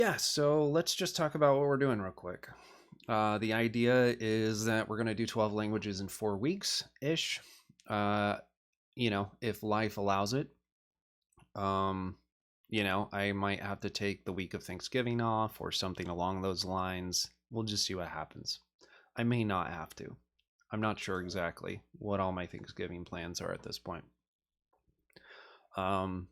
Yeah, so let's just talk about what we're doing real quick. The idea is that we're going to do 12 languages in 4 weeks ish. Uh, if life allows it. Um, I might have to take the week of Thanksgiving off or something along those lines. We'll just see what happens. I may not have to. I'm not sure exactly what all my Thanksgiving plans are at this point. Um,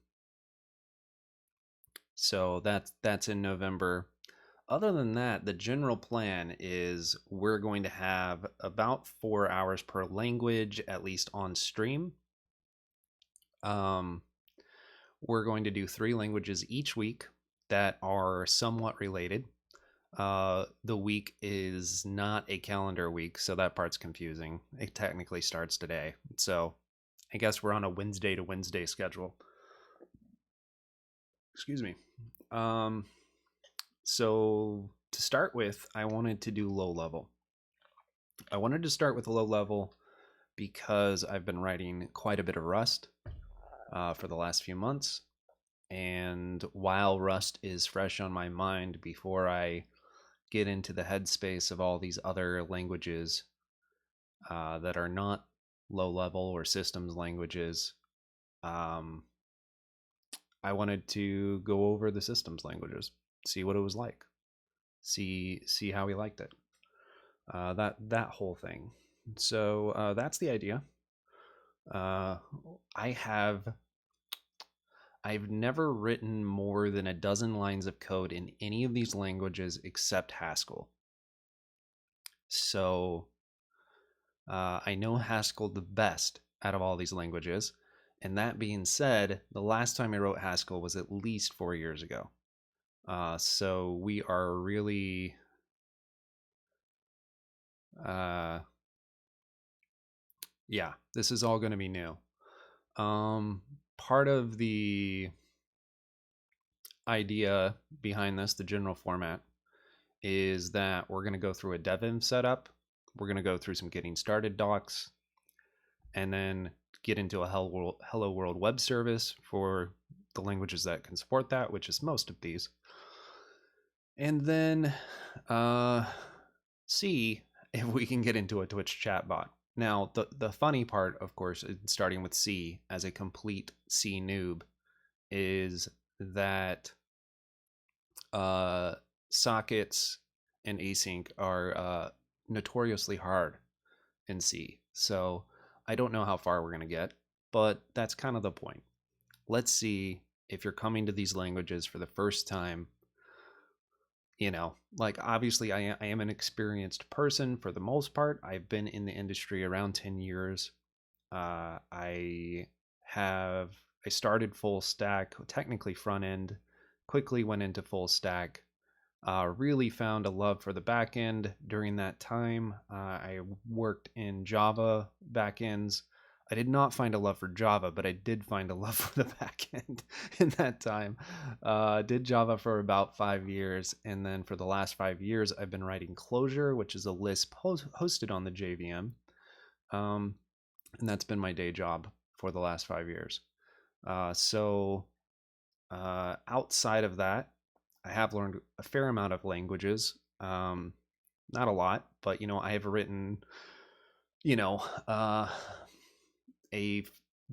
so that's in November. Other than that, the general plan is we're going to have about 4 hours per language, at least on stream. Um, we're going to do 3 languages each week that are somewhat related. The week is not a calendar week, so that part's confusing. It technically starts today. So I guess we're on a Wednesday to Wednesday schedule. Excuse me. Um, so to start with, I wanted to do low level. I wanted to start with low level because I've been writing quite a bit of Rust for the last few months. And while Rust is fresh on my mind before I get into the headspace of all these other languages that are not low level or systems languages, um, I wanted to go over the systems languages, see what it was like, see how we liked it. That whole thing. So that's the idea. Uh, I have I've never written more than a dozen lines of code in any of these languages except Haskell. So I know Haskell the best out of all these languages. And that being said, the last time I wrote Haskell was at least 4 years ago. So we are really, uh, yeah, this is all going to be new. Part of the idea behind this, the general format, is that we're going to go through a dev setup. We're going to go through some getting started docs and then get into a Hello World web service for the languages that can support that, which is most of these. And then uh, see if we can get into a Twitch chatbot. Now, the funny part, of course, starting with C as a complete C noob, is that uh, sockets and async are notoriously hard in C. So I don't know how far we're going to get, but that's kind of the point. Let's see if you're coming to these languages for the first time. Like obviously I am an experienced person for the most part. I've been in the industry around 10 years. I have, I started full stack, technically front end, quickly went into full stack. Really found a love for the back end during that time. I worked in Java backends. I did not find a love for Java, but I did find a love for the back end in that time. Did Java for about 5 years, and then for the last 5 years, I've been writing Clojure, which is a Lisp hosted on the JVM, and that's been my day job for the last 5 years. So outside of that, I have learned a fair amount of languages. Not a lot, but I have written, you know, uh, a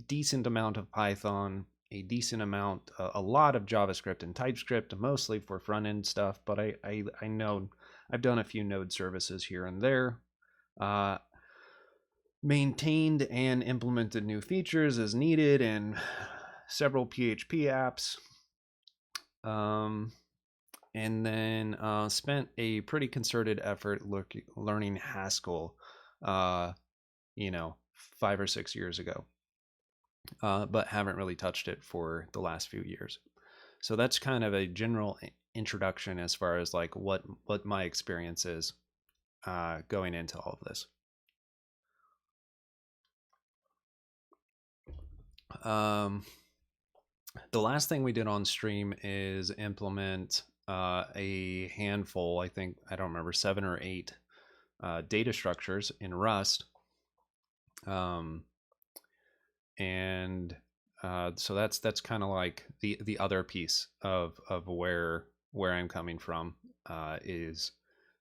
decent amount of Python, a decent amount, a lot of JavaScript and TypeScript, mostly for front end stuff. But I know I've done a few node services here and there. Uh, Maintained and implemented new features as needed in several PHP apps. Um, and then spent a pretty concerted effort learning Haskell, uh, 5 or 6 years ago, but haven't really touched it for the last few years. So that's kind of a general introduction as far as like what my experience is going into all of this. Um, the last thing we did on stream is implement a handful, I think, I don't remember, 7 or 8 data structures in Rust. Um, and so that's kind of like the other piece of where where I'm coming from, is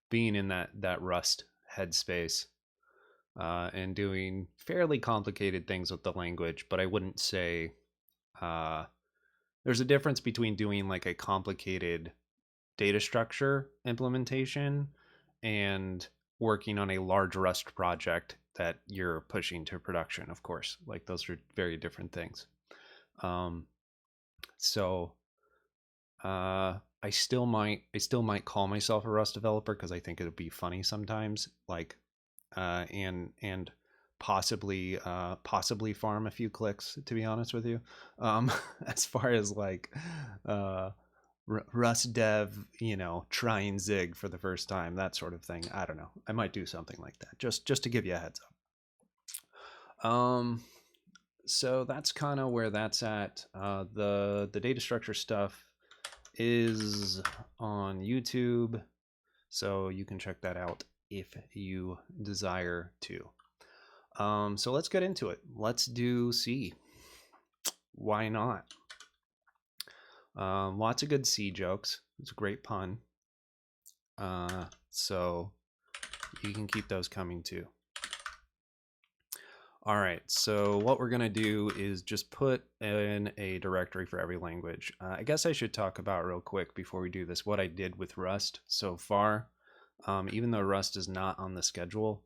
being in that Rust headspace, and doing fairly complicated things with the language. But I wouldn't say, uh, there's a difference between doing like a complicated data structure implementation and working on a large Rust project that you're pushing to production. Of course, like those are very different things. Um, so I still might call myself a Rust developer because I think it would be funny sometimes, like, and possibly farm a few clicks, to be honest with you. As far as like, uh, Rust dev, try and zig for the first time, that sort of thing. I don't know. I might do something like that, just to give you a heads up. So that's kind of where that's at. The data structure stuff is on YouTube, so you can check that out if you desire to. So let's get into it. Let's do C. Why not? Lots of good C jokes. It's a great pun. So you can keep those coming too. All right, so what we're gonna do is just put in a directory for every language. I guess I should talk about real quick before we do this what I did with Rust so far. Even though Rust is not on the schedule,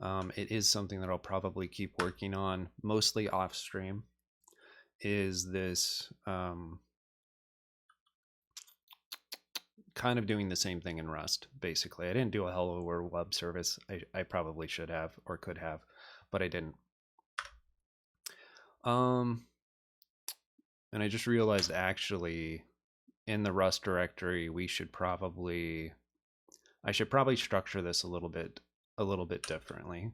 it is something that I'll probably keep working on, mostly off stream, is this kind of doing the same thing in Rust, basically. I didn't do a hello world web service. I probably should have or could have, but I didn't. And I just realized actually in the Rust directory, I should probably structure this a little bit differently.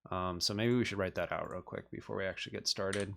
So maybe we should write that out real quick before we actually get started.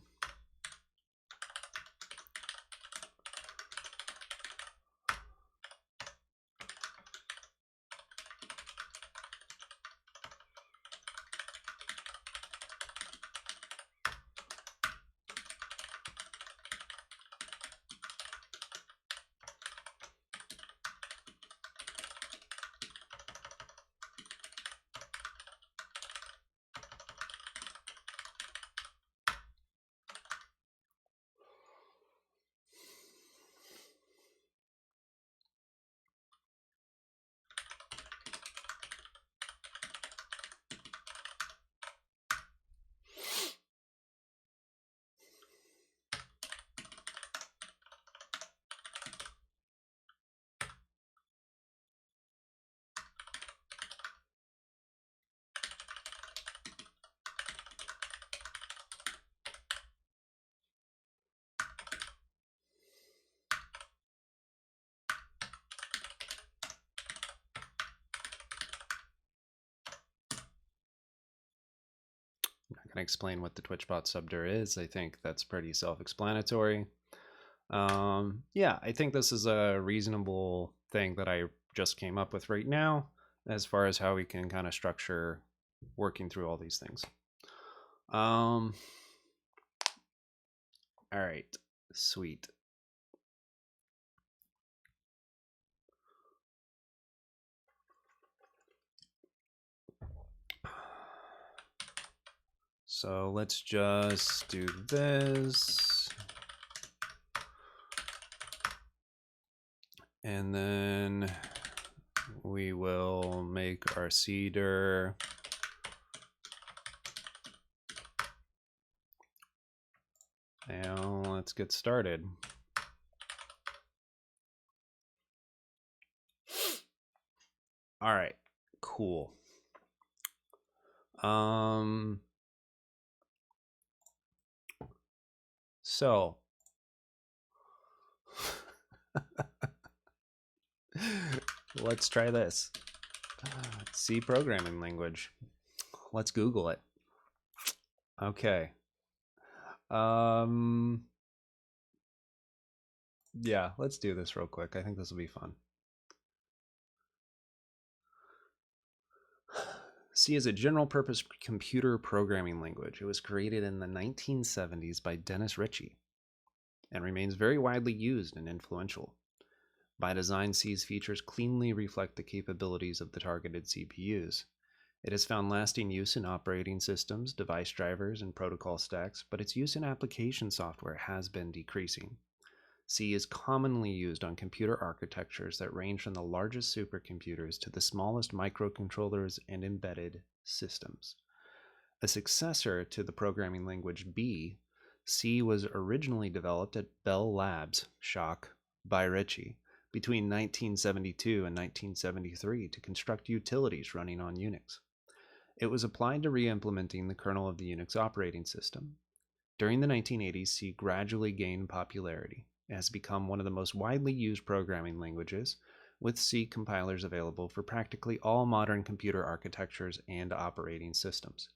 I'm not going to explain what the TwitchBot subdir is. I think that's pretty self-explanatory. Yeah, I think this is a reasonable thing that I just came up with right now as far as how we can kind of structure working through all these things. All right, sweet. So let's just do this. And then we will make our seeder. And let's get started. All right, cool. So let's try this. C programming language. Let's Google it. Okay. Yeah, let's do this real quick. I think this will be fun. C is a general purpose computer programming language. It was created in the 1970s by Dennis Ritchie and remains very widely used and influential. By design, C's features cleanly reflect the capabilities of the targeted CPUs. It has found lasting use in operating systems, device drivers, and protocol stacks, but its use in application software has been decreasing. C is commonly used on computer architectures that range from the largest supercomputers to the smallest microcontrollers and embedded systems. A successor to the programming language B, C was originally developed at Bell Labs, shock, by Ritchie, between 1972 and 1973 to construct utilities running on Unix. It was applied to re-implementing the kernel of the Unix operating system. During the 1980s, C gradually gained popularity. It has become one of the most widely used programming languages, with C compilers available for practically all modern computer architectures and operating systems.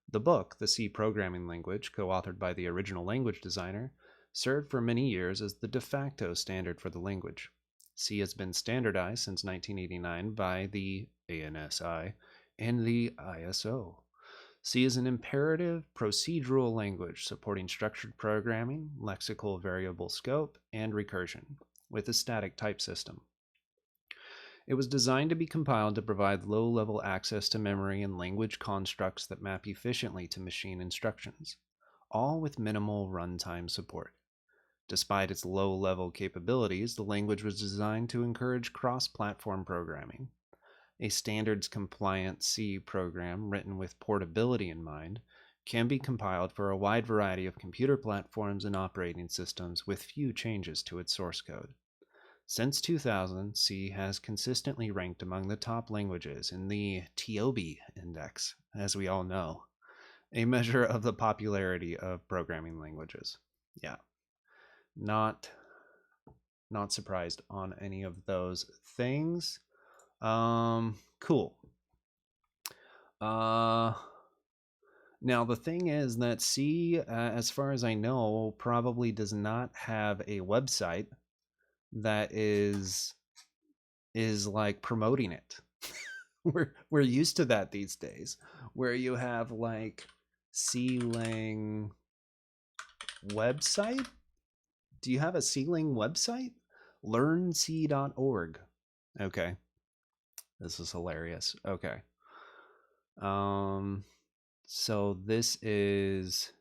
The book, The C Programming Language, co-authored by the original language designer, served for many years as the de facto standard for the language. C has been standardized since 1989 by the ANSI and the ISO. C is an imperative procedural language supporting structured programming, lexical variable scope, and recursion, with a static type system. It was designed to be compiled to provide low-level access to memory and language constructs that map efficiently to machine instructions, all with minimal runtime support. Despite its low-level capabilities, the language was designed to encourage cross-platform programming. A standards-compliant C program written with portability in mind can be compiled for a wide variety of computer platforms and operating systems with few changes to its source code. Since 2000, C has consistently ranked among the top languages in the TOBE index, as we all know, a measure of the popularity of programming languages. Yeah, not surprised on any of those things. Cool. Now the thing is that C, as far as I know, probably does not have a website that is like promoting it. we're used to that these days, where you have like C-Lang website. Do you have a C-Lang website? LearnC.org. Okay. This is hilarious. Okay. So this is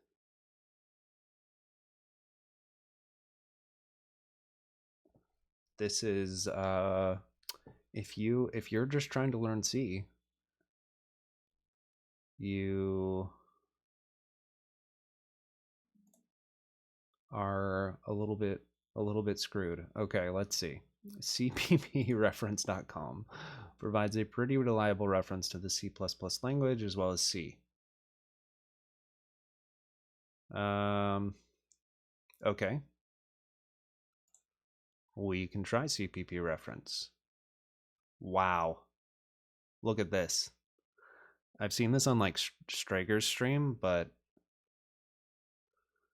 if you're just trying to learn C, you are a little bit screwed. Okay, let's see. cppreference.com provides a pretty reliable reference to the C++ language as well as C. Okay. We can try CPP reference. Wow. Look at this. I've seen this on like Strager's stream, but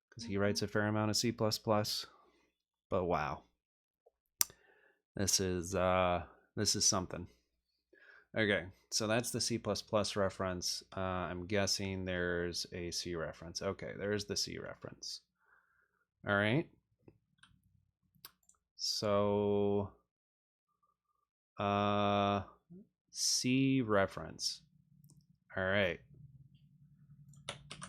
because he writes a fair amount of C++, but wow. This is something. Okay, so that's the C++ reference. I'm guessing there's a C reference. Okay, there's the C reference. All right. So, C reference. All right.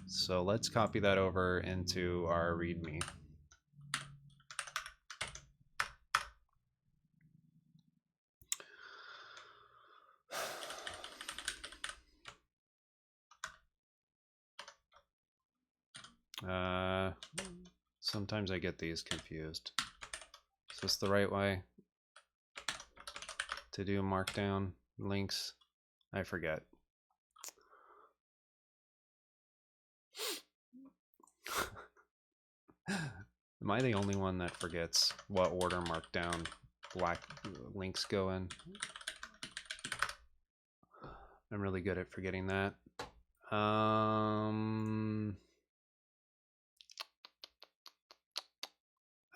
So let's copy that over into our README. Sometimes I get these confused. Is this the right way to do markdown links? I forget. Am I the only one that forgets what order markdown black links go in? I'm really good at forgetting that.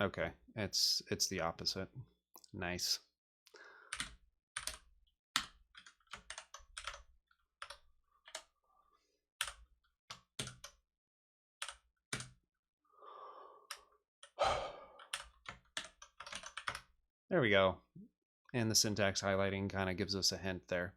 Okay, it's the opposite. Nice. There we go. And the syntax highlighting kind of gives us a hint there.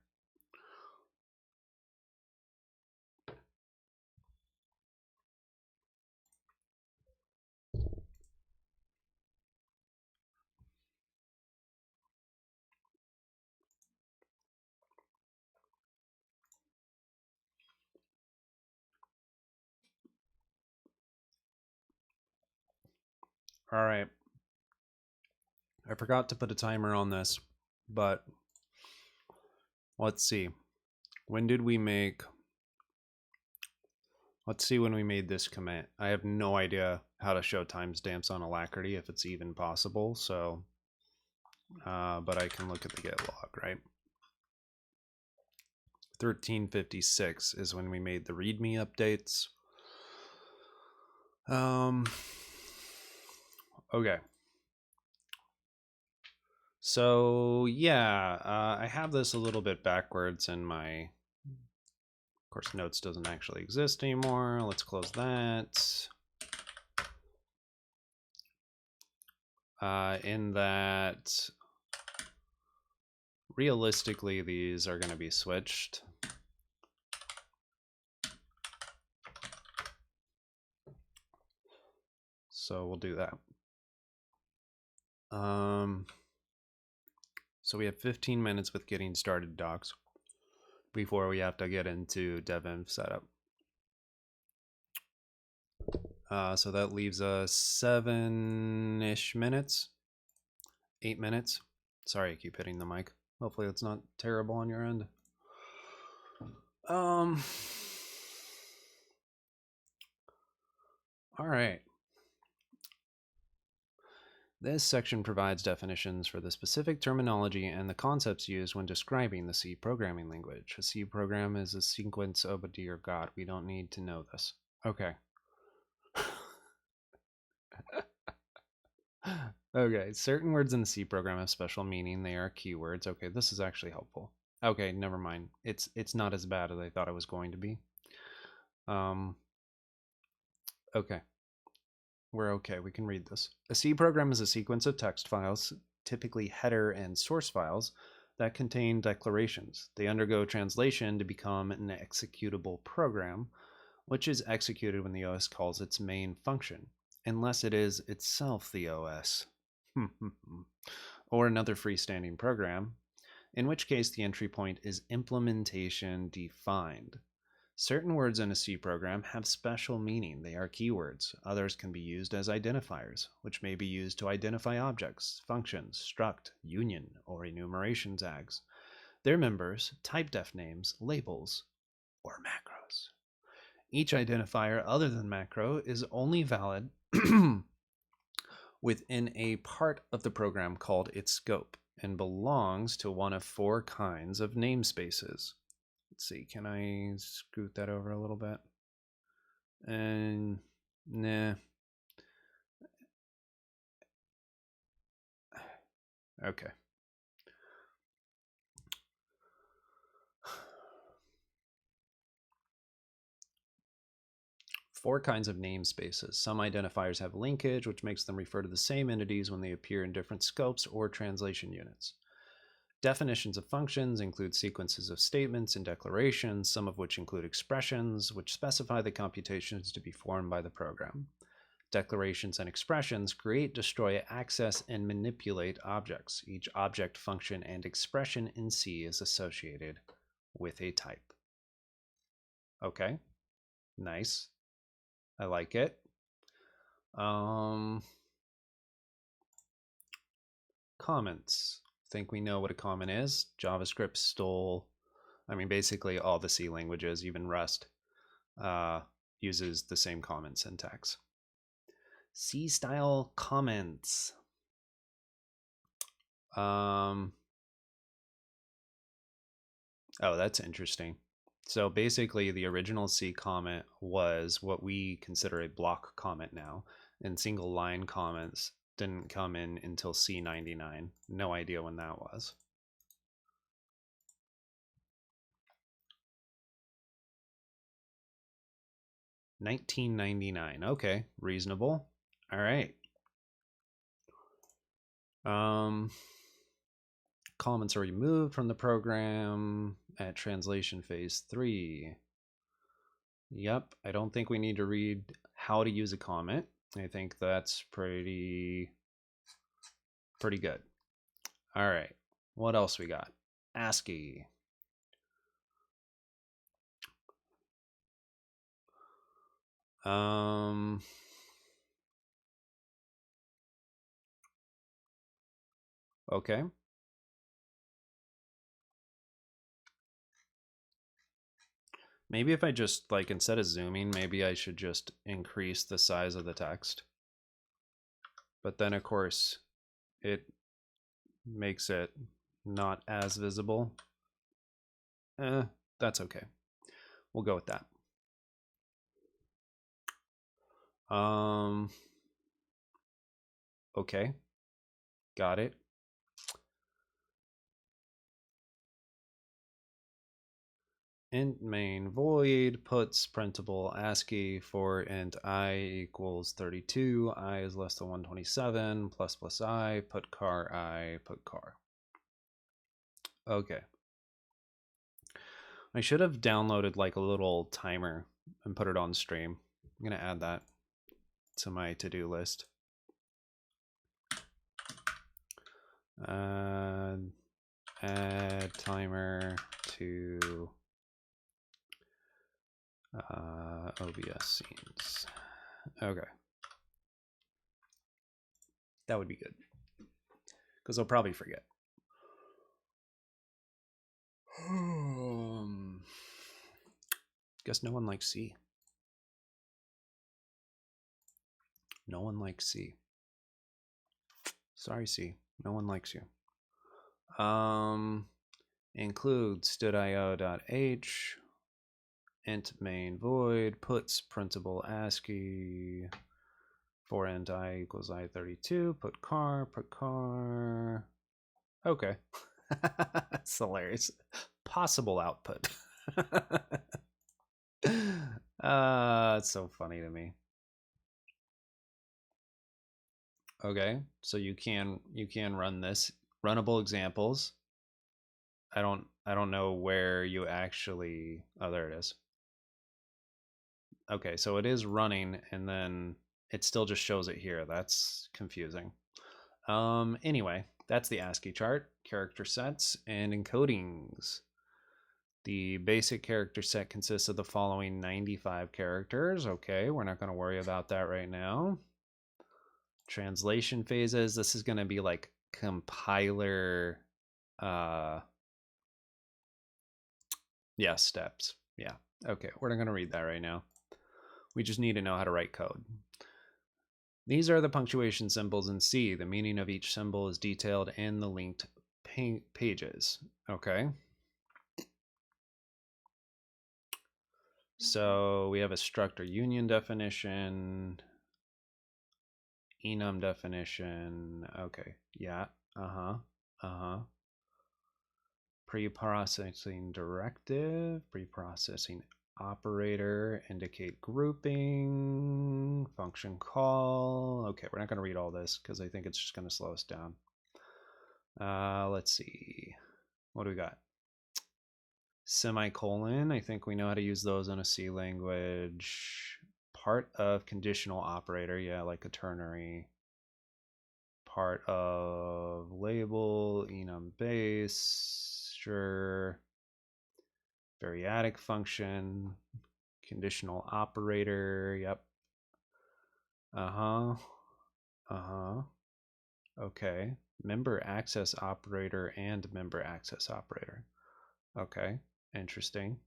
All right. I forgot to put a timer on this, but let's see. When did we make... Let's see when we made this commit. I have no idea how to show timestamps on Alacrity, if it's even possible, so... but I can look at the git log, right? 1356 is when we made the README updates. Okay. So yeah, I have this a little bit backwards in my... Of course, notes doesn't actually exist anymore. Let's close that. In that, realistically, these are going to be switched. So we'll do that. So we have 15 minutes with getting started docs before we have to get into devinv setup. So that leaves us 7-ish minutes, 8 minutes. Sorry, I keep hitting the mic. Hopefully it's not terrible on your end. All right. This section provides definitions for the specific terminology and the concepts used when describing the C programming language. A C program is a sequence of... dear God, we don't need to know this. Okay. Okay, certain words in the C program have special meaning. They are keywords. Okay, this is actually helpful. Okay, never mind. It's not as bad as I thought it was going to be. Okay. We're okay. We can read this. A C program is a sequence of text files, typically header and source files, that contain declarations. They undergo translation to become an executable program, which is executed when the OS calls its main function, unless it is itself the OS, or another freestanding program, in which case the entry point is implementation defined. Certain words in a C program have special meaning. They are keywords. Others can be used as identifiers, which may be used to identify objects, functions, struct, union, or enumeration tags, their members, typedef names, labels, or macros. Each identifier other than macro is only valid within a part of the program called its scope and belongs to one of 4 kinds of namespaces. Let's see, can I scoot that over a little bit? And nah. Okay. Four kinds of namespaces. Some identifiers have linkage, which makes them refer to the same entities when they appear in different scopes or translation units. Definitions of functions include sequences of statements and declarations, some of which include expressions, which specify the computations to be formed by the program. Declarations and expressions create, destroy, access, and manipulate objects. Each object, function, and expression in C is associated with a type. Okay, nice. I like it. Comments. Think we know what a comment is. JavaScript stole, basically all the C languages, even Rust, uses the same comment syntax. C-style comments. Oh, that's interesting. So basically, the original C comment was what we consider a block comment now, and single line comments didn't come in until C99. No idea when that was. $19.99. Okay, reasonable. All right. Um, Comments are removed from the program at translation phase 3. Yep, I don't think we need to read how to use a comment. I think that's pretty good. All right, what else we got? ASCII. Um, okay. Maybe if I just, like, instead of zooming, maybe I should just increase the size of the text. But then, of course, it makes it not as visible. That's okay. We'll go with that. Okay. Got it. Int main void puts printable ASCII for int I equals 32, I is less than 127, plus I, put car, put car. Okay. I should have downloaded like a little timer and put it on stream. I'm going to add that to my to-do list. Add timer to OBS scenes. Okay. That would be good. Because I'll probably forget. Guess no one likes C. No one likes C. Sorry, C. No one likes you. Include stdio.h int main void puts printable ASCII for int I equals I32, put car. Okay. That's hilarious. Possible output. It's so funny to me. Okay, so you can run this. Runnable examples. I don't know where you actually. Oh, there it is. Okay, so it is running, and then it still just shows it here. That's confusing. Anyway, that's the ASCII chart, character sets, and encodings. The basic character set consists of the following 95 characters. Okay, we're not going to worry about that right now. Translation phases. This is going to be like compiler, yeah, steps. Yeah. Okay, we're not going to read that right now. We just need to know how to write code. These are the punctuation symbols in C. The meaning of each symbol is detailed in the linked pages. Okay. So we have a struct or union definition, enum definition. Okay. Yeah. Pre-processing directive, pre-processing operator, indicate grouping, function call. Okay, we're not going to read all this because I think it's just going to slow us down. Let's see. What do we got? Semicolon. I think we know how to use those in a C language. Part of conditional operator. Yeah, like a ternary. Part of label, enum base. Sure. Variadic function. Conditional operator. Yep. Okay. Member access operator and member access operator. Okay. Interesting.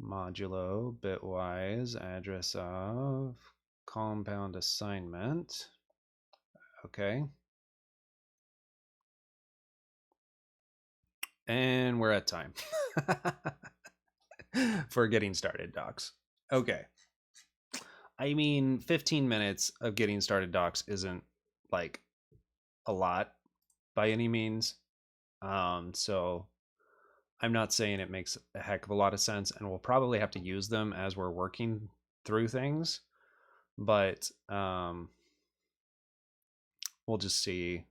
Modulo, bitwise, address of, compound assignment. Okay. And we're at time for getting started docs. Okay. I mean, 15 minutes of getting started docs isn't like a lot by any means. So I'm not saying it makes a heck of a lot of sense, and we'll probably have to use them as we're working through things, but we'll just see.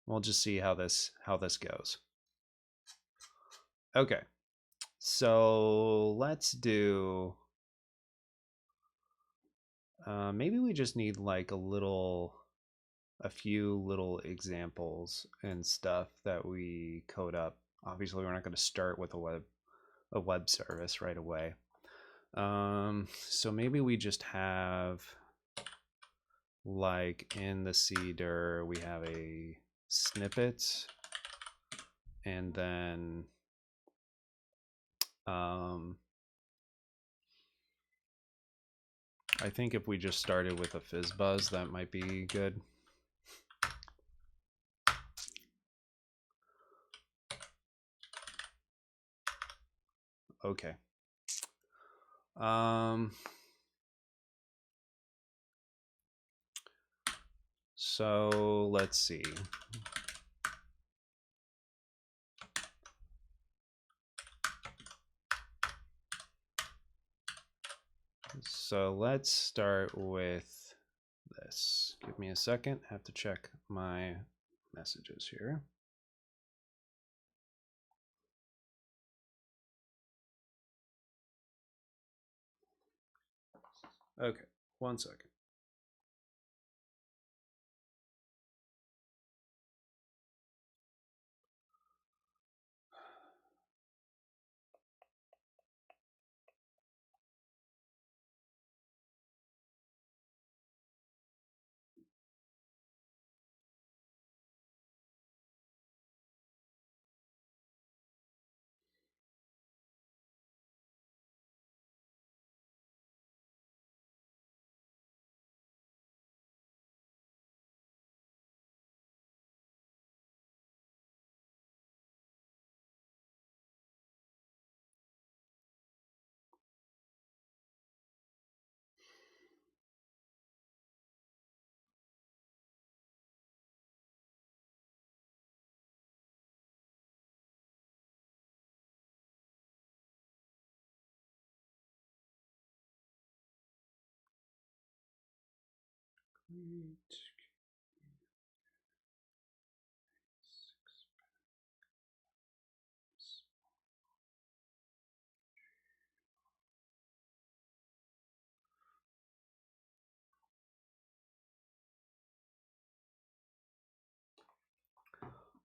We'll just see how this goes. Okay, so let's do. Maybe we just need like a few little examples and stuff that we code up. Obviously, we're not going to start with a web service right away. So maybe we just have, like in the CDIR, we have a snippet, and then I think if we just started with a fizzbuzz, that might be good. Okay. So let's see. So let's start with this. Give me a second. I have to check my messages here. Okay, 1 second.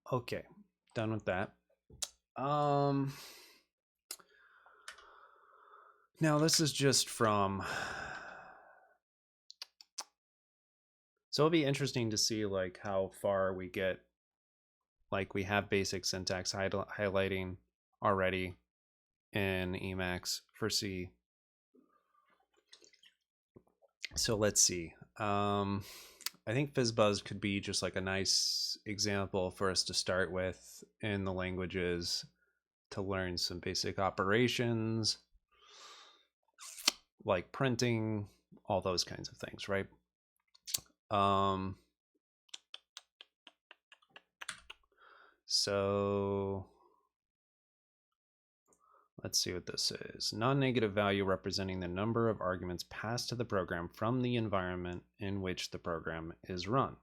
Okay, done with that. Now this is just from. So it'll be interesting to see like how far we get. Like we have basic syntax highlighting already in Emacs for C. So let's see. I think FizzBuzz could be just like a nice example for us to start with in the languages to learn some basic operations like printing, all those kinds of things, right? So let's see what this is. Non-negative value representing the number of arguments passed to the program from the environment in which the program is run.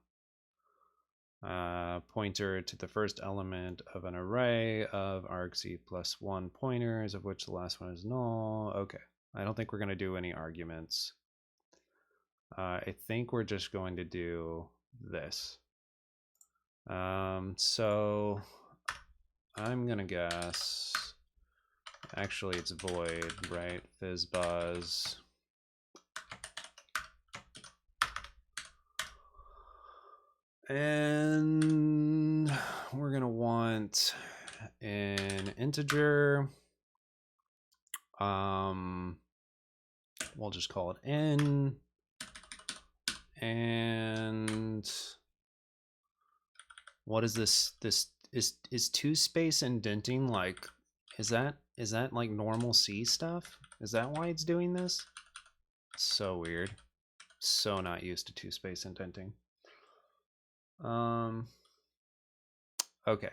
Pointer to the first element of an array of argc plus 1 pointers, of which the last one is null. Okay, I don't think we're going to do any arguments. I think we're just going to do this. So I'm going to guess, actually it's void, right? FizzBuzz. And we're going to want an integer. We'll just call it n. And what is this? This is two space indenting like, is that like normal C stuff? Is that why it's doing this? So weird. So not used to two space indenting. Okay.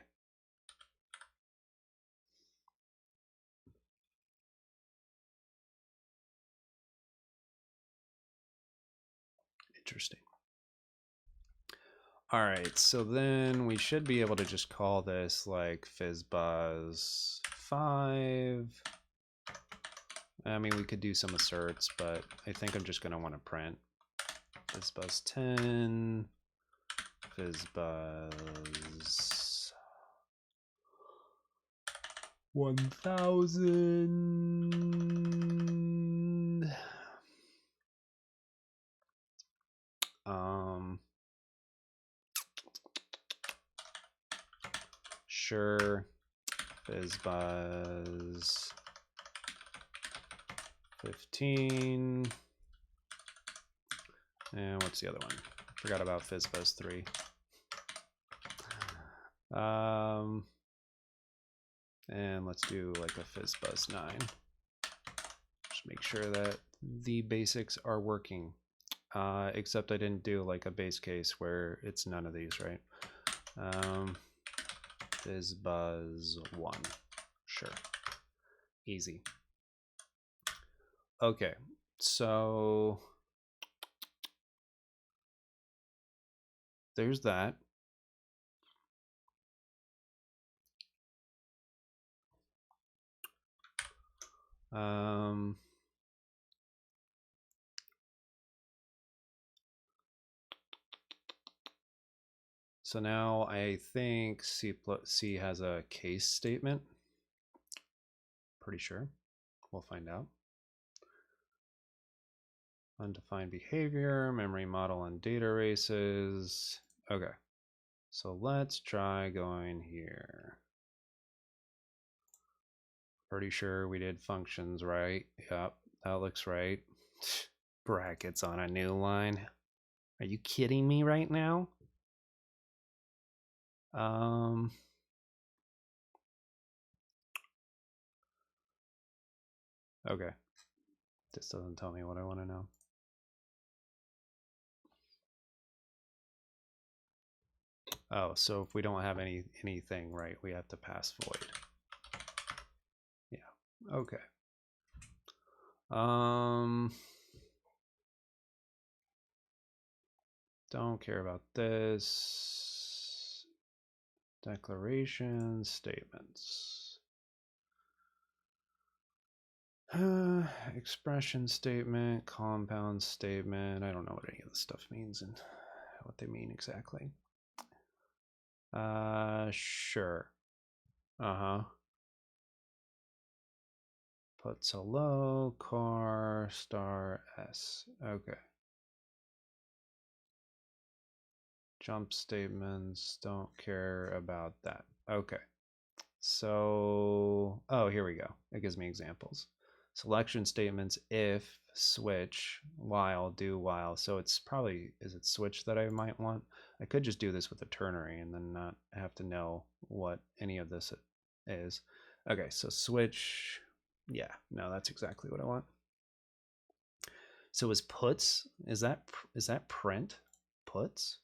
Interesting. All right, so then we should be able to just call this like fizzbuzz 5. I mean, we could do some asserts, but I think I'm just going to want to print fizzbuzz 10, fizzbuzz 1000. Sure, fizzbuzz 15. And what's the other one? Forgot about fizzbuzz 3. And let's do like a fizzbuzz 9. Just make sure that the basics are working. Except I didn't do like a base case where it's none of these, right? Fizzbuzz 1. Sure. Easy. Okay, so there's that. So now I think C has a case statement. Pretty sure. We'll find out. Undefined behavior, memory model and data races. Okay, so let's try going here. Pretty sure we did functions right. Yep, that looks right. Brackets on a new line. Are you kidding me right now? Okay. This doesn't tell me what I want to know. Oh, so if we don't have anything right, we have to pass void. Yeah. Okay. Don't care about this. Declaration statements. Expression statement, compound statement. I don't know what any of this stuff means and what they mean exactly. Sure. Puts hello, car, star, S. Okay. Jump statements, don't care about that. Okay. So, oh, here we go. It gives me examples. Selection statements, if, switch, while, do, while. So it's probably, is it switch that I might want? I could just do this with a ternary and then not have to know what any of this is. Okay, so switch. Yeah, no, that's exactly what I want. So is puts, is that print? Puts?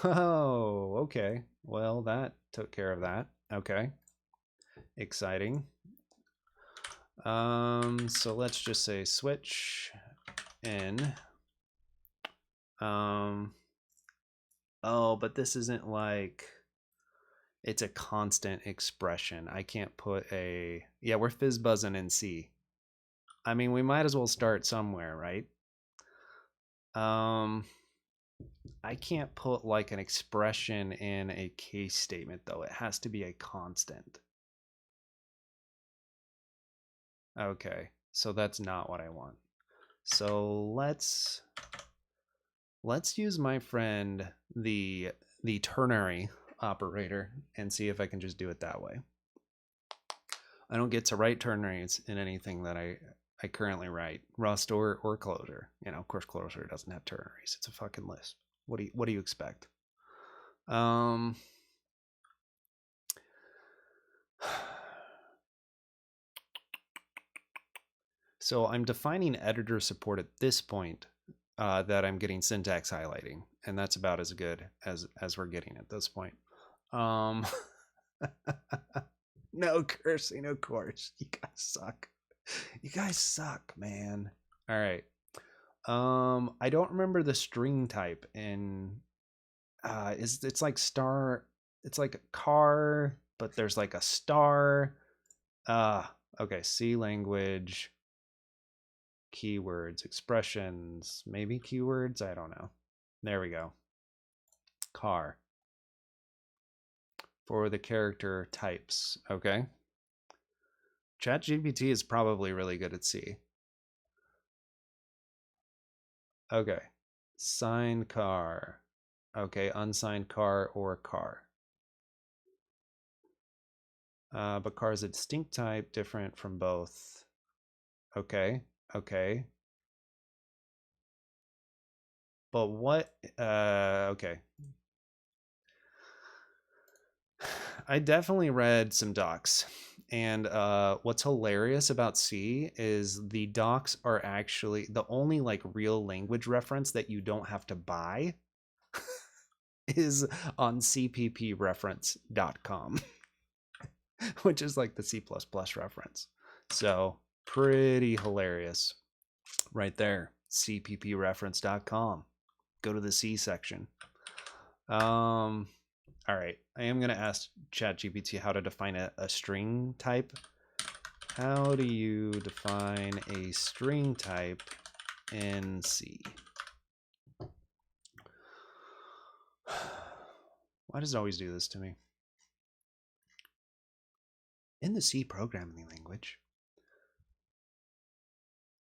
Oh, okay. Well, that took care of that. Okay. Exciting. So let's just say switch in. Oh, but this isn't like, it's a constant expression. I can't put a, yeah, we're fizz buzzing in C. I mean, we might as well start somewhere, right? I can't put like an expression in a case statement though. It has to be a constant. Okay, so that's not what I want. So let's use my friend the ternary operator and see if I can just do it that way. I don't get to write ternaries in anything that I currently write, Rust or Clojure. You know, of course, Clojure doesn't have ternaries. It's a fucking Lisp. What do you expect? So I'm defining editor support at this point that I'm getting syntax highlighting, and that's about as good as we're getting at this point. No cursing, of course. You guys suck. You guys suck, man. All right. I don't remember the string type in is it's like star, it's like a car, but there's like a star. Okay, C language, keywords, expressions, maybe keywords, I don't know. There we go. Car for the character types. Okay. ChatGPT is probably really good at C. Okay. Signed car. Okay, unsigned car or car. But car is a distinct type, different from both. Okay. Okay. But what? Okay. I definitely read some docs. And what's hilarious about C is the docs are actually the only like real language reference that you don't have to buy is on cppreference.com, which is like the C++ reference. So pretty hilarious right there. cppreference.com. Go to the C section. All right, I am going to ask ChatGPT how to define a string type. How do you define a string type in C? Why does it always do this to me? In the C programming language.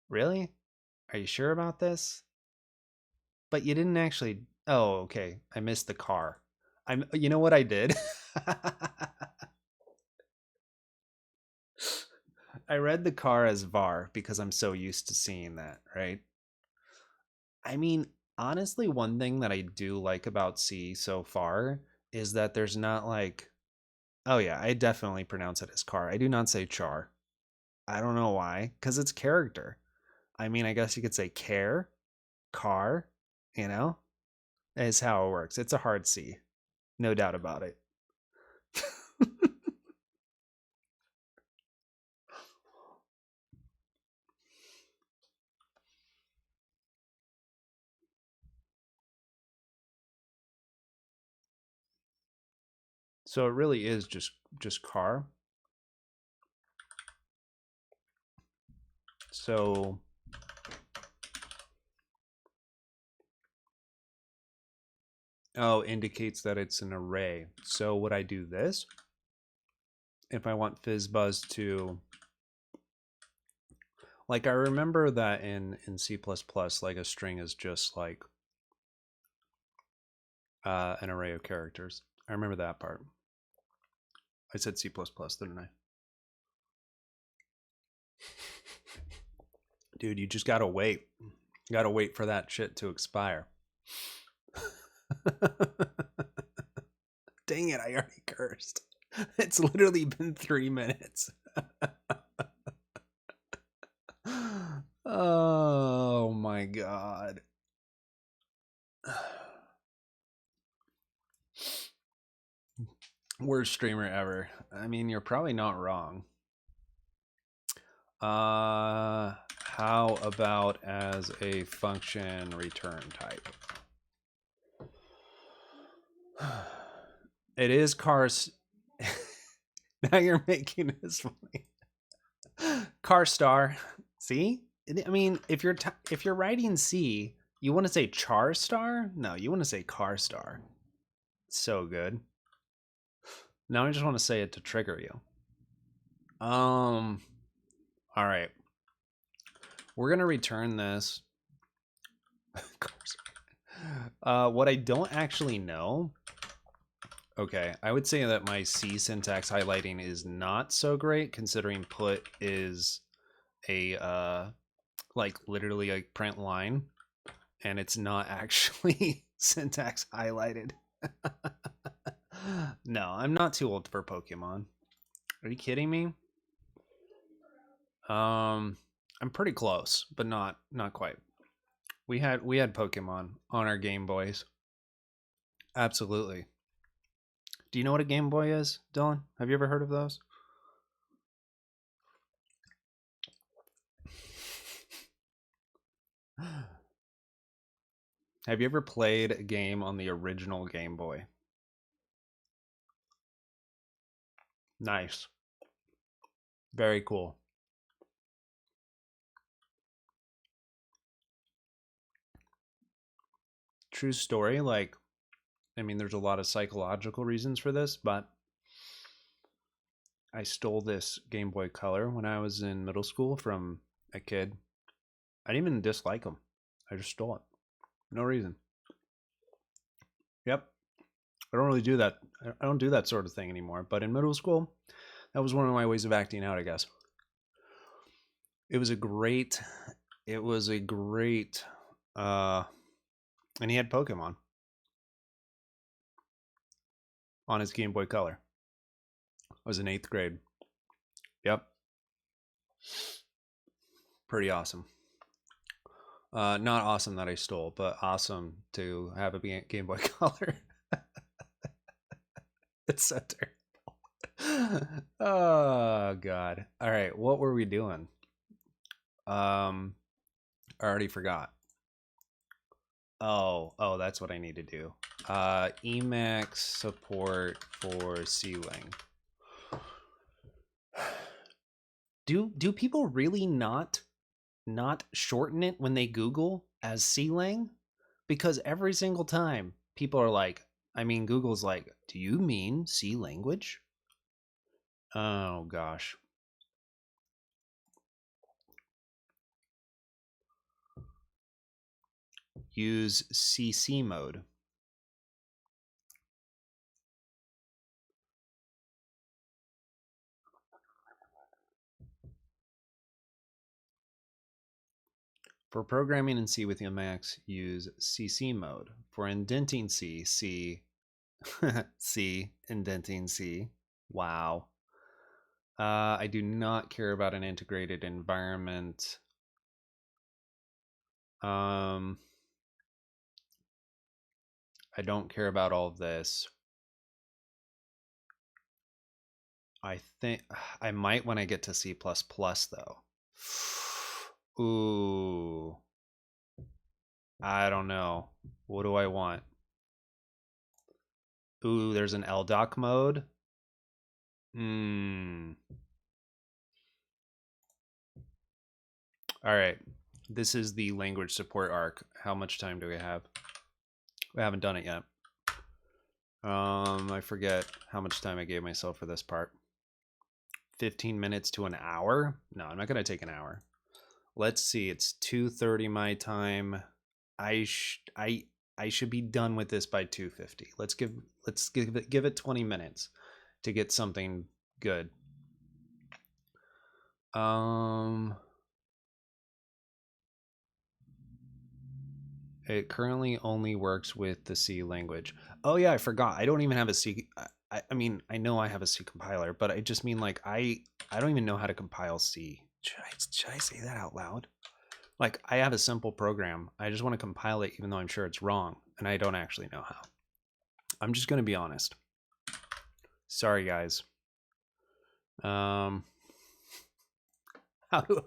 Really? Are you sure about this? But you didn't actually. Oh, okay. I missed the car. You know what I did? I read the car as var because I'm so used to seeing that, right? I mean, honestly, one thing that I do like about C so far is that there's not like, oh yeah, I definitely pronounce it as car. I do not say char. I don't know why, because it's character. I mean, I guess you could say care, car, you know, is how it works. It's a hard C, no doubt about it. So it really is just car. So oh, indicates that it's an array. So would I do this if I want FizzBuzz to, like, I remember that in C++, like a string is just like an array of characters. I remember that part. I said C++, didn't I? Dude, you just gotta wait. You gotta wait for that shit to expire. Dang it, I already cursed. It's literally been 3 minutes. Oh my god. Worst streamer ever. I mean, you're probably not wrong. How about as a function return type? It is cars. Now you're making this funny. Car star. See? I mean, if you're writing C, you want to say char star? No, you want to say car star. So good. Now I just want to say it to trigger you. All right. We're gonna return this. What I don't actually know. Okay, I would say that my C syntax highlighting is not so great, considering put is a like literally a print line, and it's not actually syntax highlighted. No, I'm not too old for Pokemon. Are you kidding me? I'm pretty close, but not quite. We had Pokemon on our Game Boys. Absolutely. Do you know what a Game Boy is, Dylan? Have you ever heard of those? Have you ever played a game on the original Game Boy? Nice. Very cool. True story. Like, I mean, there's a lot of psychological reasons for this, but I stole this Game Boy Color when I was in middle school from a kid. I didn't even dislike him. I just stole it. No reason. Yep. I don't really do that. I don't do that sort of thing anymore. But in middle school, that was one of my ways of acting out, I guess. It was a great, it was a great, and he had Pokemon on his Game Boy Color. I was in 8th grade. Yep. Pretty awesome. Not awesome that I stole, but awesome to have a Game Boy Color. It's so terrible. Oh God. All right, what were we doing? I already forgot. Oh, that's what I need to do. Emacs support for C-Lang. Do people really not shorten it when they Google as C-Lang? Because every single time people are like, I mean, Google's like, do you mean C language? Oh gosh. Use CC mode. For programming in C with Emacs, use CC mode. For indenting C, C, indenting C. Wow. I do not care about an integrated environment. I don't care about all of this. I think I might when I get to C++ though. Ooh. I don't know. What do I want? Ooh, there's an LDoc mode. All right. This is the language support arc. How much time do we have? We haven't done it yet. I forget how much time I gave myself for this part. 15 minutes to an hour? No, I'm not going to take an hour. Let's see. It's 2:30 my time. I should be done with this by 2:50. Let's give it 20 minutes to get something good. It currently only works with the C language. Oh yeah, I forgot. I don't even have a C. I mean, I know I have a C compiler, but I just mean like I don't even know how to compile C. Should I say that out loud? Like I have a simple program. I just want to compile it, even though I'm sure it's wrong, and I don't actually know how. I'm just gonna be honest. Sorry, guys. How do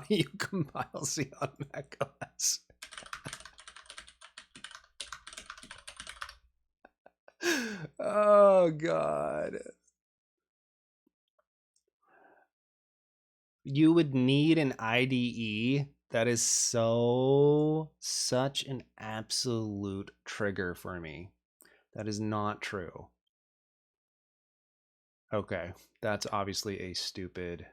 you compile C on macOS? Oh God. You would need an IDE. That is such an absolute trigger for me. That is not true. Okay, that's obviously a stupid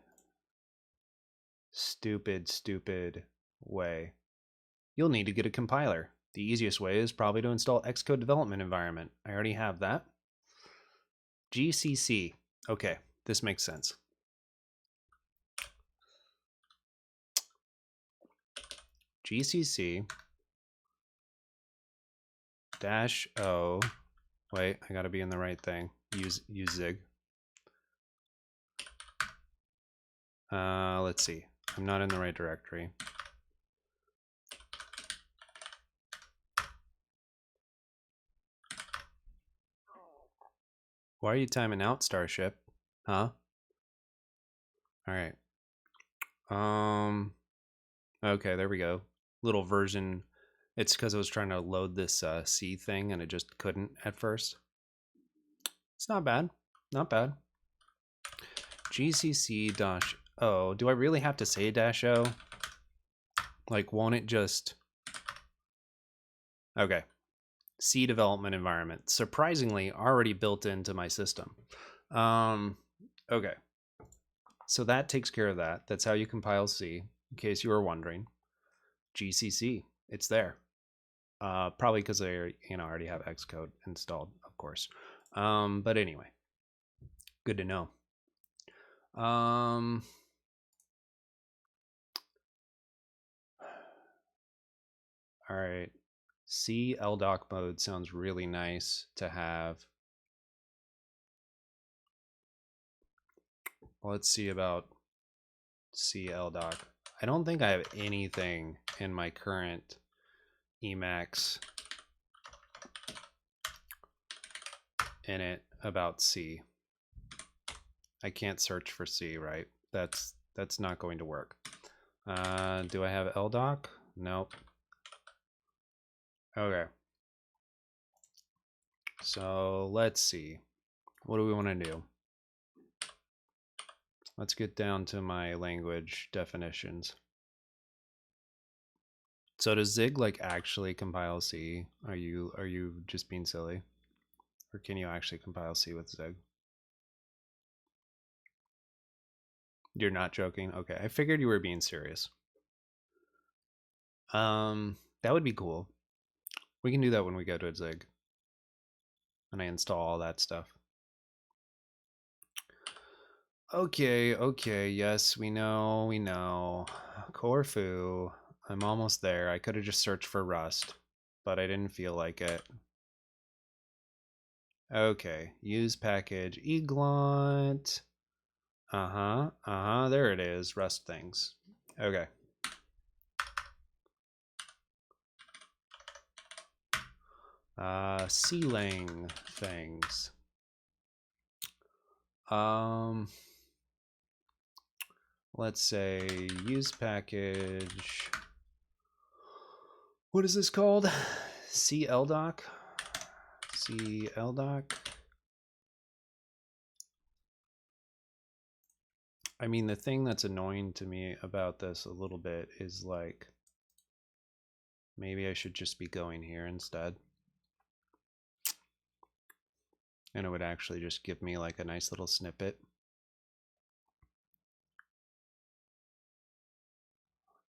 way. You'll need to get a compiler. The easiest way is probably to install Xcode development environment. I already have that. GCC. Okay, this makes sense. GCC -o. Wait, I gotta be in the right thing. Use Zig. Let's see. I'm not in the right directory. Why are you timing out, Starship? Huh? All right. Okay, there we go. little version. It's because I was trying to load this C thing and it just couldn't at first. It's not bad. Not bad. GCC-O. Do I really have to say -O? Like, won't it just... Okay. C development environment. Surprisingly, already built into my system. Okay. So that takes care of that. That's how you compile C, in case you were wondering. GCC. It's there. Probably because I already have Xcode installed, of course. But anyway, good to know. All right. C LDoc mode sounds really nice to have. Let's see about C LDoc. I don't think I have anything in my current Emacs in it about C. I can't search for C, right? That's not going to work. Do I have LDoc? Nope. Okay. So let's see. What do we want to do? Let's get down to my language definitions. So does Zig like actually compile C? Are you just being silly? Or can you actually compile C with Zig? You're not joking? Okay, I figured you were being serious. That would be cool. We can do that when we go to Zig. And I install all that stuff. Okay, yes, we know. Corfu. I'm almost there. I could have just searched for Rust, but I didn't feel like it. Okay, use package eglont. There it is, Rust things. Okay. Clang things. Let's say use package. What is this called? CLDoc? CLDoc? I mean, the thing that's annoying to me about this a little bit is like, maybe I should just be going here instead. And it would actually just give me like a nice little snippet.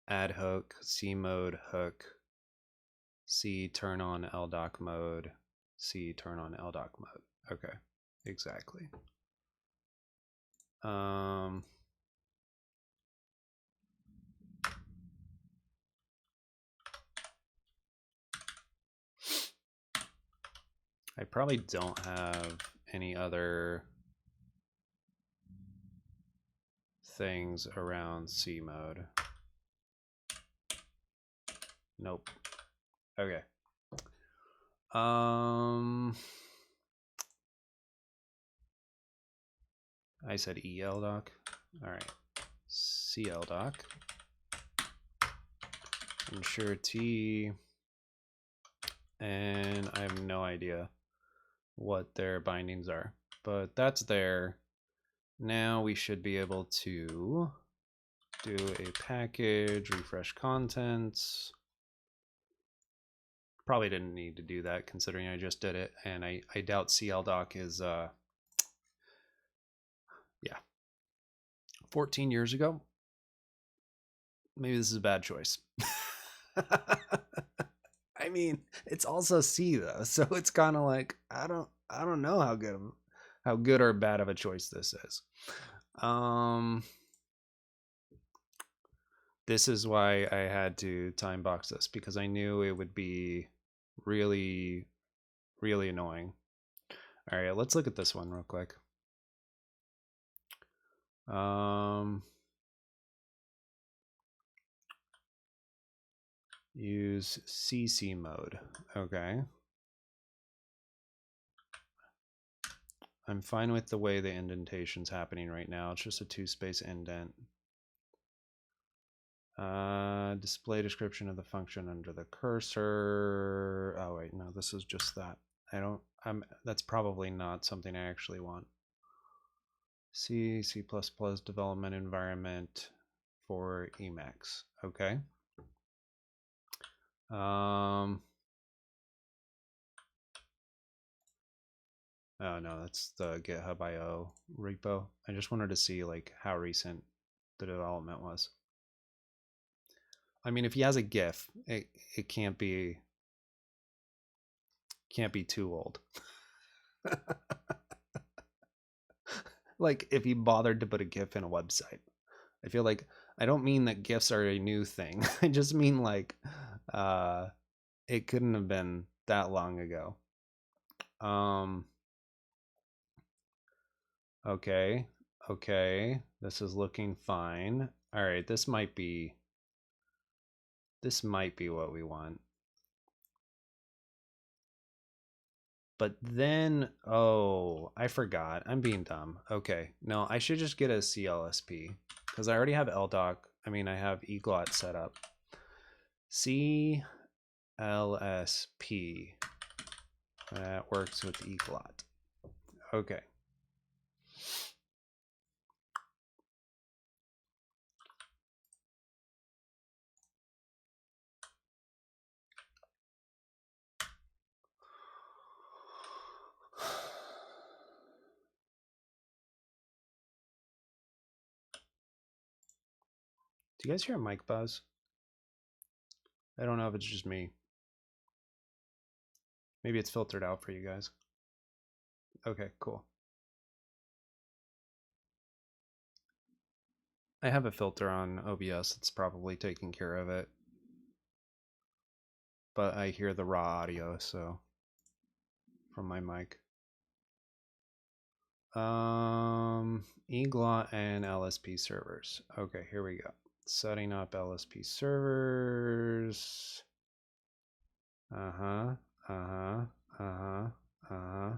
Add hook, C mode hook, C turn on LDoc mode, C turn on LDoc mode. Okay, exactly. I probably don't have any other things around C mode. Nope. Okay. I said ELDoc. All right. CLDoc. Ensure T. And I have no idea what their bindings are, but that's there. Now we should be able to do a package, refresh contents. Probably didn't need to do that considering I just did it, and I doubt CLDoc is, yeah, 14 years ago. Maybe this is a bad choice. I mean, it's also C though, so it's kind of like I don't know how good or bad of a choice this is. This is why I had to time box this, because I knew it would be really annoying. All right, let's look at this one real quick. Use CC mode. Okay. I'm fine with the way the indentation's happening right now. It's just a 2-space indent. Display description of the function under the cursor. Oh wait, no, this is just that. That's probably not something I actually want. C development environment for Emacs. Okay. Oh no, that's the GitHub IO repo. I just wanted to see like how recent the development was. I mean, if he has a GIF, it can't be too old. Like if he bothered to put a GIF in a website. I feel like I don't mean that GIFs are a new thing. I just mean like it couldn't have been that long ago. Okay. Okay. This is looking fine. All right, this might be what we want. But then, oh, I forgot. I'm being dumb. Okay. No, I should just get a CLSP because I already have LDoc. I mean, I have eglot set up. CLSP. That works with eglot. Okay. Do you guys hear a mic buzz? I don't know if it's just me. Maybe it's filtered out for you guys. Okay, cool. I have a filter on OBS that's probably taking care of it. But I hear the raw audio, so from my mic. Eglot and LSP servers. Okay, here we go. Setting up LSP servers. Uh-huh. Uh-huh. Uh-huh. Uh-huh.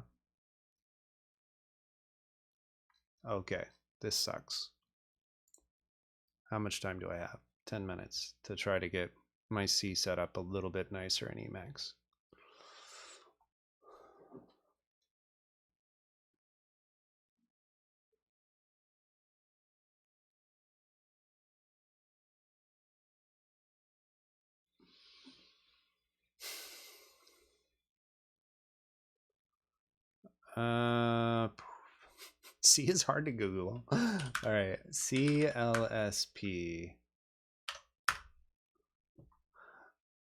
Okay, this sucks. How much time do I have? 10 minutes to try to get my C set up a little bit nicer in Emacs. C is hard to Google. All right, CLSP.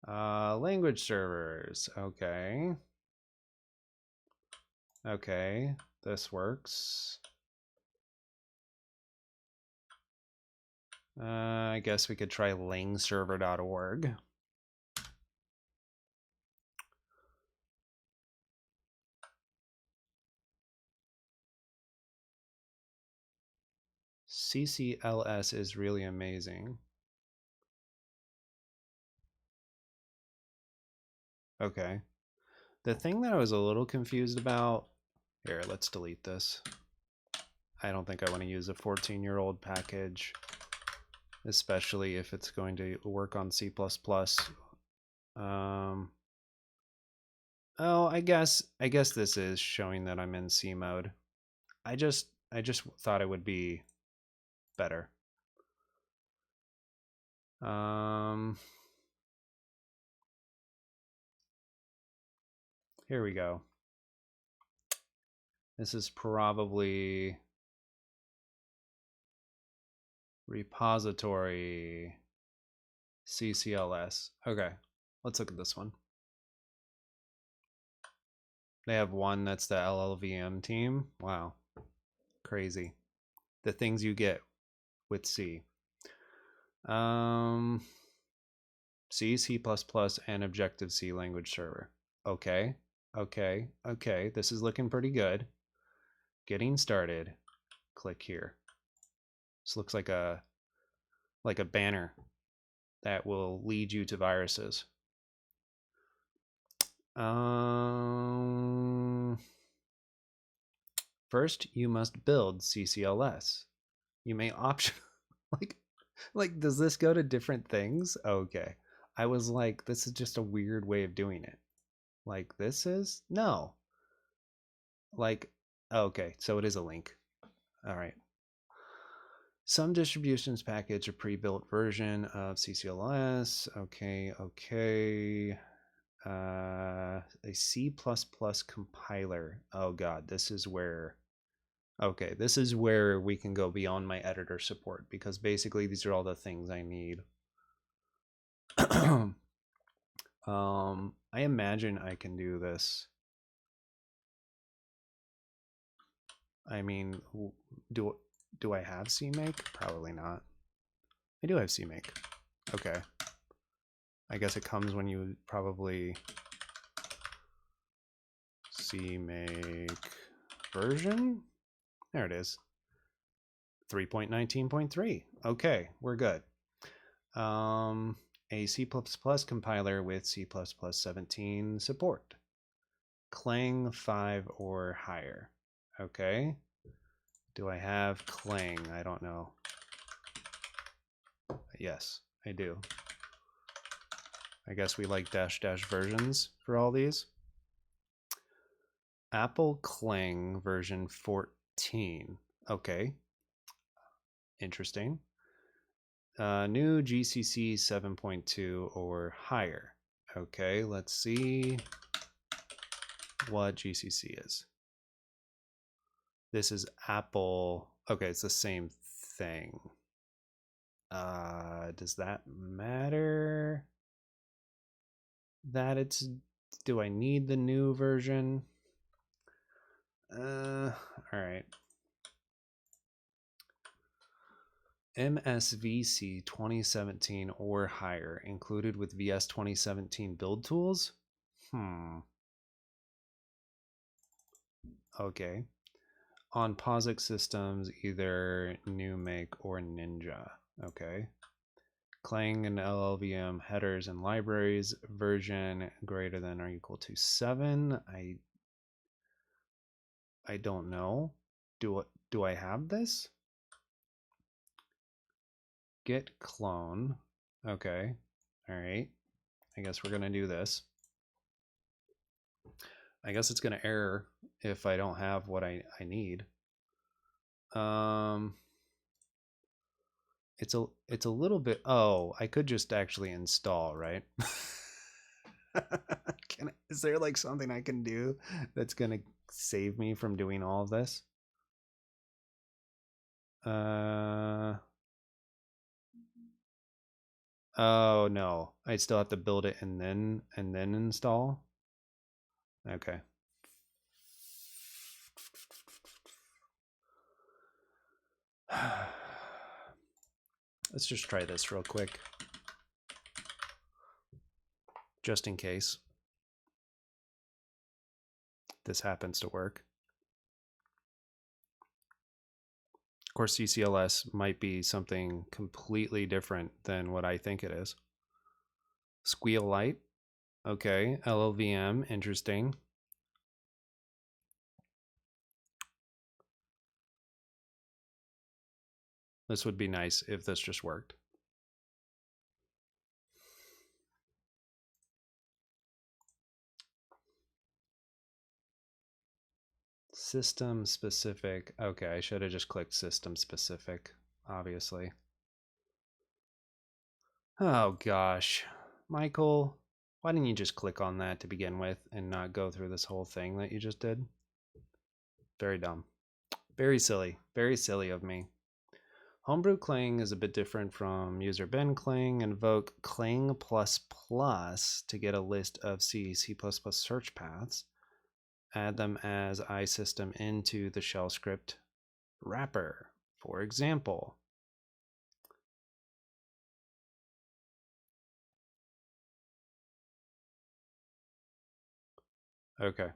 Language servers. Okay. Okay, this works. I guess we could try langserver.org. CCLS is really amazing. Okay. The thing that I was a little confused about, here, let's delete this. I don't think I want to use a 14-year-old package, especially if it's going to work on C++. Oh, I guess this is showing that I'm in C mode. I just thought it would be better. Here we go. This is probably repository CCLS. Okay, let's look at this one. They have one that's the LLVM team. Wow, crazy. The things you get with C. C, C++, and Objective-C language server. Okay, okay, okay. This is looking pretty good. Getting started. Click here. This looks like a banner that will lead you to viruses. First, you must build CCLS. You may option like Like, does this go to different things? Okay. I was like, this is just a weird way of doing it. Like, this is? No. Like, okay, so it is a link. All right. Some distributions package a pre-built version of CCLS. Okay, okay. A C++ compiler. Oh god, this is where, okay, this is where we can go beyond my editor support, because basically these are all the things I need. I imagine I can do this. I mean, do do I have CMake? Probably not. I do have CMake. Okay. I guess it comes when you probably CMake version. There it is. 3.19.3. Okay, we're good. A C++ compiler with C++ 17 support. Clang 5 or higher. Okay. Do I have Clang? I don't know. Yes, I do. I guess we like dash dash versions for all these. Apple Clang version 14. Okay. Interesting. New GCC 7.2 or higher. Okay, let's see what GCC is. This is Apple. Okay, it's the same thing. Does that matter? That it's, do I need the new version? All right. MSVC 2017 or higher, included with VS 2017 build tools? Okay. On POSIX systems, either new make or Ninja. Okay. Clang and LLVM headers and libraries, version greater than or equal to 7. I don't know. Do I have this? Git clone. Okay. All right. I guess we're going to do this. I guess it's going to error if I don't have what I need. It's a little bit, oh, I could just actually install, right? Is there like something I can do that's going to save me from doing all of this? Oh no, I still have to build it and then install. Okay. Let's just try this real quick, just in case this happens to work. Of course, CCLS might be something completely different than what I think it is. Squeal light. Okay. LLVM. Interesting. This would be nice if this just worked. System specific. Okay, I should have just clicked system specific, obviously. Oh gosh. Michael, why didn't you just click on that to begin with and not go through this whole thing that you just did? Very dumb. Very silly of me. Homebrew Clang is a bit different from user Ben Clang. Invoke Clang++ to get a list of C++ search paths. Add them as iSystem into the shell script wrapper, for example. Okay.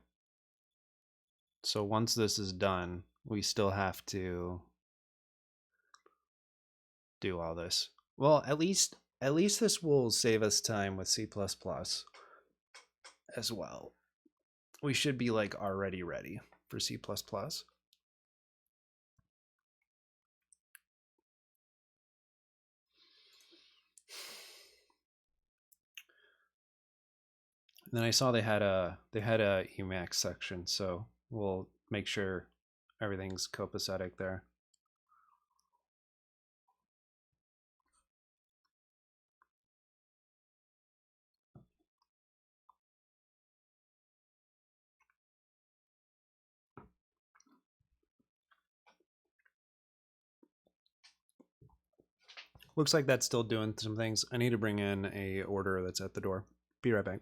So once this is done, we still have to do all this. Well, at least this will save us time with C++ as well. We should be like already ready for C++. And then I saw they had a Emacs section, so we'll make sure everything's copacetic there. Looks like that's still doing some things. I need to bring in a order that's at the door. Be right back.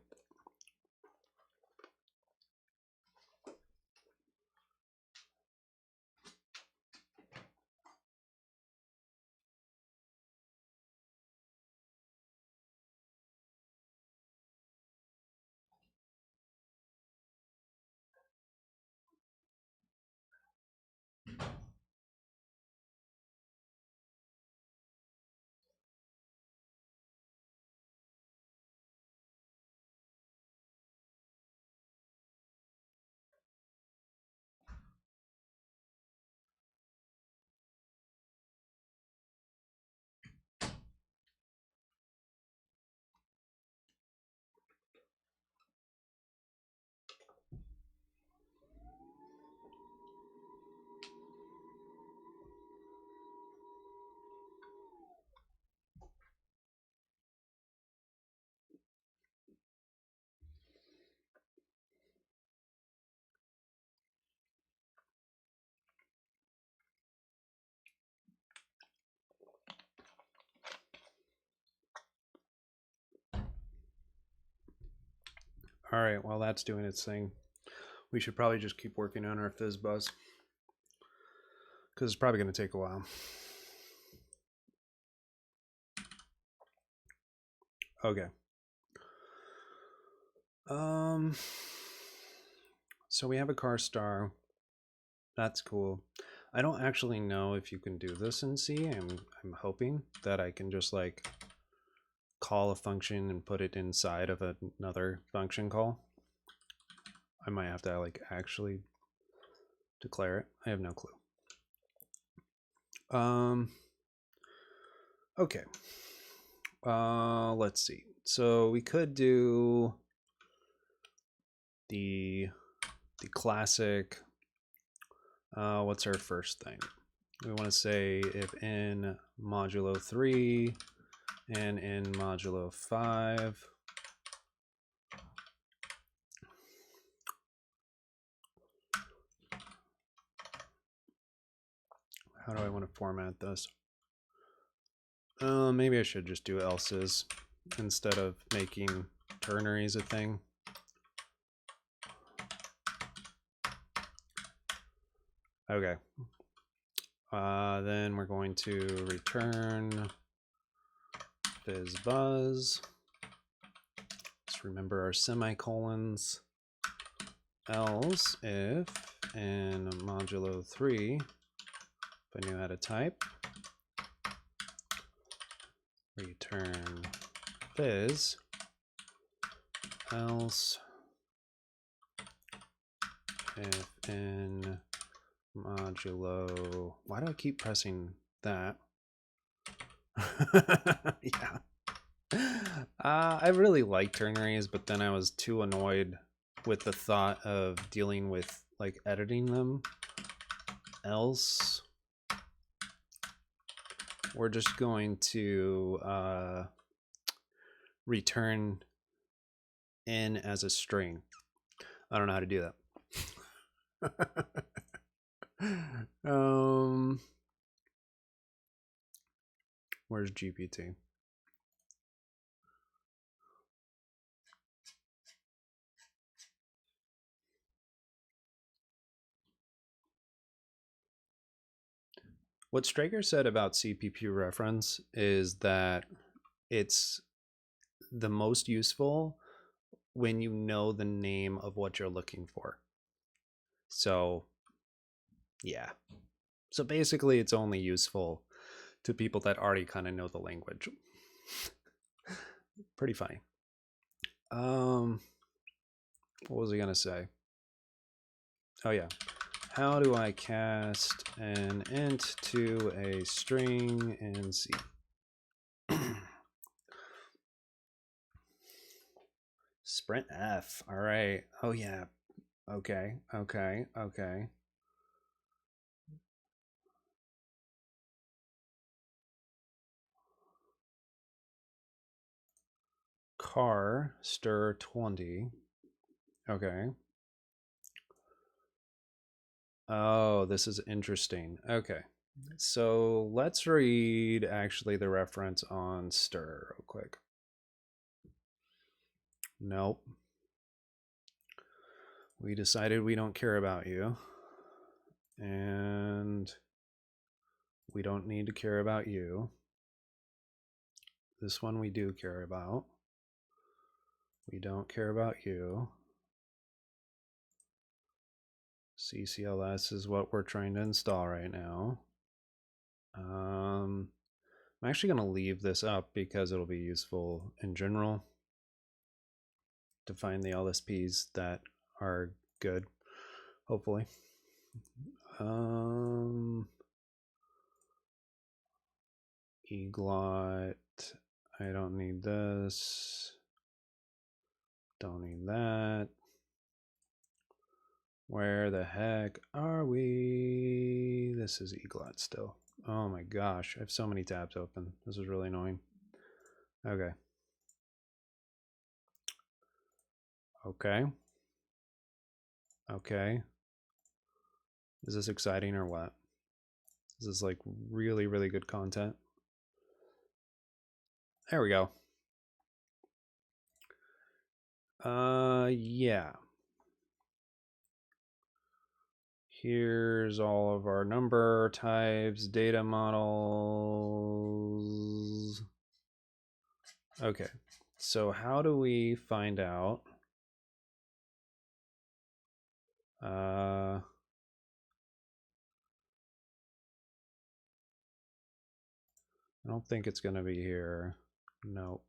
All right, while that's doing its thing, we should probably just keep working on our fizz buzz because it's probably going to take a while. Okay. So we have a car star. That's cool. I don't actually know if you can do this in C. I'm hoping that I can just like call a function and put it inside of another function call. I might have to like actually declare it. I have no clue. Okay. Let's see. So we could do the classic. What's our first thing? We want to say if in modulo 3 and in modulo 5. How do I want to format this? Maybe I should just do else's instead of making ternaries a thing. Okay. Then we're going to return fizz buzz. Let's remember our semicolons. Else if in modulo 3, if I knew how to type, return fizz, else if in modulo, why do I keep pressing that? Yeah. I really like ternaries, but then I was too annoyed with the thought of dealing with like editing them. Else we're just going to return in as a string. I don't know how to do that. Where's GPT? What Straker said about CPP reference is that it's the most useful when you know the name of what you're looking for. So, yeah. So basically, it's only useful to people that already kind of know the language. Pretty funny. What was I gonna say? Oh yeah. How do I cast an int to a string in C? Sprint F. All right. Oh yeah. Okay. Okay. Okay. Car stir 20. Okay. Oh, this is interesting. Okay. So let's read actually the reference on stir real quick. Nope. We decided we don't care about you. And we don't need to care about you. This one we do care about. We don't care about you. CCLS is what we're trying to install right now. I'm actually going to leave this up because it'll be useful in general to find the LSPs that are good, hopefully. Eglot, I don't need this. Don't need that. Where the heck are we? This is Eglot still. Oh my gosh, I have so many tabs open. This is really annoying. Okay. Okay. Okay. Is this exciting or what? Is this like really, really good content? There we go. Yeah. Here's all of our number types, data models. Okay, so how do we find out? I don't think it's going to be here. No.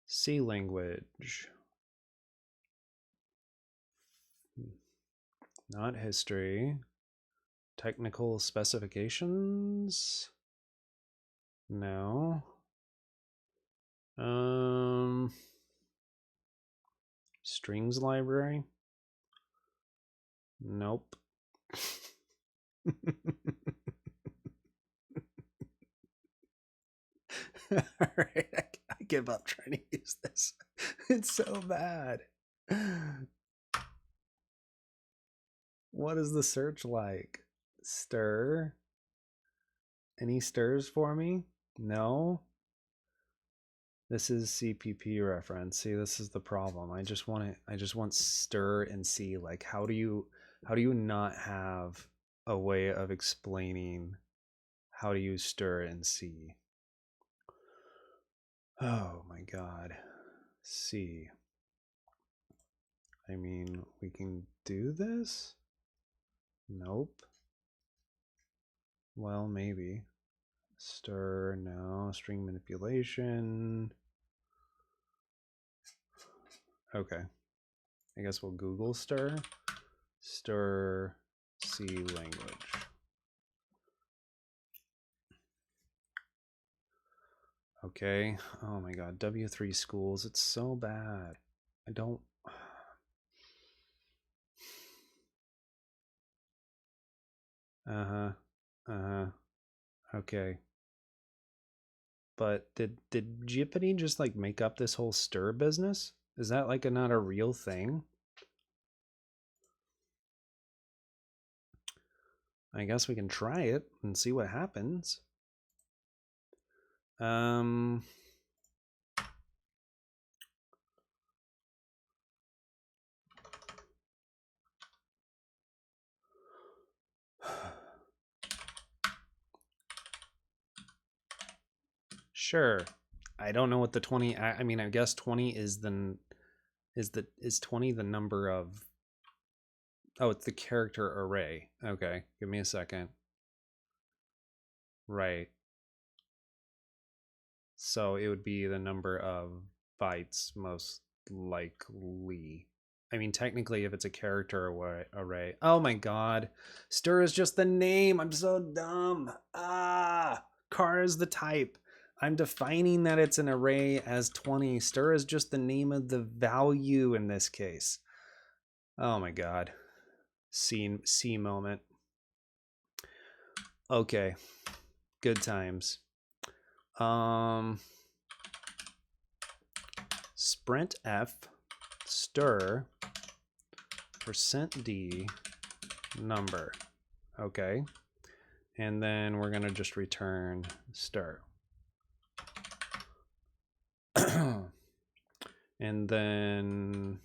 C language. Not history. Technical specifications? No. Strings library? Nope. All right, I give up trying to use this. It's so bad. What is the search like? Stir? Any stirs for me? No. This is CPP reference. See, this is the problem. I just want stir and see. Like, how do you not have a way of explaining how to use stir and see? Oh my god. See. I mean, we can do this? Nope. Well, maybe. Stir, no. String manipulation. Okay. I guess we'll Google stir. Stir C language. Okay. Oh my god. W3 schools. It's so bad. I don't. Uh-huh. Uh-huh. Okay. But did Jeopardy just like make up this whole stir business? Is that like not a real thing? I guess we can try it and see what happens. Sure. I don't know what the 20 I mean I guess 20 is is 20 the number of. Oh, it's the character array. Okay, give me a second. Right. So it would be the number of bytes most likely. I mean, technically, if it's a character array. Oh my god. Stir is just the name. I'm so dumb. Ah, car is the type. I'm defining that it's an array as 20. Stir is just the name of the value in this case. Oh my God. C moment. Okay. Good times. Sprint F stir %d number. Okay. And then we're going to just return stir. And then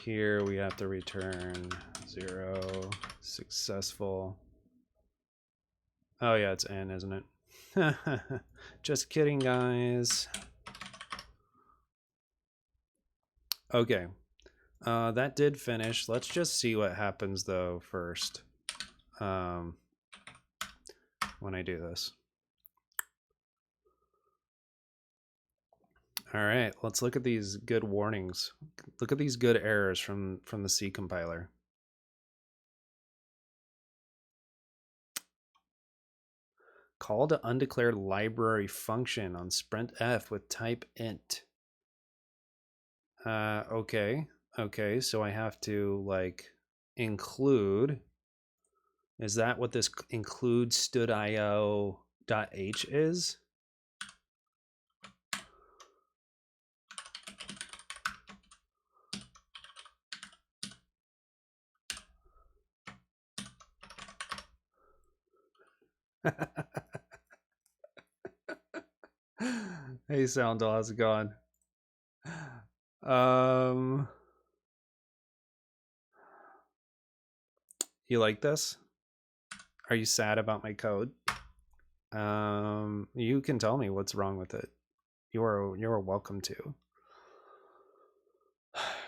here we have to return 0 successful. Oh yeah, it's n, isn't it? Just kidding, guys. Okay. That did finish. Let's just see what happens though first. When I do this. All right, let's look at these good warnings. Look at these good errors from the C compiler. Call to undeclared library function on sprintf with type int. Okay, so I have to like include. Is that what this include stdio.h is? Hey Soundal, how's it going? You like this? Are you sad about my code? You can tell me what's wrong with it. You're welcome to.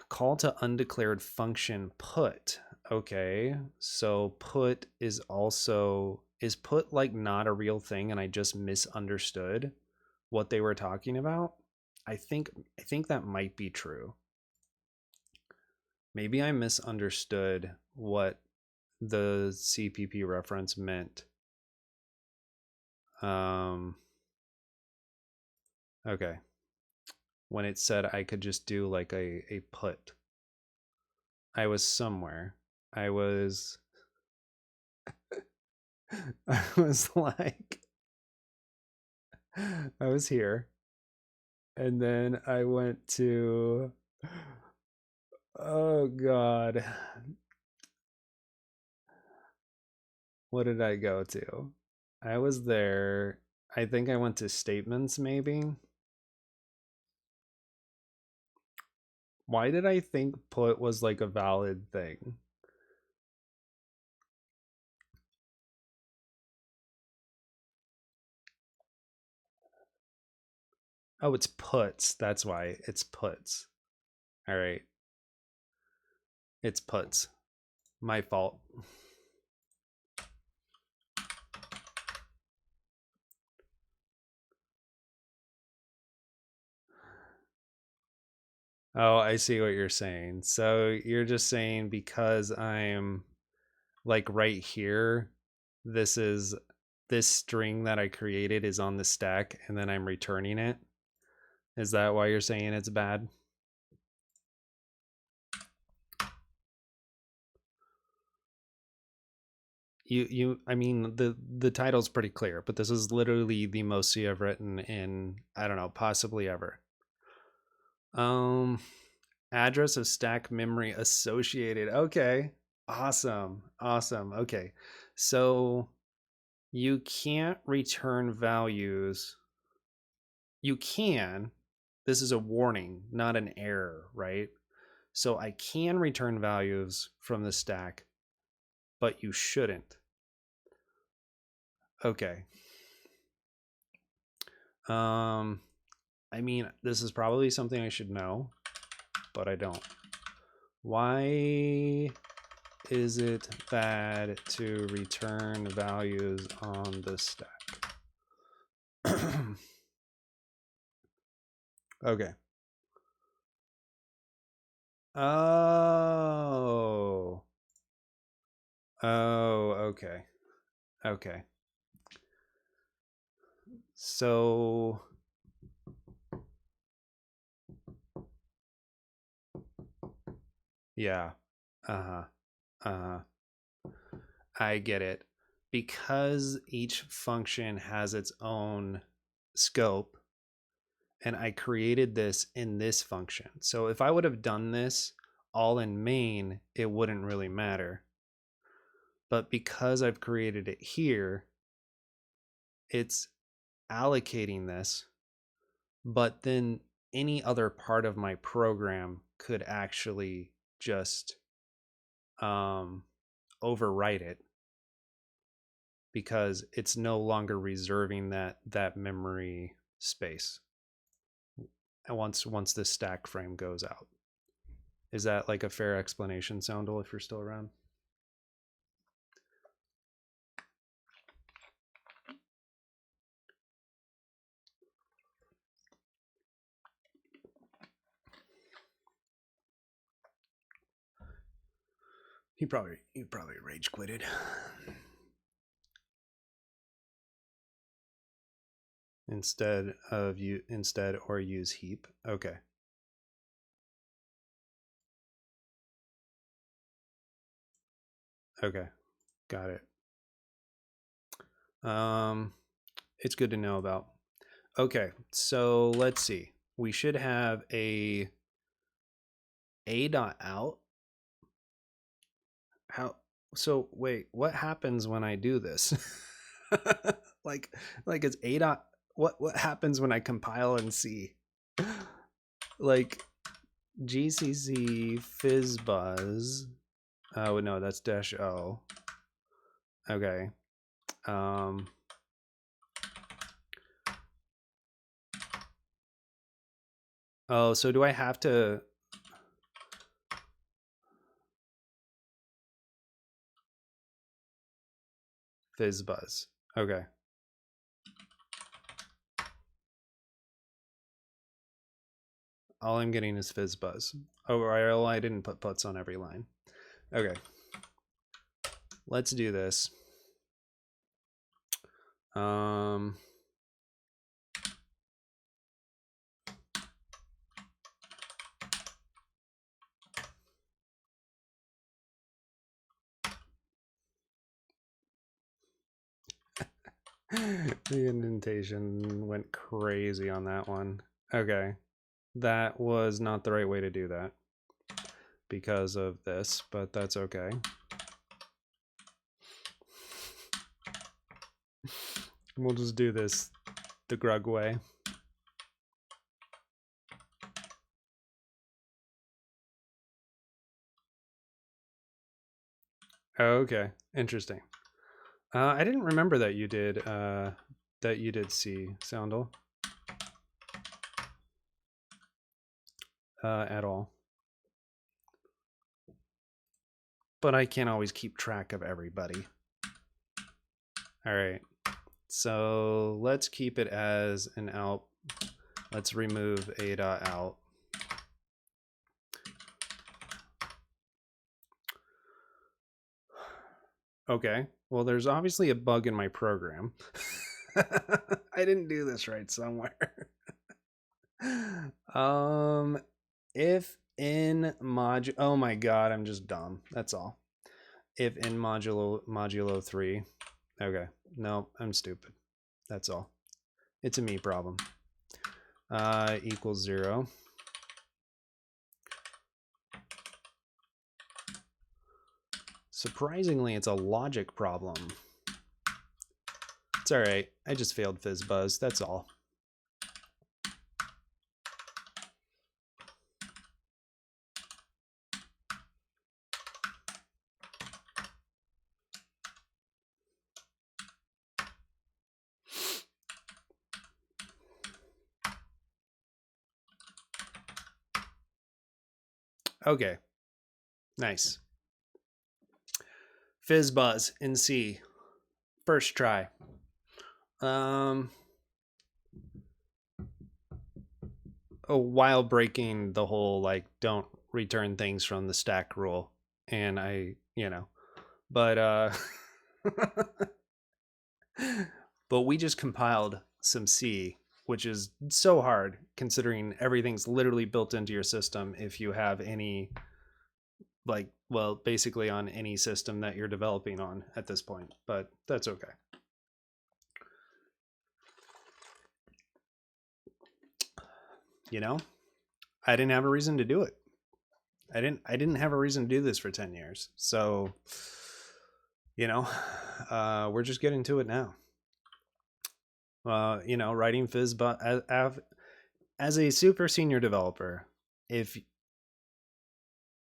Call to undeclared function put. Okay, so put is also, is put like not a real thing and I just misunderstood what they were talking about? I think that might be true. Maybe I misunderstood what the CPP reference meant. Okay. When it said I could just do like a put. I was somewhere. I was like, I was here. And then I went to, oh God. What did I go to? I was there. I think I went to statements maybe. Why did I think put was like a valid thing? Oh, it's puts. That's why it's puts. All right. It's puts. My fault. Oh, I see what you're saying. So you're just saying because I'm like right here, this string that I created is on the stack and then I'm returning it. Is that why you're saying it's bad? I mean the title's pretty clear, but this is literally the most C I've written in, I don't know, possibly ever. Address of stack memory associated. Okay. Awesome. Okay. So you can't return values. You can. This is a warning, not an error, right? So I can return values from the stack, but you shouldn't. Okay. I mean, this is probably something I should know, but I don't. Why is it bad to return values on the stack? Okay. Oh. Oh, okay. Okay. So yeah. Uh-huh. Uh-huh. I get it. Because each function has its own scope, and I created this in this function. So if I would have done this all in main, it wouldn't really matter. But because I've created it here, it's allocating this, but then any other part of my program could actually just overwrite it, because it's no longer reserving that memory space. And once this stack frame goes out. Is that like a fair explanation, Soundle, if you're still around? He probably rage quitted. Instead or use heap. Okay. Okay. Got it. It's good to know about. Okay, so let's see. We should have a dot out. How? So wait, what happens when I do this? like it's a dot. What happens when I compile and see? Like GCC fizzbuzz. Oh no, that's -o. Okay. Oh, so do I have to? Fizzbuzz. Okay. All I'm getting is fizzbuzz. Oh, I didn't put puts on every line. Okay. Let's do this. The indentation went crazy on that one. Okay. That was not the right way to do that because of this, but that's okay. We'll just do this the Grug way. Oh, okay. Interesting. I didn't remember that you did C, Soundle. At all. But I can't always keep track of everybody. All right. So let's keep it as an out. Let's remove a dot out. Okay. Well, there's obviously a bug in my program. I didn't do this right somewhere. If in modulo, oh my god, I'm just dumb. That's all. If in modulo 3. Okay. No, I'm stupid. That's all. It's a me problem. Equals 0. Surprisingly, it's a logic problem. It's all right. I just failed fizzbuzz. That's all. Okay. Nice. Fizzbuzz in C. First try. While breaking the whole like don't return things from the stack rule, and but but we just compiled some C, which is so hard considering everything's literally built into your system if you have any, like, well, basically on any system that you're developing on at this point, but that's okay. You know, I didn't have a reason to do it. I didn't have a reason to do this for 10 years. So, you know, we're just getting to it now. You know, writing FizzBuzz as a super senior developer, if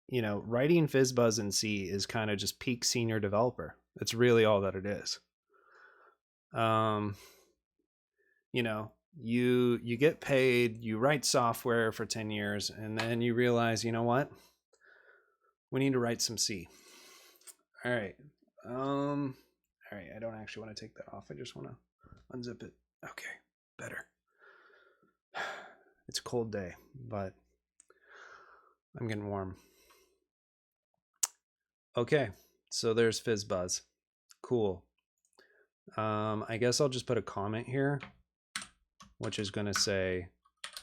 you know, writing FizzBuzz in C is kind of just peak senior developer. It's really all that it is. You know, you get paid, you write software for 10 years, and then you realize, you know what? We need to write some C. All right. All right, I don't actually want to take that off. I just want to unzip it. Okay, better. It's a cold day, but I'm getting warm. Okay, so there's FizzBuzz. Cool. I guess I'll just put a comment here, which is going to say,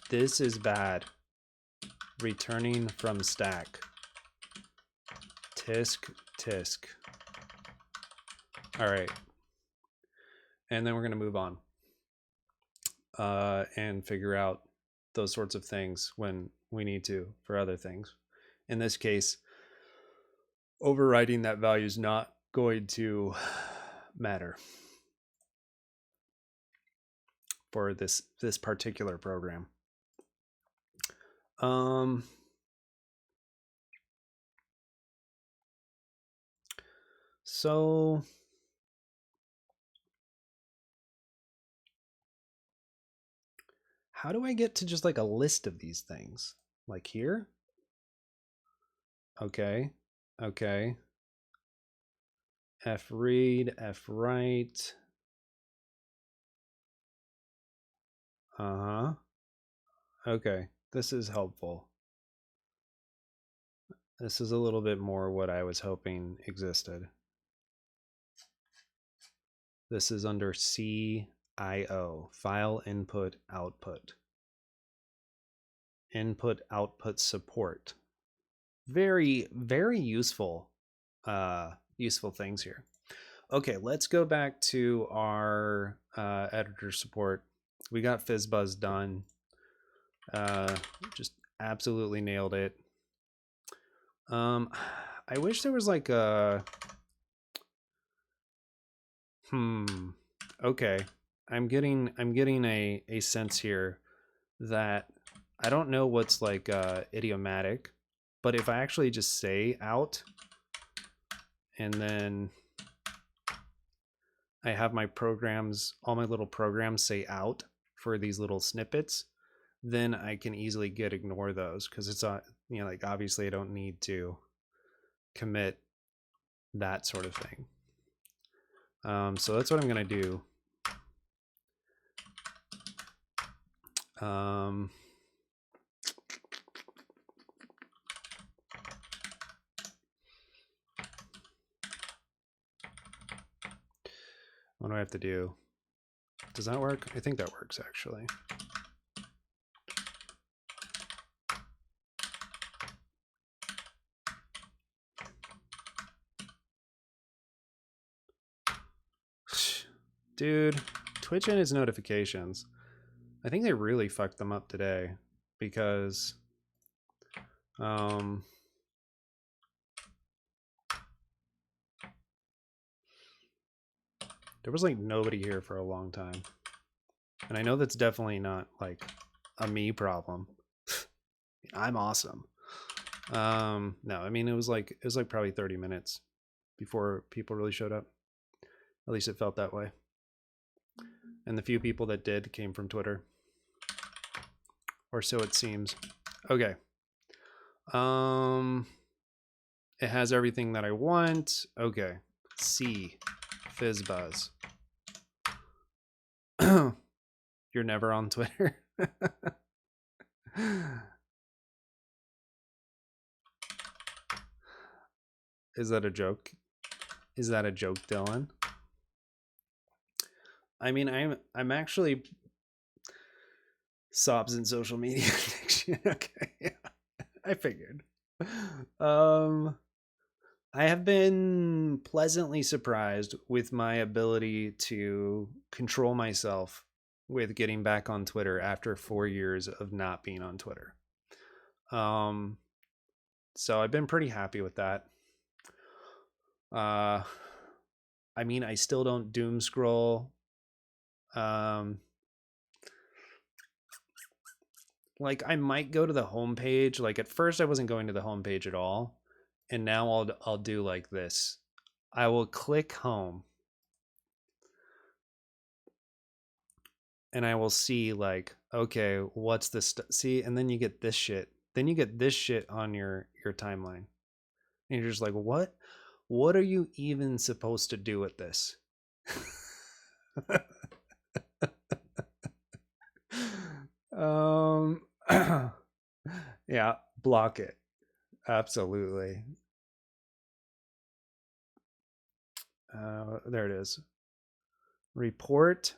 this is bad. Returning from stack. Tisk, tisk. All right. And then we're going to move on and figure out those sorts of things when we need to for other things. In this case, overriding that value is not going to matter for this particular program. So how do I get to just like a list of these things? Like here? Okay. Okay. F read, F write. Uh-huh. Okay. This is helpful. This is a little bit more what I was hoping existed. This is under CIO, file input output. Input output support. Very, very useful useful things here. Okay, let's go back to our editor support. We got FizzBuzz done. Just absolutely nailed it. I wish there was like a okay. I'm getting a sense here that I don't know what's like idiomatic, but if I actually just say out and then I have my programs, all my little programs say out for these little snippets, then I can easily ignore those because it's you know, like obviously I don't need to commit that sort of thing. So that's what I'm gonna do. What do I have to do? Does that work? I think that works actually. Dude, Twitch and its notifications. I think they really fucked them up today because there was like nobody here for a long time. And I know that's definitely not like a me problem. I'm awesome. No, I mean it was like probably 30 minutes before people really showed up. At least it felt that way. And the few people that did came from Twitter. Or so it seems. Okay. It has everything that I want. Okay. C. FizzBuzz. You're never on Twitter. Is that a joke? Is that a joke, Dylan? I mean, I'm actually sobs in social media addiction. Okay, yeah, I figured. Um, I have been pleasantly surprised with my ability to control myself with getting back on Twitter after 4 years of not being on Twitter. Um, so I've been pretty happy with that. Uh, I mean, I still don't doom scroll. Um, like I might go to the homepage. Like at first, I wasn't going to the homepage at all, and now I'll do like this. I will click home, and I will see like, okay, what's this? See, and then you get this shit. Then you get this shit on your timeline, and you're just like, what? What are you even supposed to do with this? um, yeah, block it. Absolutely. There it is. Report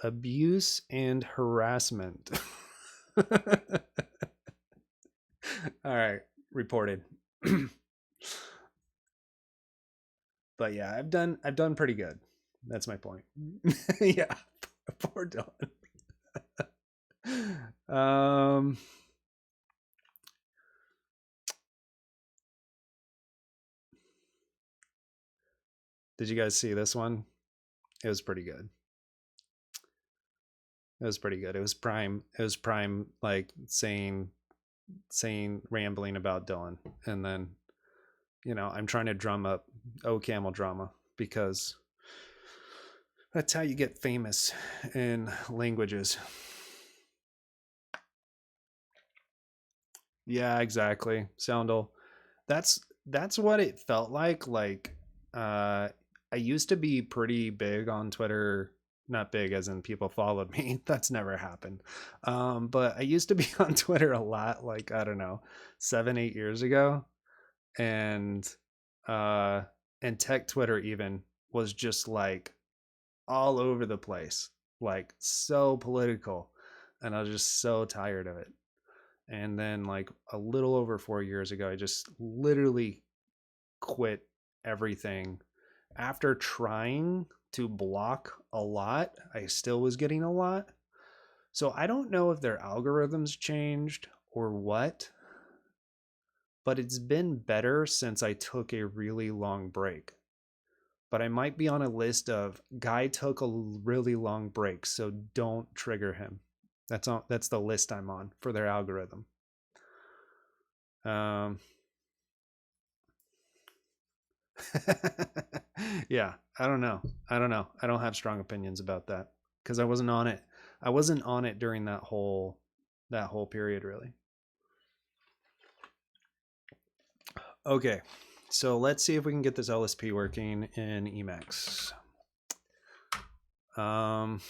abuse and harassment. All right, reported. But yeah, I've done pretty good. That's my point. Yeah, poor Dylan. um, did you guys see this one? It was pretty good. It was pretty good. It was prime. It was prime, like saying rambling about Dylan, and then I'm trying to drum up camel drama because that's how you get famous in languages. Yeah, exactly. Soundle. That's what it felt like. Like I used to be pretty big on Twitter, not big as in people followed me. That's never happened. But I used to be on Twitter a lot, like I don't know, 7, 8 years ago. And uh and tech Twitter even was just like all over the place, like so political. And I was just so tired of it. And then like a little over 4 years ago, I just literally quit everything. After trying to block a lot, I still was getting a lot. So I don't know if their algorithms changed or what, but it's been better since I took a really long break. But I might be on a list of guy took a really long break, so don't trigger him. That's the list I'm on for their algorithm. Um, yeah, I don't know. I don't know. I don't have strong opinions about that because I wasn't on it. I wasn't on it during that whole period really. Okay. So let's see if we can get this LSP working in Emacs. Um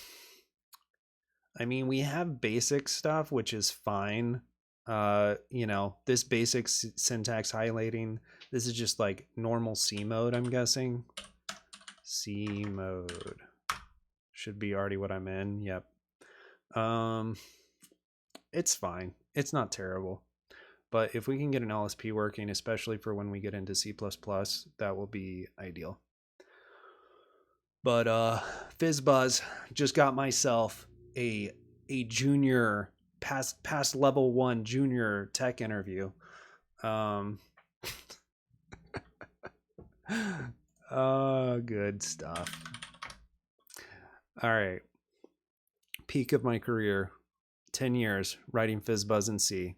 I mean, we have basic stuff which is fine. This basic syntax highlighting, this is just like normal C mode, I'm guessing. C mode should be already what I'm in. Yep. Um, it's fine. It's not terrible. But if we can get an LSP working, especially for when we get into C++, that will be ideal. But FizzBuzz just got myself a junior past level 1 junior tech interview. Um good stuff. All right. Peak of my career, 10 years writing FizzBuzz in C.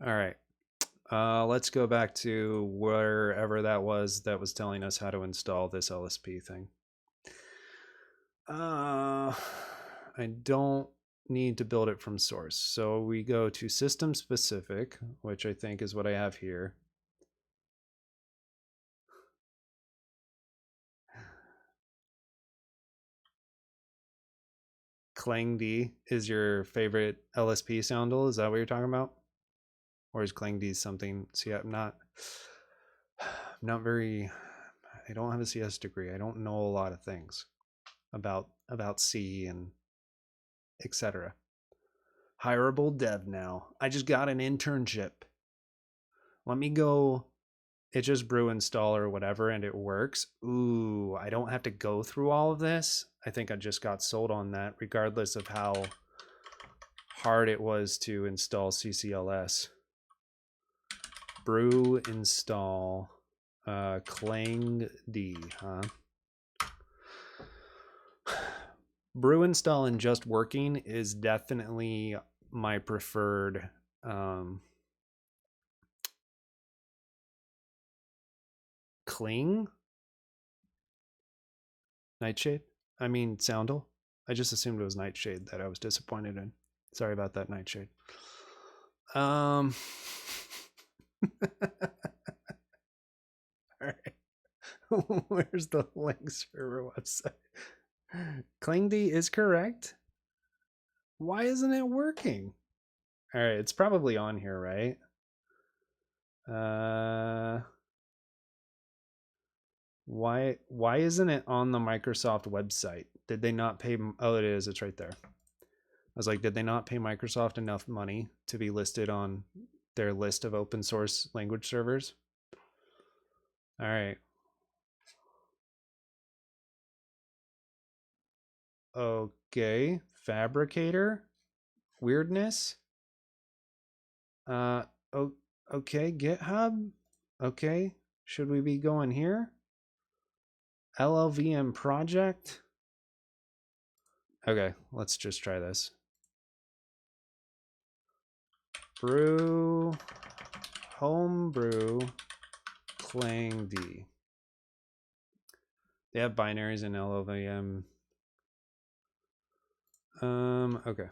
All right. Let's go back to wherever that was telling us how to install this LSP thing. I don't need to build it from source. So we go to system specific, which I think is what I have here. ClangD is your favorite LSP soundle. Is that what you're talking about? Or is ClangD something? See, I'm not very, I don't have a CS degree. I don't know a lot of things. about C and etc. Hireable dev now. I just got an internship. Let me go. It just brew install or whatever and it works. Ooh, I don't have to go through all of this. I think I just got sold on that, regardless of how hard it was to install CCLS. Brew install Clang D, huh? Brew install and just working is definitely my preferred Cling? Nightshade? I mean, Soundle? I just assumed it was Nightshade that I was disappointed in. Sorry about that, Nightshade. All right. Where's the link server website? ClingD is correct. Why isn't it working? All right, it's probably on here, right? Why isn't it on the Microsoft website? Did they not pay? Oh, it is. It's right there. I was like, did they not pay Microsoft enough money to be listed on their list of open source language servers? All right. Okay. Fabricator. Weirdness. Oh, okay. GitHub. Okay. Should we be going here? LLVM project. Okay, let's just try this. Brew, homebrew, Clang D. They have binaries in LLVM. Okay.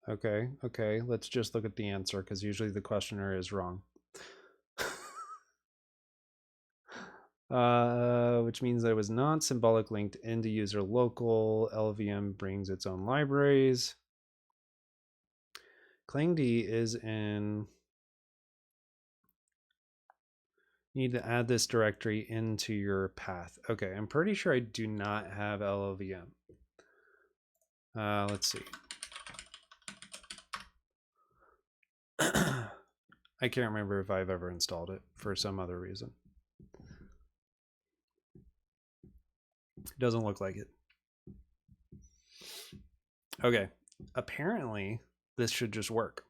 Okay, let's just look at the answer because usually the questioner is wrong. Which means that it was not symbolic linked into user local. LLVM brings its own libraries. ClangD is in. You need to add this directory into your path. Okay, I'm pretty sure I do not have LLVM. Let's see. I can't remember if I've ever installed it for some other reason. It doesn't look like it. Okay, apparently this should just work.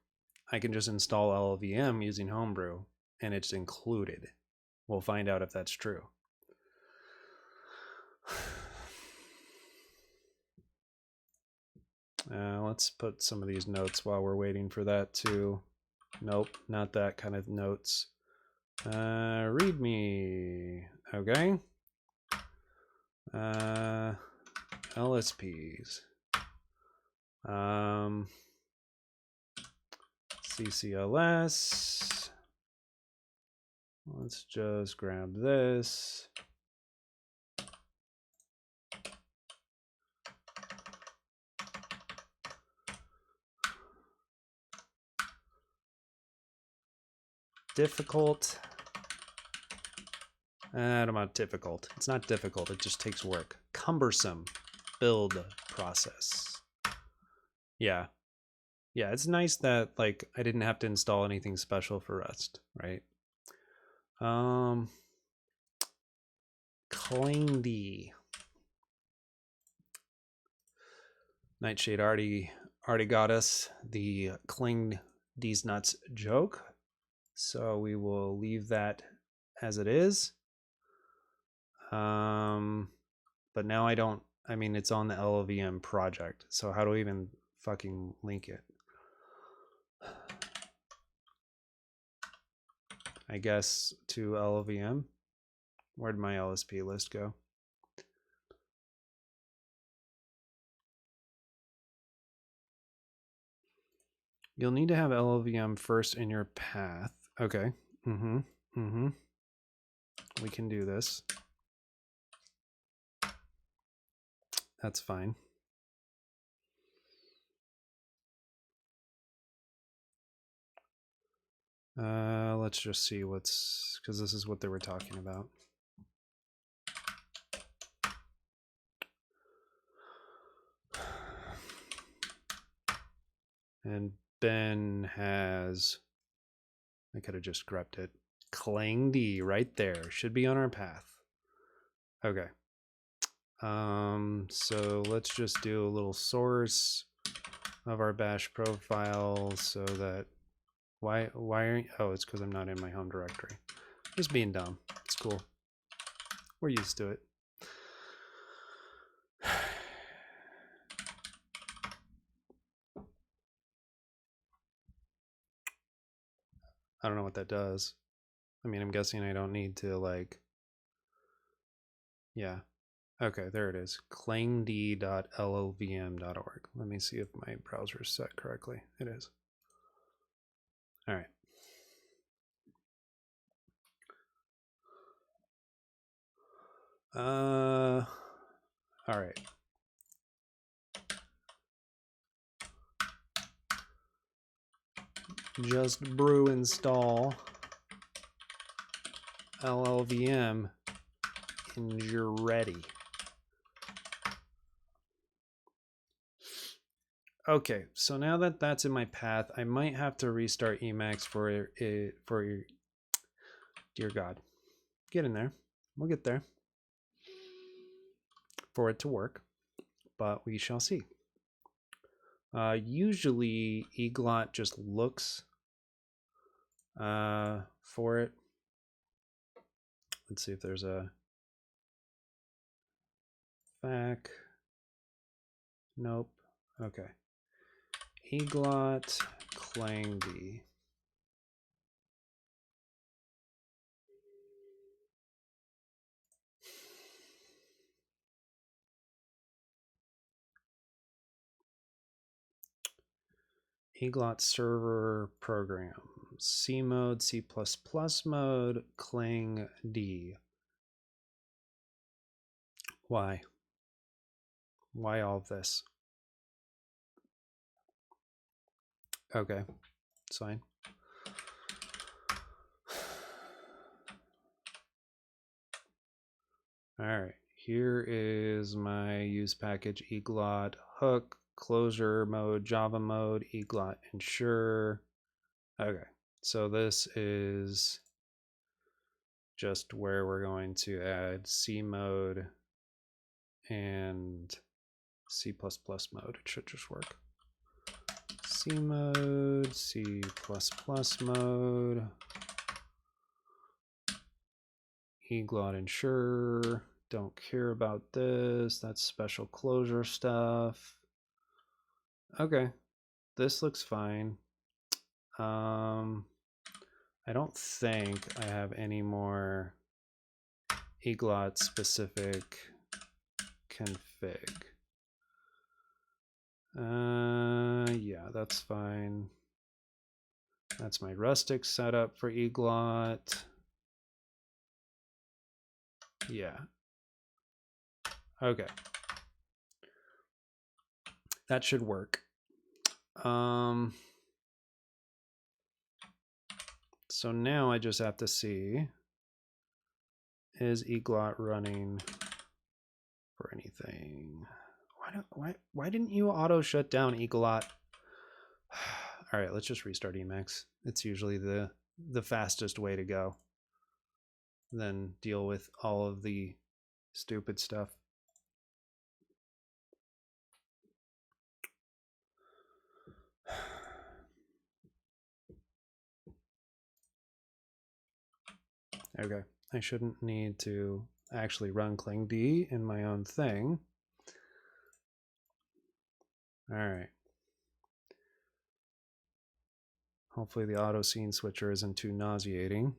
I can just install LLVM using Homebrew and it's included. We'll find out if that's true. Let's put some of these notes while we're waiting for that too. Nope, not that kind of notes. README. Okay. LSPs. CCLS. Let's just grab this. Difficult. I don't know, difficult. It's not difficult, it just takes work. Cumbersome build process. Yeah. Yeah, it's nice that like I didn't have to install anything special for Rust, right? ClangD. Nightshade already got us the Cling these nuts joke. So we will leave that as it is. But now I mean, it's on the LLVM project. So how do we even fucking link it? I guess to LLVM. Where'd my LSP list go? You'll need to have LLVM first in your path. Okay. We can do this. That's fine. Let's just see what's, because this is what they were talking about. And Ben has, I could have just grepped it. Clang D right there. Should be on our path. Okay. So let's just do a little source of our bash profile so that why aren't, oh, it's because I'm not in my home directory. Just being dumb. It's cool. We're used to it. I don't know what that does. I mean, I'm guessing I don't need to like, yeah. Okay, there it is. clangd.lolvm.org. Let me see if my browser is set correctly. It is. All right. All right. Just brew install LLVM and you're ready. Okay, so now that that's in my path, I might have to restart Emacs for it, for your, dear God, get in there. We'll get there for it to work, but we shall see. Usually eglot just looks for it. Let's see if there's a FAQ. Nope. Okay. Eglot clangd. Eglot server program. C mode, C++ mode, clang D. Why? Why all of this? Okay, it's fine. All right, here is my use package eglot hook, closure mode, Java mode, eglot ensure. Okay, so this is just where we're going to add C mode and C++ mode. It should just work. C mode, C++ mode, eglot ensure. Don't care about this. That's special closure stuff. Okay, this looks fine. I don't think I have any more eglot specific config. Yeah, that's fine. That's my rustic setup for eglot. Yeah. Okay. That should work. So now I just have to see, is eglot running for anything? Why didn't you auto shut down eglot? All right, let's just restart Emacs. It's usually the fastest way to go. Then deal with all of the stupid stuff. Okay, I shouldn't need to actually run clangd in my own thing. All right. Hopefully the auto scene switcher isn't too nauseating.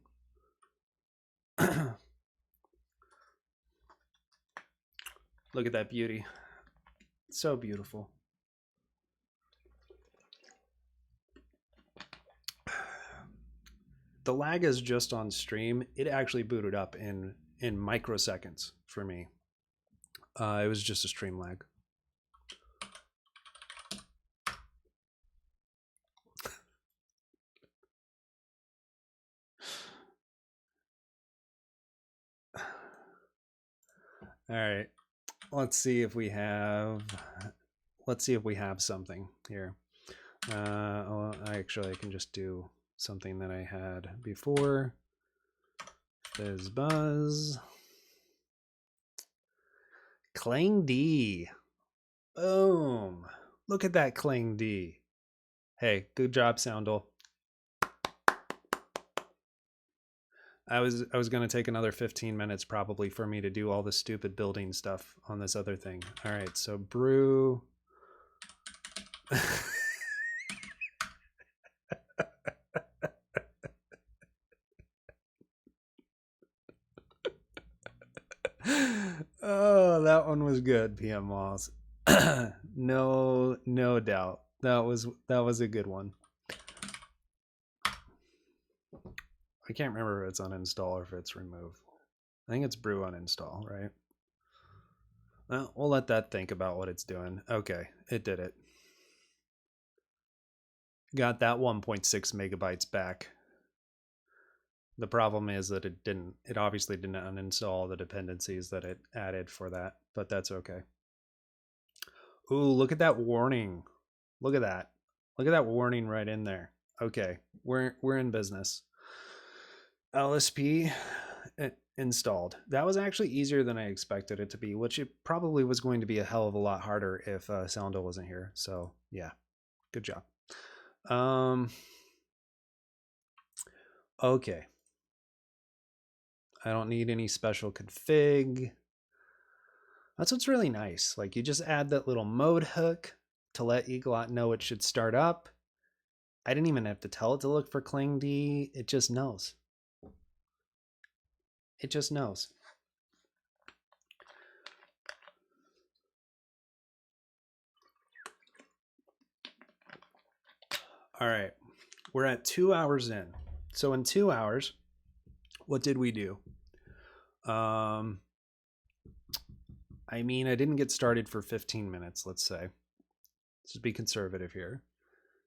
Look at that beauty. It's so beautiful. The lag is just on stream. It actually booted up in microseconds for me. It was just a stream lag. All right. Let's see if we have something here. Actually, I can just do something that I had before. Fizz Buzz. Clang D. Boom. Look at that Clang D. Hey, good job, Soundle. I was gonna take another 15 minutes probably for me to do all the stupid building stuff on this other thing. All right, so brew. Oh, that one was good, PM Moss. No doubt. That was a good one. I can't remember if it's uninstall or if it's remove. I think it's brew uninstall, right? Well, we'll let that think about what it's doing. Okay, it did it. Got that 1.6 megabytes back. The problem is that it obviously didn't uninstall the dependencies that it added for that, but that's okay. Ooh, look at that warning. Look at that. Look at that warning right in there. Okay, we're in business. LSP installed. That was actually easier than I expected it to be, which it probably was going to be a hell of a lot harder if Soundo wasn't here. So yeah, good job. Okay. I don't need any special config. That's what's really nice. Like you just add that little mode hook to let Eaglot know it should start up. I didn't even have to tell it to look for Clang D. It just knows. It just knows. All right. We're at 2 hours in. So in 2 hours, what did we do? I mean, I didn't get started for 15 minutes, let's say. Let's just be conservative here.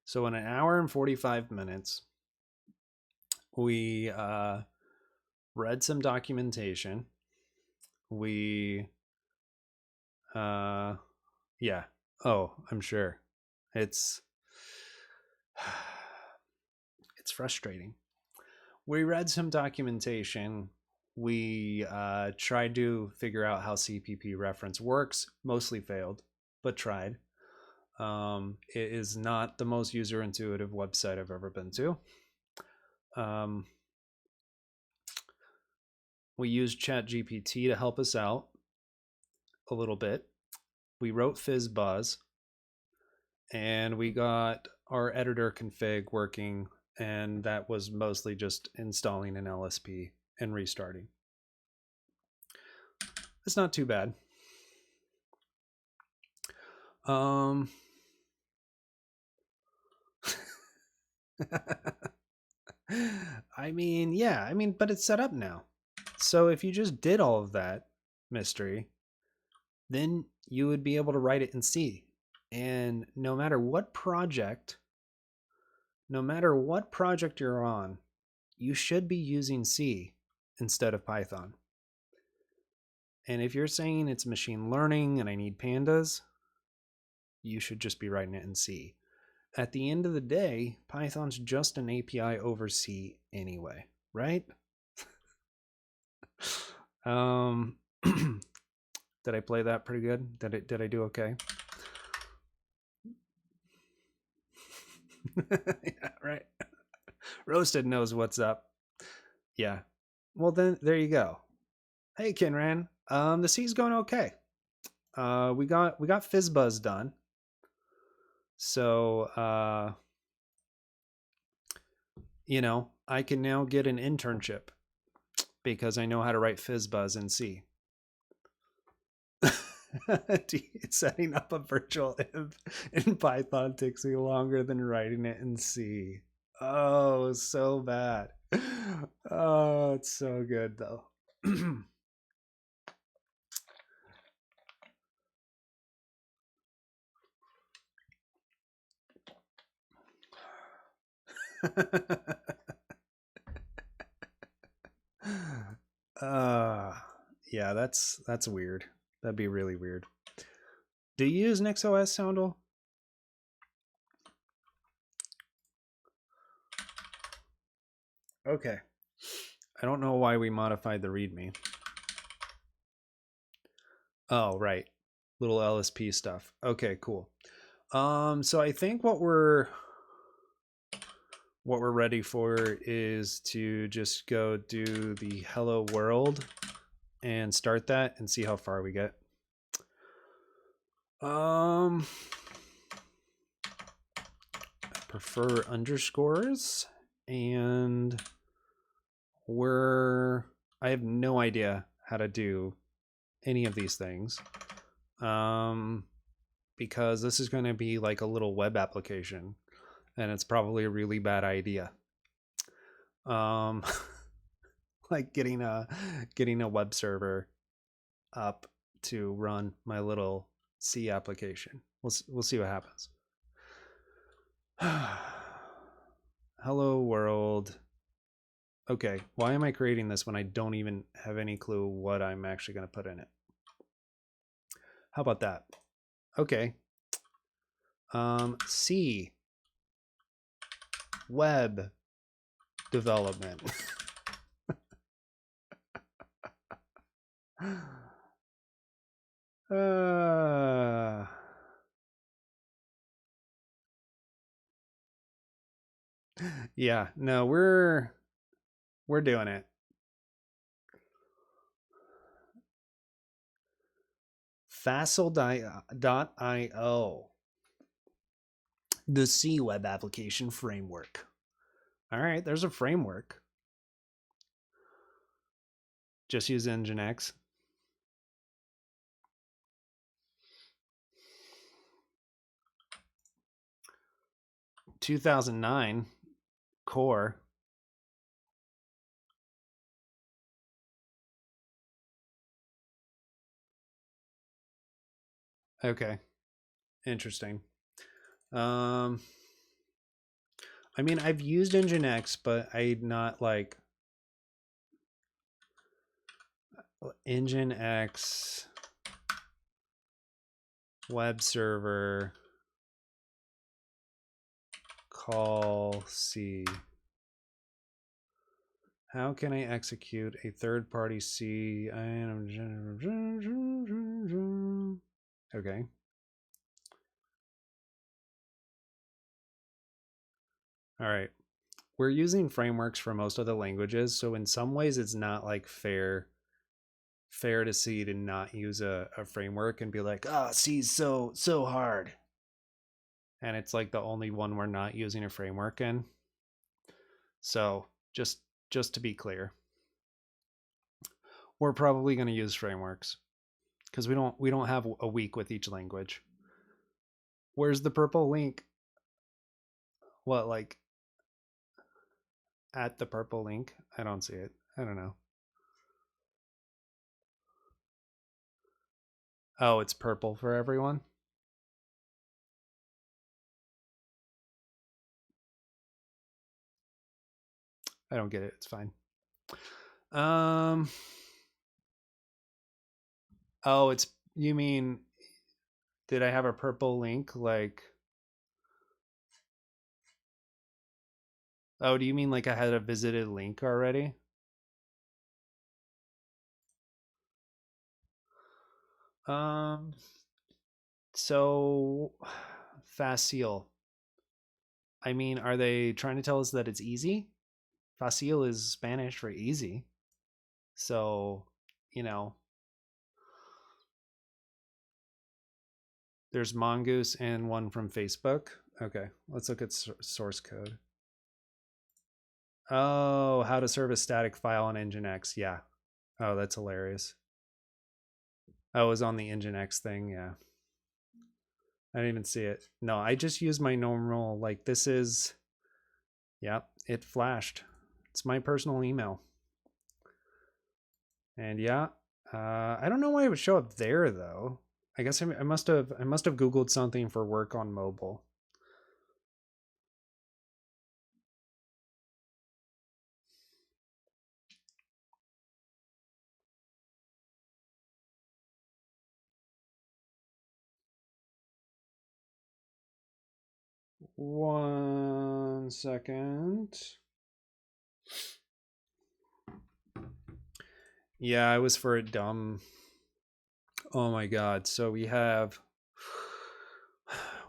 So in an hour and 45 minutes, we read some documentation. We, yeah. Oh, I'm sure. It's frustrating. We read some documentation. We tried to figure out how CPP reference works. Mostly failed, but tried. It is not the most user intuitive website I've ever been to. We used ChatGPT to help us out a little bit. We wrote FizzBuzz, and we got our editor config working, and that was mostly just installing an LSP and restarting. It's not too bad. I mean, yeah, but it's set up now. So if you just did all of that mystery, then you would be able to write it in C. And no matter what project you're on, you should be using C instead of Python. And if you're saying it's machine learning and I need pandas, you should just be writing it in C. At the end of the day, Python's just an API over C anyway, right? Did I play that pretty good? Did I do okay? Yeah, right. Roasted knows what's up. Yeah. Well then there you go. Hey Kinran. The C's going okay. We got FizzBuzz done. So you know, I can now get an internship because I know how to write FizzBuzz in C. Setting up a virtual imp in Python takes me longer than writing it in C. Oh, so bad. Oh, it's so good though. Yeah, that's weird. That'd be really weird. Do you use NixOS, Soundle? Okay. I don't know why we modified the README. Oh, right. Little LSP stuff. Okay, cool. So I think what we're ready for is to just go do the hello world and start that and see how far we get. I prefer underscores, and I have no idea how to do any of these things. Because this is going to be like a little web application, and it's probably a really bad idea. Like getting a web server up to run my little C application. We'll see what happens. Hello world. Okay, why am I creating this when I don't even have any clue what I'm actually going to put in it? How about that? Okay. C web development. Yeah, no, we're doing it. Facile.io, the C web application framework. All right, there's a framework. Just use Nginx. (2009) core. Okay, interesting. I mean, I've used Nginx, but I not like Nginx web server call C. How can I execute a third-party C? Okay. All right. We're using frameworks for most of the languages, so in some ways it's not like fair to C to not use a framework and be like, oh, C's so hard. And it's like the only one we're not using a framework in. So just to be clear, we're probably going to use frameworks because we don't have a week with each language. Where's the purple link? What, like at the purple link? I don't see it. I don't know. Oh, it's purple for everyone. I don't get it. It's fine. Oh, it's, you mean, did I have a purple link? Like, oh, do you mean like I had a visited link already? So facile. I mean, are they trying to tell us that it's easy? Facile is Spanish for easy. So, you know, there's Mongoose and one from Facebook. Okay, let's look at source code. Oh, how to serve a static file on Nginx. Yeah. Oh, that's hilarious. Oh, it was on the Nginx thing. Yeah. I didn't even see it. No, I just use my normal, like, this is, yeah, it flashed. It's my personal email. And yeah, I don't know why it would show up there though. I guess I must have Googled something for work on mobile. 1 second. Yeah, I was for a dumb. Oh my god. So we have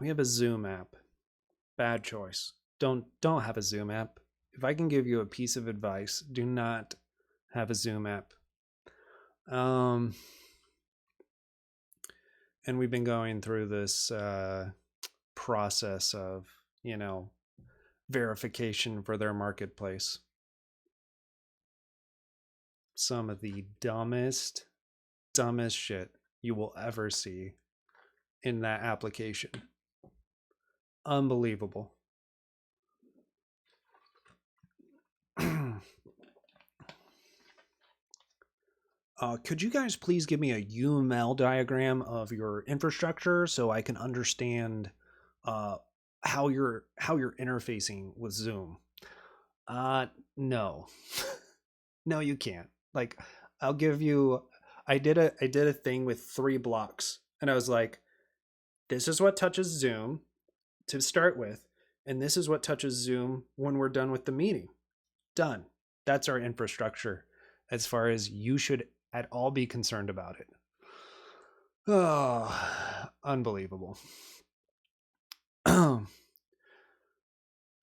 a Zoom app. Bad choice. Don't have a Zoom app. If I can give you a piece of advice, do not have a Zoom app. And we've been going through this process of, verification for their marketplace. Some of the dumbest shit you will ever see in that application. Unbelievable. Could you guys please give me a UML diagram of your infrastructure so I can understand how you're interfacing with Zoom? No. No, you can't. Like, I'll give you. I did a thing with 3 blocks, and I was like, this is what touches Zoom to start with, and this is what touches Zoom when we're done with the meeting. Done. That's our infrastructure as far as you should at all be concerned about it. Oh, unbelievable.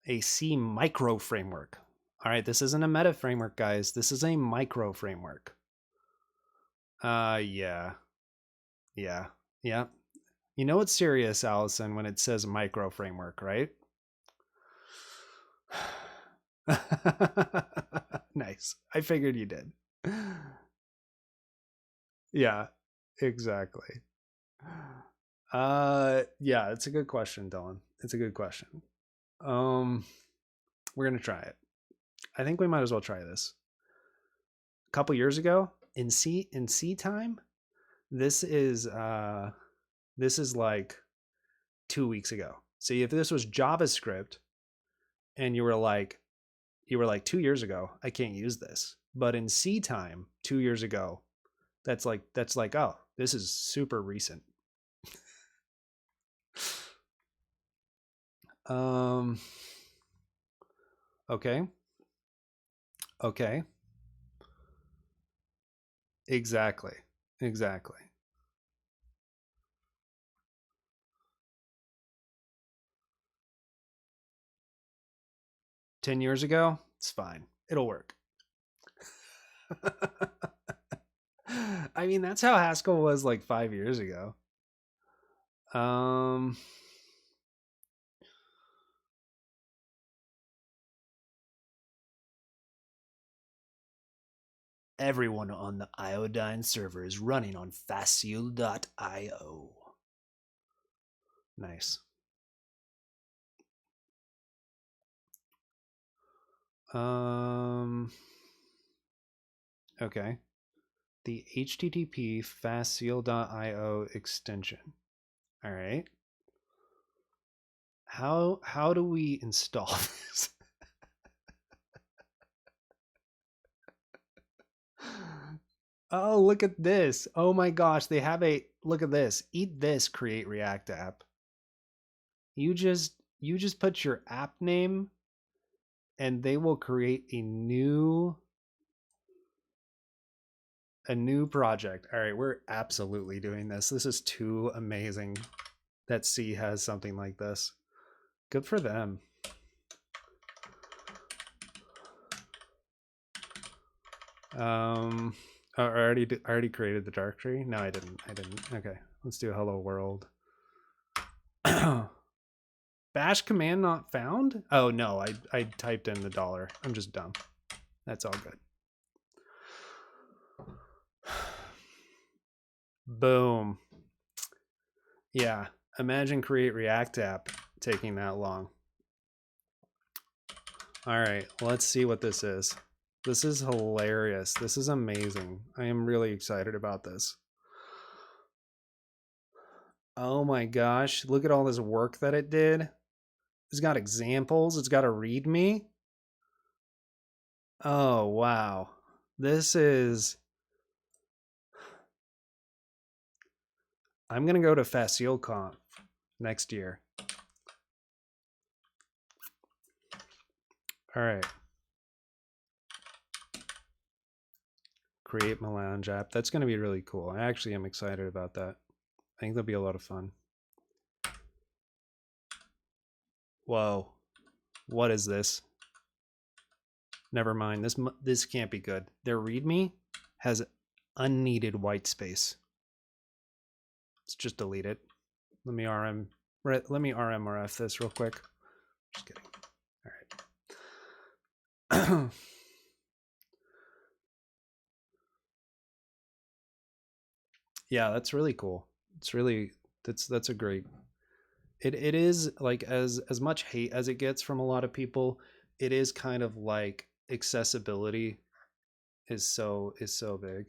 A C micro framework. All right, this isn't a meta framework, guys. This is a micro framework. Yeah. Yeah. Yeah. You know it's serious, Allison, when it says micro framework, right? Nice. I figured you did. Yeah, exactly. Yeah, it's a good question, Dylan. It's a good question. We're gonna try it. I think we might as well try this. A couple years ago in C time, this is like 2 weeks ago. See, if this was JavaScript and you were like 2 years ago, I can't use this. But in C time, 2 years ago, that's like, oh, this is super recent. Okay. Okay. Exactly. 10 years ago, it's fine. It'll work. I mean, that's how Haskell was like 5 years ago. Um, Everyone on the Iodine server is running on facile.io. Nice. Okay. The HTTP facile.io extension. All right. How do we install this? Oh, look at this. Oh my gosh, they have a look at this. Eat this, create React app. You just put your app name and they will create a new project. All right, we're absolutely doing this. This is too amazing that C has something like this. Good for them. I already created the directory. No, I didn't. Okay, let's do hello world. Bash command not found. Oh no, I typed in the $. I'm just dumb. That's all good. Boom. Yeah, imagine create React app taking that long. All right, let's see what this is. This is hilarious. This is amazing. I am really excited about this. Oh my gosh, look at all this work that it did. It's got examples, it's got a README. Oh wow. This is I'm gonna go to FacileConf next year. All right. Create my lounge app. That's going to be really cool. I actually am excited about that. I think that'll be a lot of fun. Whoa. What is this? Never mind. This can't be good. Their README has unneeded white space. Let's just delete it. Let me RMRF this real quick. Just kidding. All right. Yeah, that's really cool. That's a great. It is like as much hate as it gets from a lot of people, it is kind of like accessibility is so big.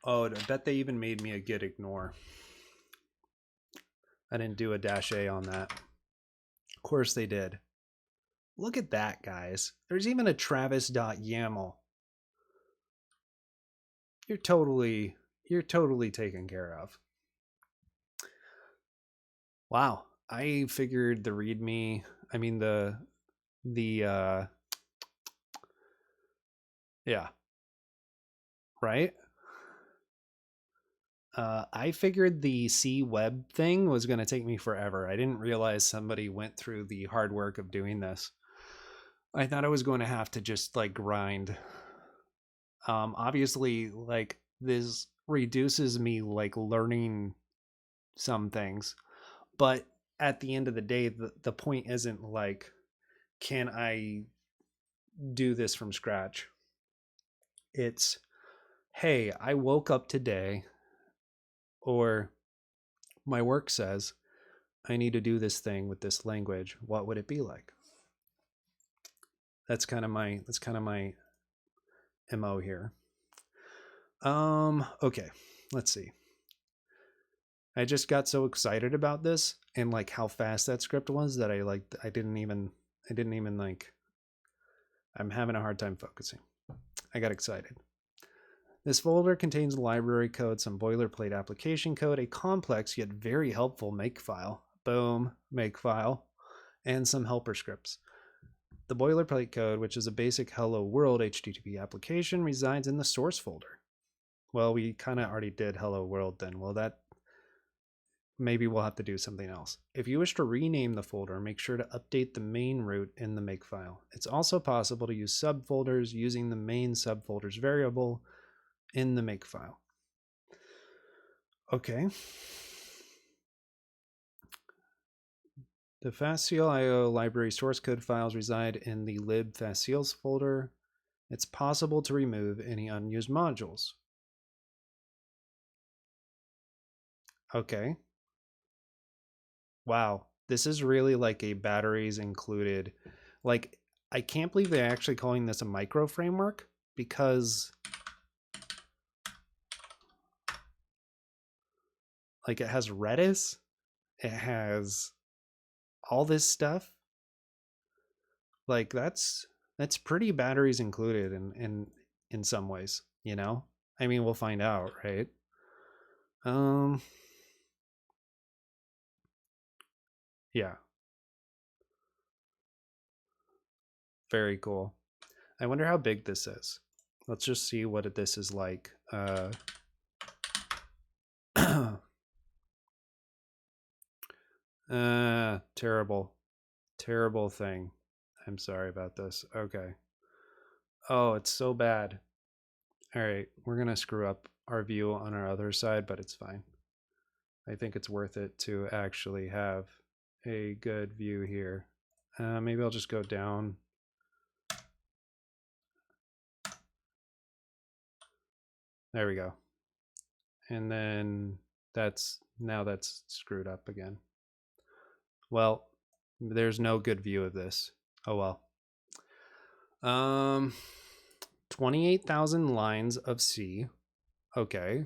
Oh, I bet they even made me a git ignore. I didn't do a -a on that. Of course they did. Look at that, guys. There's even a travis.yaml. You're totally taken care of. Wow. I figured the README, I mean yeah, right? I figured the C web thing was going to take me forever. I didn't realize somebody went through the hard work of doing this. I thought I was going to have to just like grind. Obviously, like this reduces me like learning some things, but at the end of the day, the point isn't like, can I do this from scratch? It's, hey, I woke up today, or my work says I need to do this thing with this language. What would it be like? That's kind of my MO here. Okay, let's see. I just got so excited about this and like how fast that script was that I didn't even like, I'm having a hard time focusing. I got excited. This folder contains library code, some boilerplate application code, a complex yet very helpful makefile. Boom, makefile, and some helper scripts. The boilerplate code, which is a basic Hello World HTTP application, resides in the source folder. Well, we kind of already did Hello World then. Well, that maybe we'll have to do something else. If you wish to rename the folder, make sure to update the main root in the makefile. It's also possible to use subfolders using the main subfolders variable in the makefile. Okay. The fastseal.io library source code files reside in the lib fastseals folder. It's possible to remove any unused modules. Okay. Wow. This is really like a batteries included. Like, I can't believe they're actually calling this a micro framework, because like it has Redis, it has all this stuff. Like that's pretty batteries included in some ways, you know? I mean, we'll find out, right? Yeah, very cool. I wonder how big this is. Let's just see what this is like. Terrible thing. I'm sorry about this. Okay. Oh, it's so bad. All right, we're gonna screw up our view on our other side, but it's fine. I think it's worth it to actually have a good view here. Maybe I'll just go down. There we go. And then now that's screwed up again. Well, there's no good view of this. Oh well. 28,000 lines of C. Okay.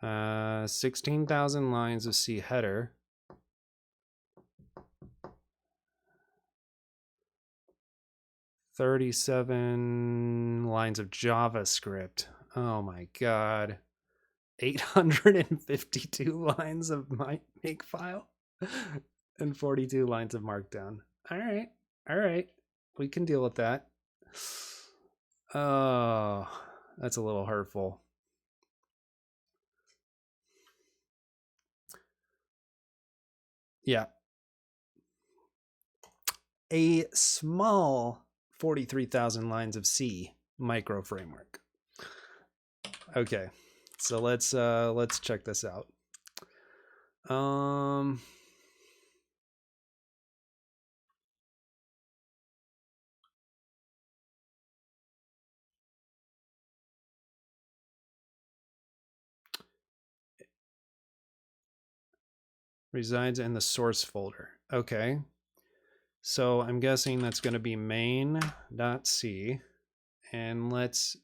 16,000 lines of C header. 37 lines of JavaScript. Oh my God. 852 lines of my make file and 42 lines of markdown. All right. All right. We can deal with that. Oh, that's a little hurtful. Yeah. A small 43,000 lines of C micro framework. Okay. So let's check this out. Resides in the source folder. Okay. So I'm guessing that's going to be main.c. And let's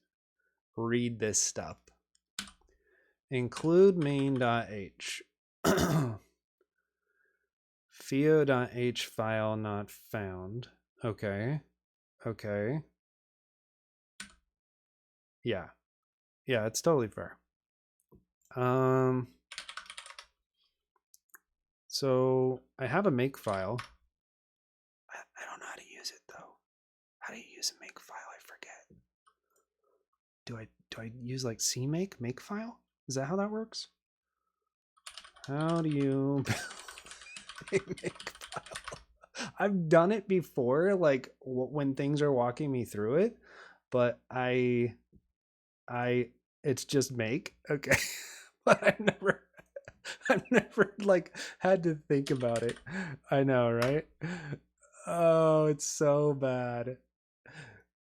read this stuff. Include main.h. Fio.h file not found. Okay. Okay. Yeah. Yeah, it's totally fair. So I have a make file. I don't know how to use it though. How do you use a make file? I forget. Do I use like cmake make file? Is that how that works? How do you build a make file? I've done it before, like when things are walking me through it, but it's just make. Okay. But I've never like had to think about it. I know, right? Oh, it's so bad.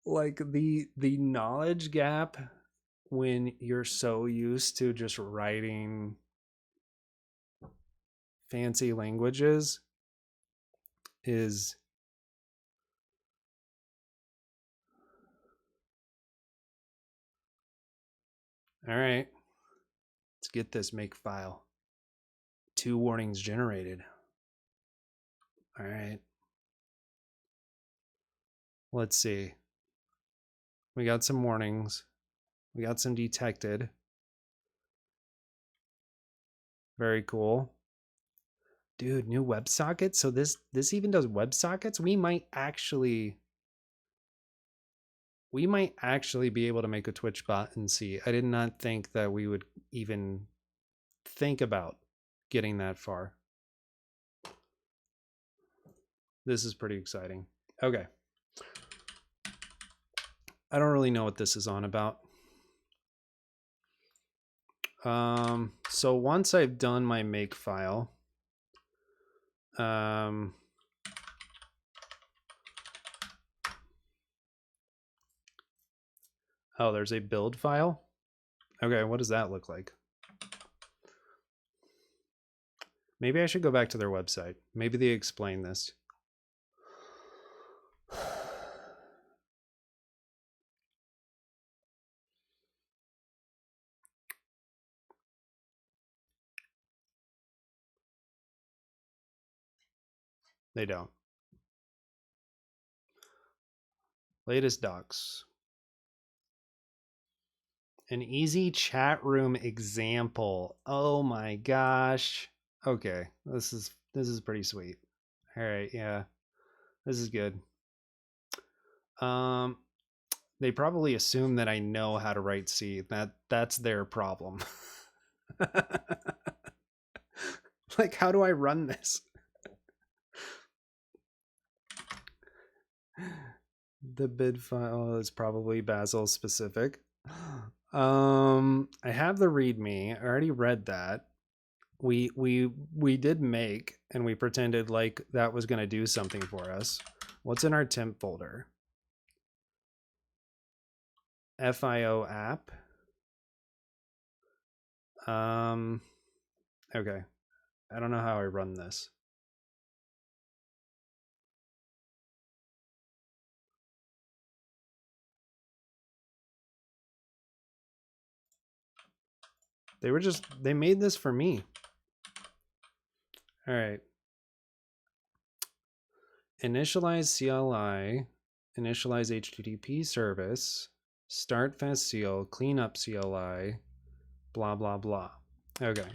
Like the knowledge gap when you're so used to just writing fancy languages is all right. Let's get this make file. 2 warnings generated. All right. Let's see. We got some warnings. We got some detected. Very cool. Dude, new WebSockets. So this even does WebSockets. We might actually be able to make a Twitch bot and see. I did not think that we would even think about getting that far. This is pretty exciting. Okay. I don't really know what this is on about. So once I've done my make file, oh, there's a build file. Okay, what does that look like? Maybe I should go back to their website. Maybe they explain this. They don't. Latest docs. An easy chat room example. Oh my gosh. Okay, this is pretty sweet. All right, yeah. This is good. They probably assume that I know how to write C. That's their problem. Like, how do I run this? The bid file is probably Basil specific. I have the README. I already read that. We did make, and we pretended like that was going to do something for us. What's in our temp folder? FIO app. Okay. I don't know how I run this. They made this for me. All right. Initialize CLI, initialize HTTP service, start fastCL, clean up CLI, blah, blah, blah. Okay.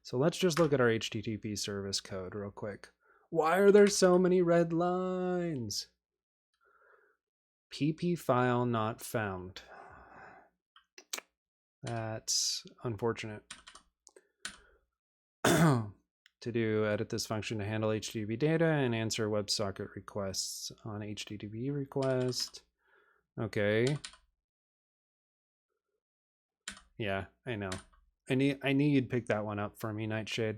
So let's just look at our HTTP service code real quick. Why are there so many red lines? PP file not found. That's unfortunate. To do, edit this function to handle HTTP data and answer WebSocket requests on HTTP request. Okay. Yeah, I know. I knew you'd pick that one up for me, Nightshade.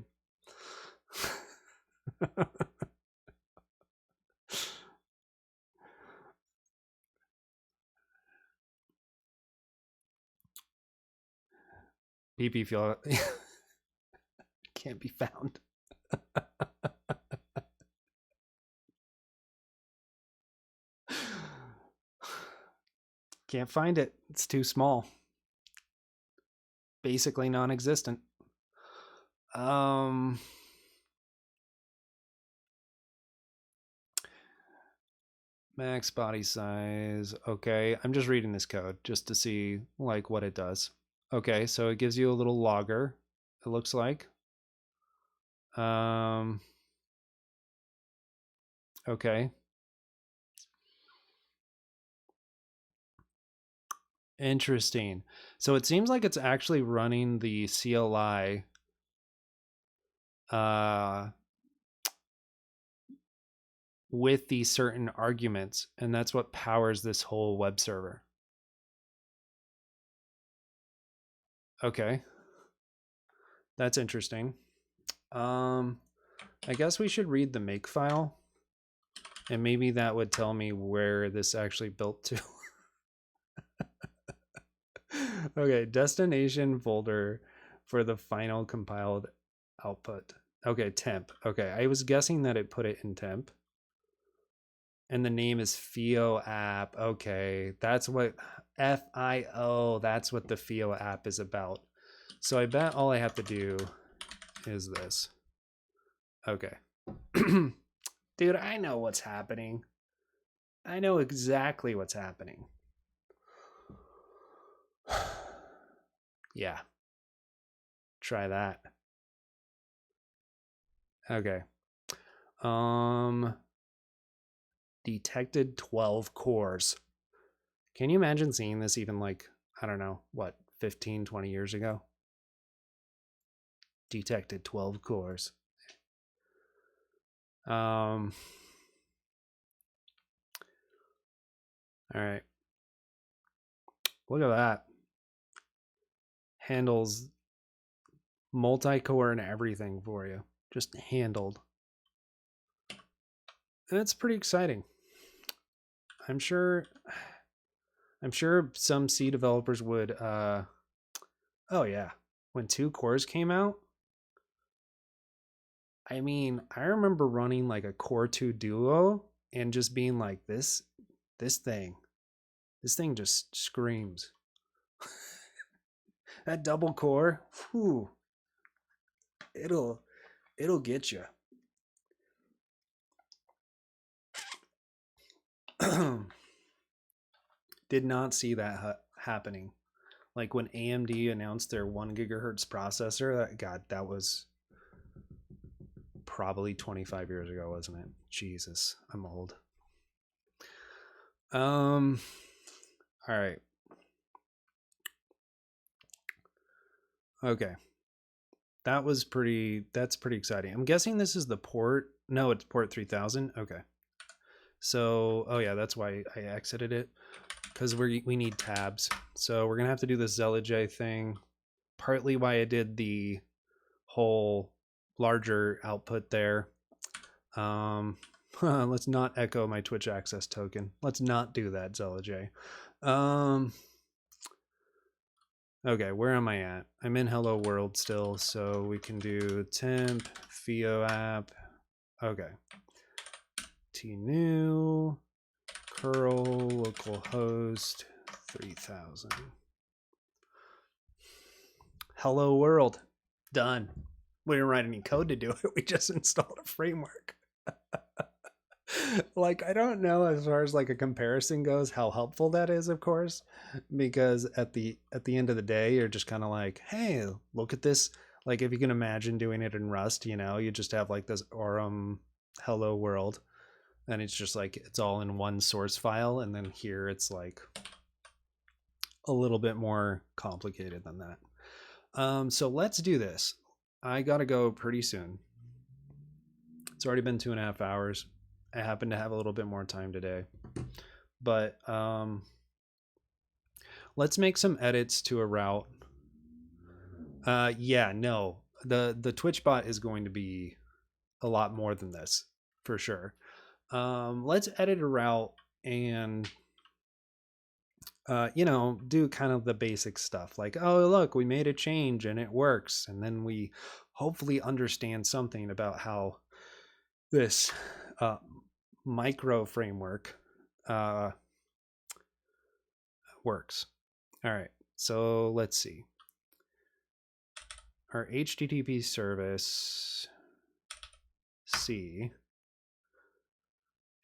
PP feel can't be found. Can't find it. It's too small. Basically non-existent. Max body size. Okay, I'm just reading this code just to see like what it does. Okay, so it gives you a little logger, it looks like. Okay. Interesting. So it seems like it's actually running the CLI with these certain arguments, and that's what powers this whole web server. Okay. That's interesting. I guess we should read the make file, and maybe that would tell me where this actually built to. Okay, destination folder for the final compiled output. Okay, temp. Okay, I was guessing that it put it in temp. And the name is FIO app. Okay, that's what FIO, that's what the FIO app is about. So I bet all I have to do is this. Okay. Dude, I know what's happening. I know exactly what's happening. Yeah. Try that. Okay. Detected 12 cores. Can you imagine seeing this even like, I don't know, what, 15, 20 years ago? Detected 12 cores. All right. Look at that. Handles multi-core and everything for you. Just handled. And it's pretty exciting. I'm sure some C developers would oh yeah. When 2 cores came out, I mean, I remember running like a Core 2 Duo and just being like this thing just screams. That double core, whew, it'll get you. Did not see that happening. Like when AMD announced their 1 gigahertz processor, that was probably 25 years ago, wasn't it? Jesus, I'm old. All right. Okay. That's pretty exciting. I'm guessing this is the port. No, it's port 3000. Okay. So, oh yeah, that's why I exited it, because we need tabs. So we're gonna have to do this ZellaJ thing. Partly why I did the whole larger output there. Let's not echo my Twitch access token. Let's not do that, ZellaJ. Okay, where am I at? I'm in hello world still, so we can do temp FIO app. Okay. Tnew curl localhost 3000. Hello world. Done. We didn't write any code to do it. We just installed a framework. Like, I don't know as far as like a comparison goes how helpful that is, of course, because at the end of the day, you're just kind of like, hey, look at this. Like, if you can imagine doing it in Rust, you just have like this Aurum hello world, and it's just like it's all in one source file, and then here it's like a little bit more complicated than that. So let's do this. I gotta go pretty soon. It's already been 2.5 hours. I happen to have a little bit more time today, but let's make some edits to a route. Yeah, no, the Twitch bot is going to be a lot more than this for sure. Let's edit a route and do kind of the basic stuff like, oh, look, we made a change and it works. And then we hopefully understand something about how this micro framework works. All right, so let's see. Our HTTP service C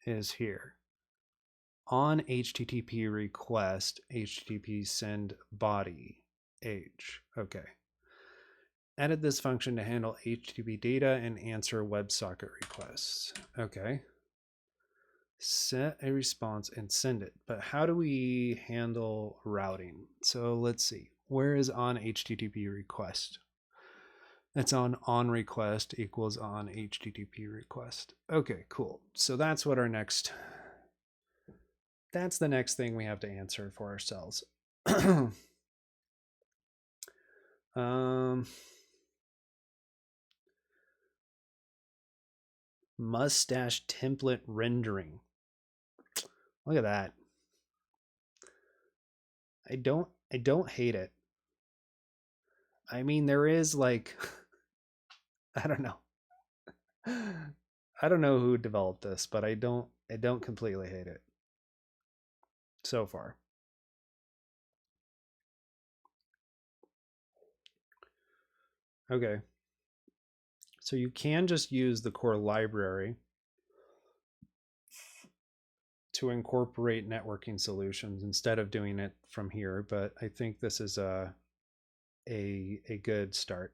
is here. On HTTP request, HTTP send body H. Okay. Edit this function to handle HTTP data and answer WebSocket requests. Okay. Set a response and send it. But how do we handle routing? So let's see. Where is on HTTP request? That's on request equals on HTTP request. Okay, cool. So that's what our next, that's the next thing we have to answer for ourselves. Mustache template rendering. Look at that. I don't hate it. I mean, there is like I don't know. I don't know who developed this, but I don't completely hate it so far. Okay. So you can just use the core library to incorporate networking solutions instead of doing it from here, but I think this is a good start.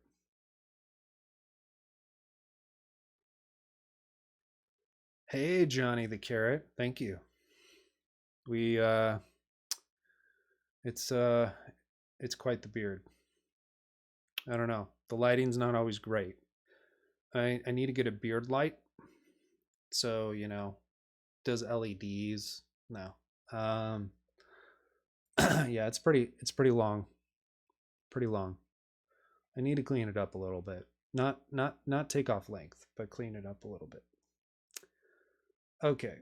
Hey, Johnny the Carrot, thank you. We it's quite the beard. I don't know. The lighting's not always great. I need to get a beard light. So, does LEDs? No. Yeah, it's pretty long. Pretty long. I need to clean it up a little bit. Not take off length, but clean it up a little bit. Okay.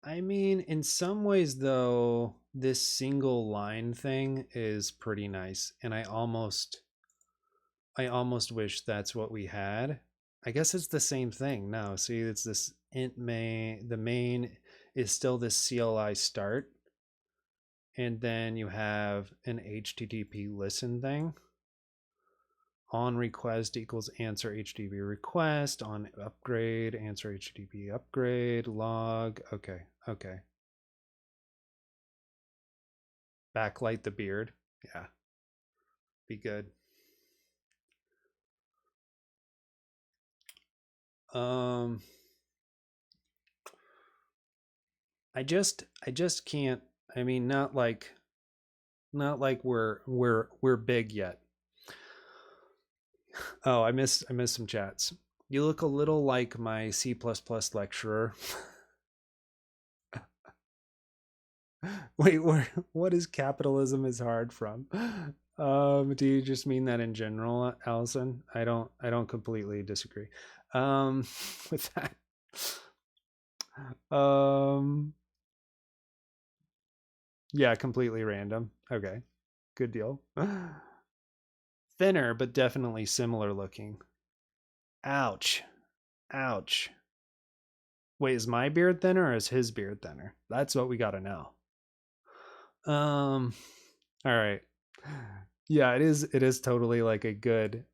I mean, in some ways though, this single line thing is pretty nice, and I almost wish that's what we had. I guess it's the same thing. No, see, it's this int main. The main is still this CLI start, and then you have an HTTP listen thing. On request equals answer HTTP request. On upgrade, answer HTTP upgrade. Log. Okay. Okay. Backlight the beard. Yeah. Be good. I just can't. I mean, not like we're big yet. Oh, I missed some chats. You look a little like my C++ lecturer. Wait, what is capitalism is hard from? Do you just mean that in general, Allison? I don't completely disagree. With that. Yeah, completely random. Okay. Good deal. Thinner, but definitely similar looking. Ouch. Ouch. Wait, is my beard thinner or is his beard thinner? That's what we got to know. All right. Yeah, it is totally like a good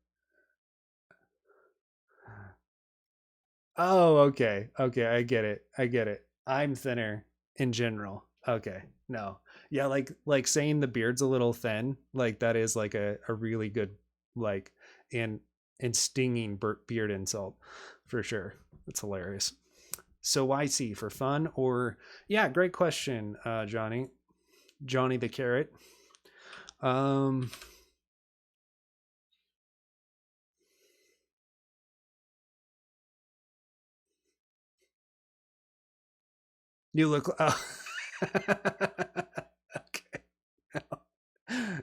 Oh, okay. Okay, I get it. I get it. I'm thinner in general. Okay. No. Yeah, like saying the beard's a little thin, like that is like a really good like and and stinging beard insult for sure. That's hilarious. So why C, for fun or yeah, great question, Johnny. Johnny the Carrot. Um you look okay.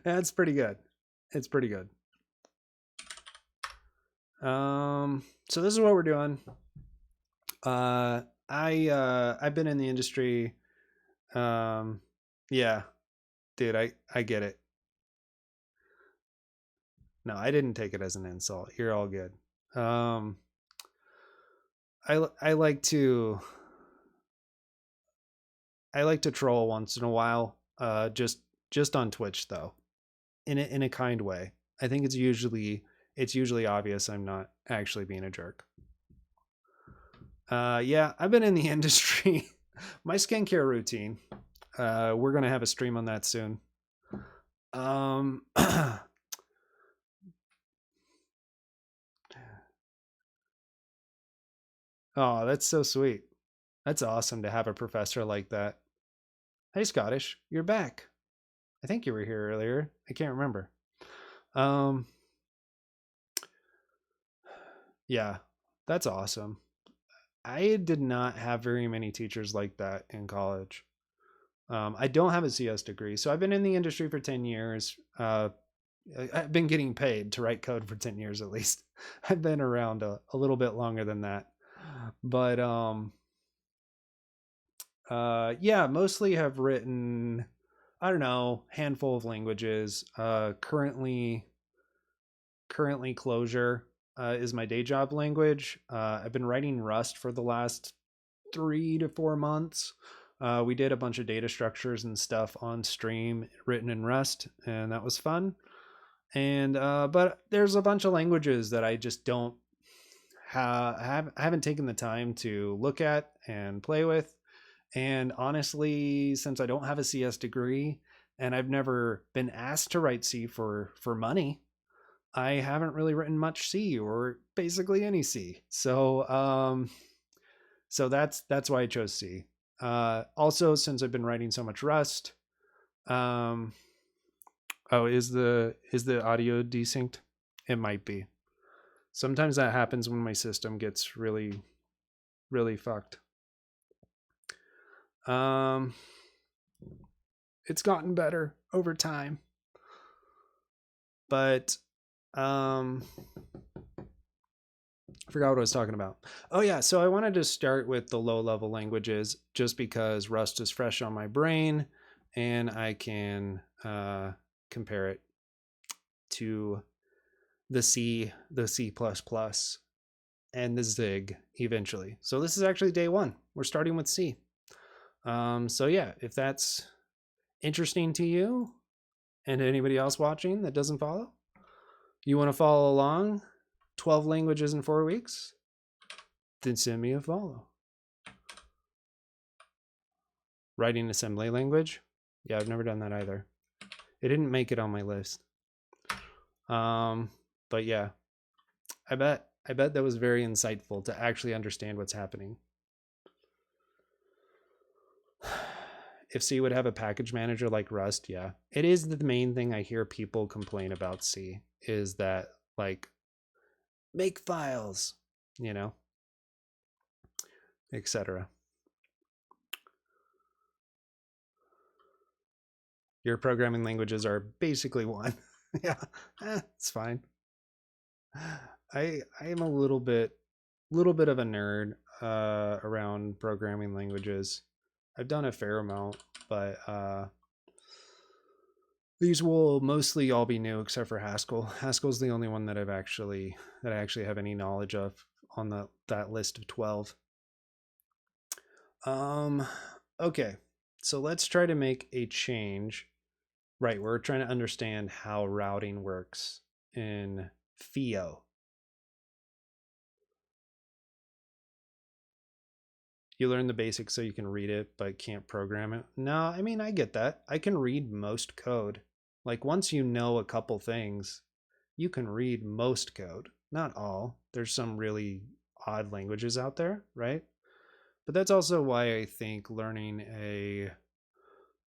That's pretty good. It's pretty good. So this is what we're doing. I've been in the industry. Um, yeah, dude, I get it. No, I didn't take it as an insult. You're all good. Um, I like to I like to troll once in a while. Just on Twitch though, in a kind way. I think it's usually obvious I'm not actually being a jerk. Yeah, I've been in the industry. My skincare routine. We're gonna have a stream on that soon. Oh, that's so sweet. That's awesome to have a professor like that. Hey, Scottish, you're back. I think you were here earlier. I can't remember. Um, yeah, that's awesome. I did not have very many teachers like that in college. I don't have a CS degree, so I've been in the industry for 10 years. I've been getting paid to write code for 10 years at least. I've been around a little bit longer than that. But yeah, mostly have written, I don't know, handful of languages. Currently Clojure is my day job language. I've been writing Rust for the last 3 to 4 months. We did a bunch of data structures and stuff on stream written in Rust, and that was fun. And but there's a bunch of languages that I just don't I haven't taken the time to look at and play with. And honestly, since I don't have a CS degree and I've never been asked to write C for money, I haven't really written much C or basically any C. So that's why I chose C. Also, since I've been writing so much Rust, um, oh, is the audio desynced? It might be. Sometimes that happens when my system gets really fucked. Um, it's gotten better over time, but um, I forgot what I was talking about. Oh yeah, so I wanted to start with the low level languages just because Rust is fresh on my brain, and I can compare it to the C plus plus, and the Zig eventually. So this is actually day one. We're starting with C. So yeah, if that's interesting to you and anybody else watching that doesn't follow, you want to follow along 12 languages in 4 weeks, then send me a follow. Writing assembly language. Yeah, I've never done that either. It didn't make it on my list. But yeah, I bet that was very insightful to actually understand what's happening. If C would have a package manager like Rust, yeah. It is the main thing I hear people complain about C is that like make files, you know, etc. Your programming languages are basically one. Yeah, it's fine. I am a little bit of a nerd around programming languages. I've done a fair amount, but these will mostly all be new except for Haskell. Haskell's the only one that I actually have any knowledge of on that list of 12. Um okay. So let's try to make a change. Right, we're trying to understand how routing works in FIO. you learn the basics so you can read it, but can't program it. No, I mean, I get that. I can read most code. Like once you know a couple things, you can read most code. Not all. There's some really odd languages out there, right? But that's also why I think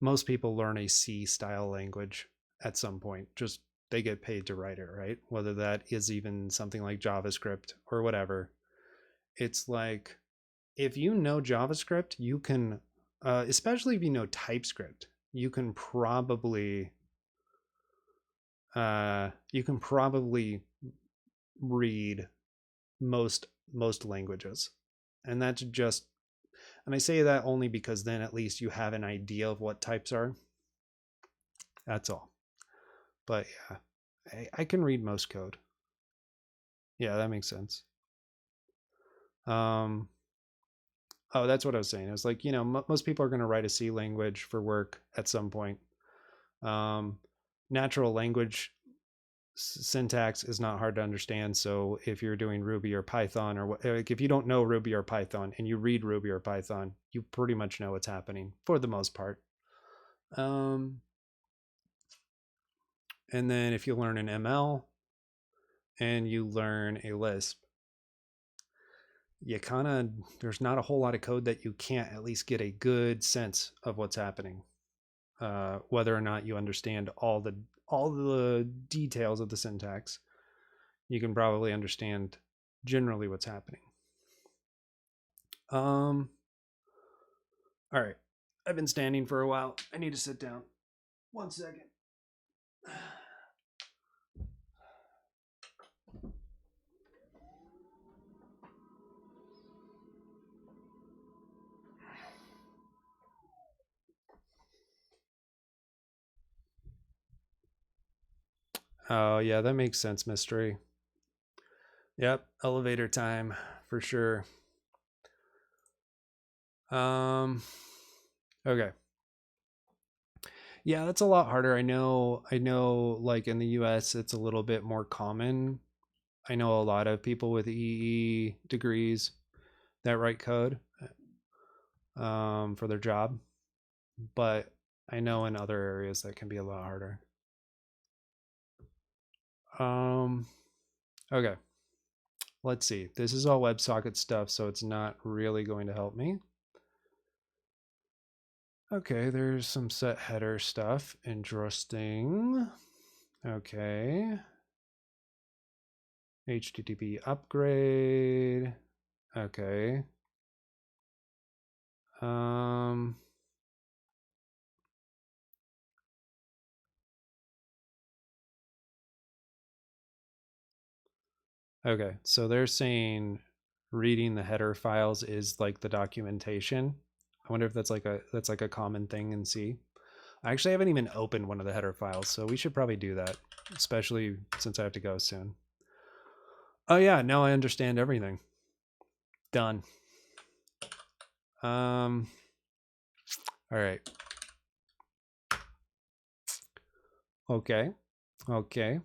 most people learn a C style language at some point. Just they get paid to write it, right? Whether that is even something like JavaScript or whatever. It's like if you know JavaScript, you can, especially if you know TypeScript, you can probably read most languages, and that's just, and I say that only because then at least you have an idea of what types are. That's all. But yeah, I can read most code. Yeah, that makes sense. Um, oh, that's what I was saying. I was like, most people are going to write a C language for work at some point. Um, Natural language syntax is not hard to understand. So if you're doing Ruby or Python, or like if you don't know Ruby or Python and you read Ruby or Python, you pretty much know what's happening for the most part. And then if you learn an ML and you learn a Lisp, you kind of, there's not a whole lot of code that you can't at least get a good sense of what's happening. Whether or not you understand all the details of the syntax, you can probably understand generally what's happening. All right. I've been standing for a while. I need to sit down. 1 second. Oh, yeah, that makes sense, Mystery. Yep, elevator time for sure. Okay. Yeah, that's a lot harder. I know like in the US it's a little bit more common. I know a lot of people with EE degrees that write code for their job, but I know in other areas that can be a lot harder. Okay. Let's see. This is all WebSocket stuff, so it's not really going to help me. Okay, there's some set header stuff. Interesting. Okay. HTTP upgrade. Okay. Okay, so they're saying reading the header files is like the documentation. I wonder if that's like a common thing in C. I actually haven't even opened one of the header files, so we should probably do that, especially since I have to go soon. Oh yeah, now I understand everything. Done. All right. Okay. Okay.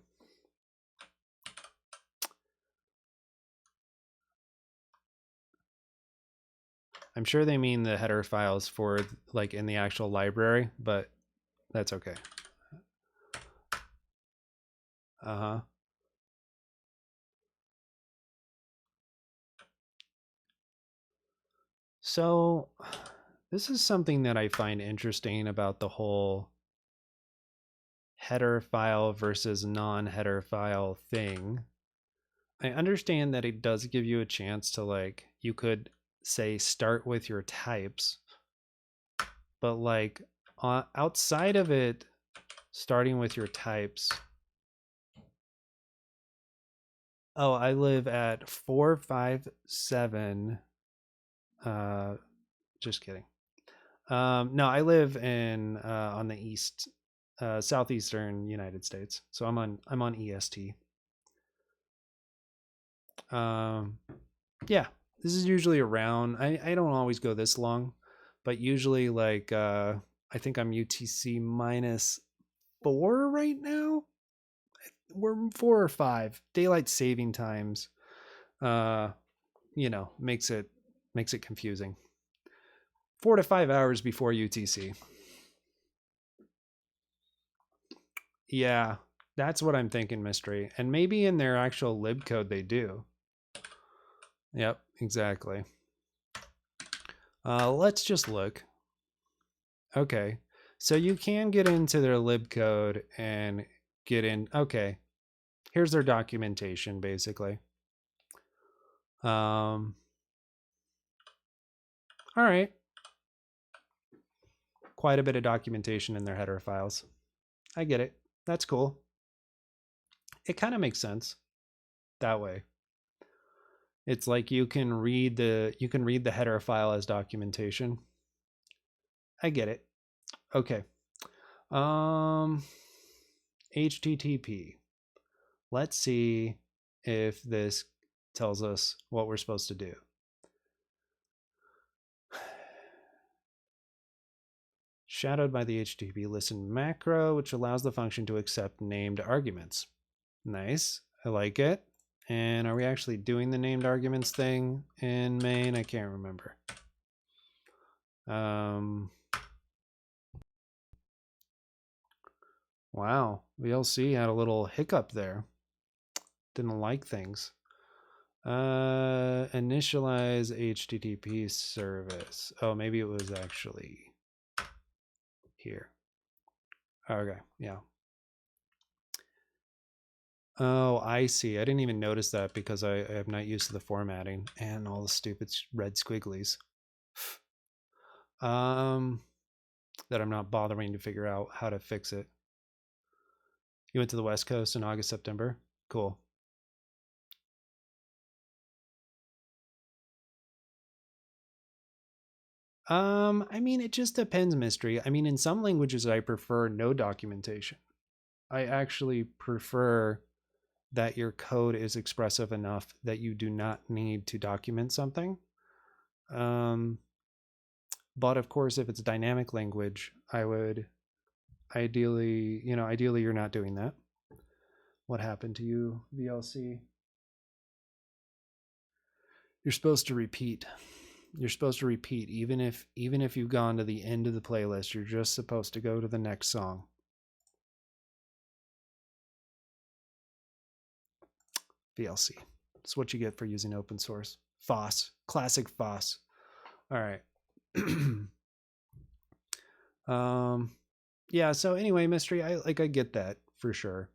I'm sure they mean the header files for like in the actual library, but that's okay. Uh-huh. So this is something that I find interesting about the whole header file versus non-header file thing. I understand that it does give you a chance to like, you could say start with your types, but like outside of it, starting with your types. Oh, I live at 457. Just kidding. No, I live in on the east, southeastern United States. So I'm on EST. Yeah, this is usually around. I don't always go this long, but usually like I think I'm UTC -4 right now. We're 4 or 5 daylight saving times. Uh, makes it confusing. 4 to 5 hours before UTC. Yeah, that's what I'm thinking, Mystery. And maybe in their actual lib code they do. Yep, exactly. Let's just look. Okay, so you can get into their lib code and get in. Okay, here's their documentation, basically. All right. Quite a bit of documentation in their header files. I get it. That's cool. It kind of makes sense that way. It's like you can read the header file as documentation. I get it. Okay. HTTP. Let's see if this tells us what we're supposed to do. Shadowed by the HTTP listen macro, which allows the function to accept named arguments. Nice. I like it. And are we actually doing the named arguments thing in main? I can't remember. Wow. VLC had a little hiccup there. Didn't like things. Initialize HTTP service. Oh, maybe it was actually here. Okay, yeah. Oh, I see. I didn't even notice that because I am not used to the formatting and all the stupid red squigglies. That I'm not bothering to figure out how to fix it. You went to the West Coast in August, September? Cool. I mean, it just depends, Mystery. I mean, in some languages, I prefer no documentation. I actually prefer that your code is expressive enough that you do not need to document something. But of course, if it's dynamic language, I would ideally you're not doing that. What happened to you, VLC? You're supposed to repeat. You're supposed to repeat even if you've gone to the end of the playlist. You're just supposed to go to the next song. VLC. It's what you get for using open source. FOSS. Classic FOSS. All right. Yeah, so anyway, Mystery, I get that for sure.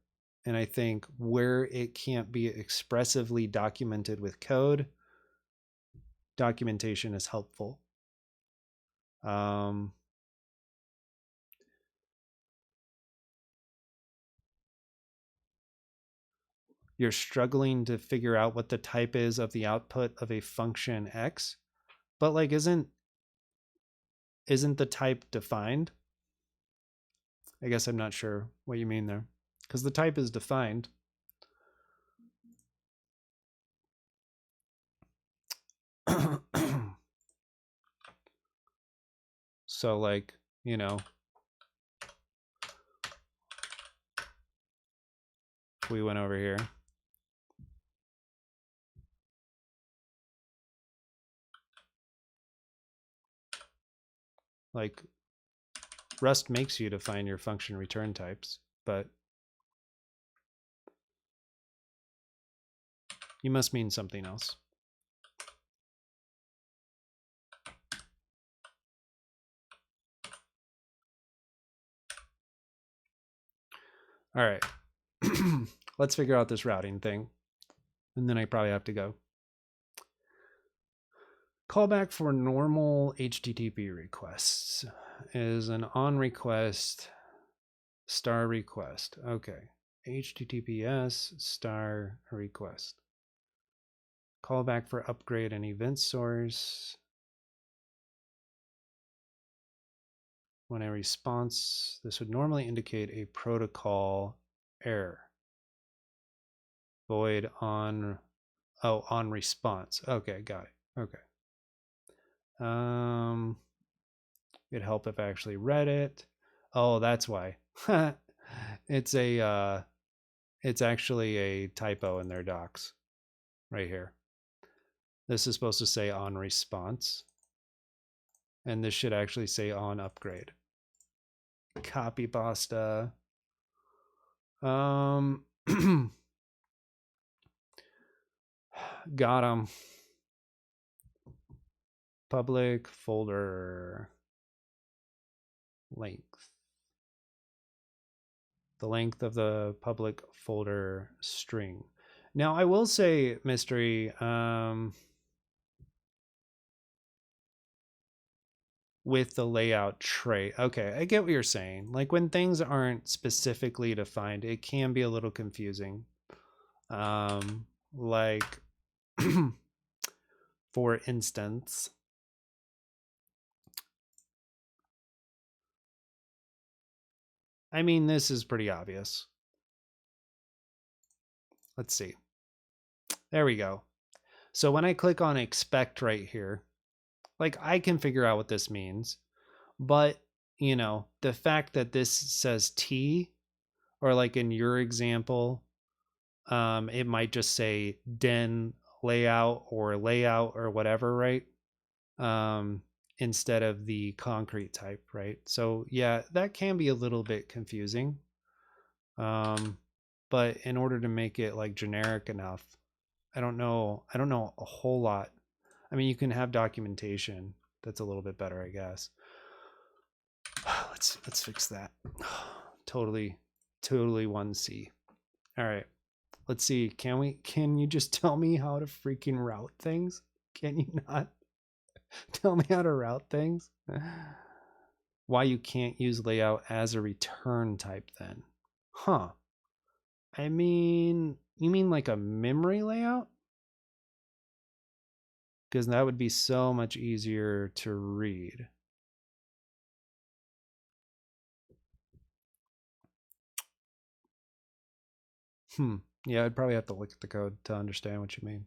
And I think where it can't be expressively documented with code, documentation is helpful. You're struggling to figure out what the type is of the output of a function X, but like isn't the type defined? I guess I'm not sure what you mean there, because the type is defined. So like, we went over here. Like Rust makes you define your function return types, but you must mean something else. All right. Let's figure out this routing thing. And then I probably have to go. Callback for normal HTTP requests is an on request star request. Okay. HTTPS star request. Callback for upgrade and event source. When a response, this would normally indicate a protocol error. Void on, on response. Okay, got it. Okay. It'd help if I actually read it. Oh, that's why. It's actually a typo in their docs right here. This is supposed to say on response. And this should actually say on upgrade. Copy pasta. Got him. Public folder length. The length of the public folder string. Now I will say, Mystery, with the layout tray. Okay, I get what you're saying. Like when things aren't specifically defined, it can be a little confusing. Like for instance, I mean, this is pretty obvious. Let's see. There we go. So when I click on expect right here, like I can figure out what this means, but you know, the fact that this says T, or like in your example, it might just say den layout or whatever, right? Instead of the concrete type, right? So yeah, that can be a little bit confusing. But in order to make it like generic enough, I don't know a whole lot. I mean, you can have documentation that's a little bit better, I guess. Let's fix that. Totally 1C. All right. Let's see. Can you just tell me how to freaking route things? Can you not tell me how to route things? Why you can't use layout as a return type then? Huh. I mean, you mean like a memory layout? Because that would be so much easier to read. Yeah, I'd probably have to look at the code to understand what you mean.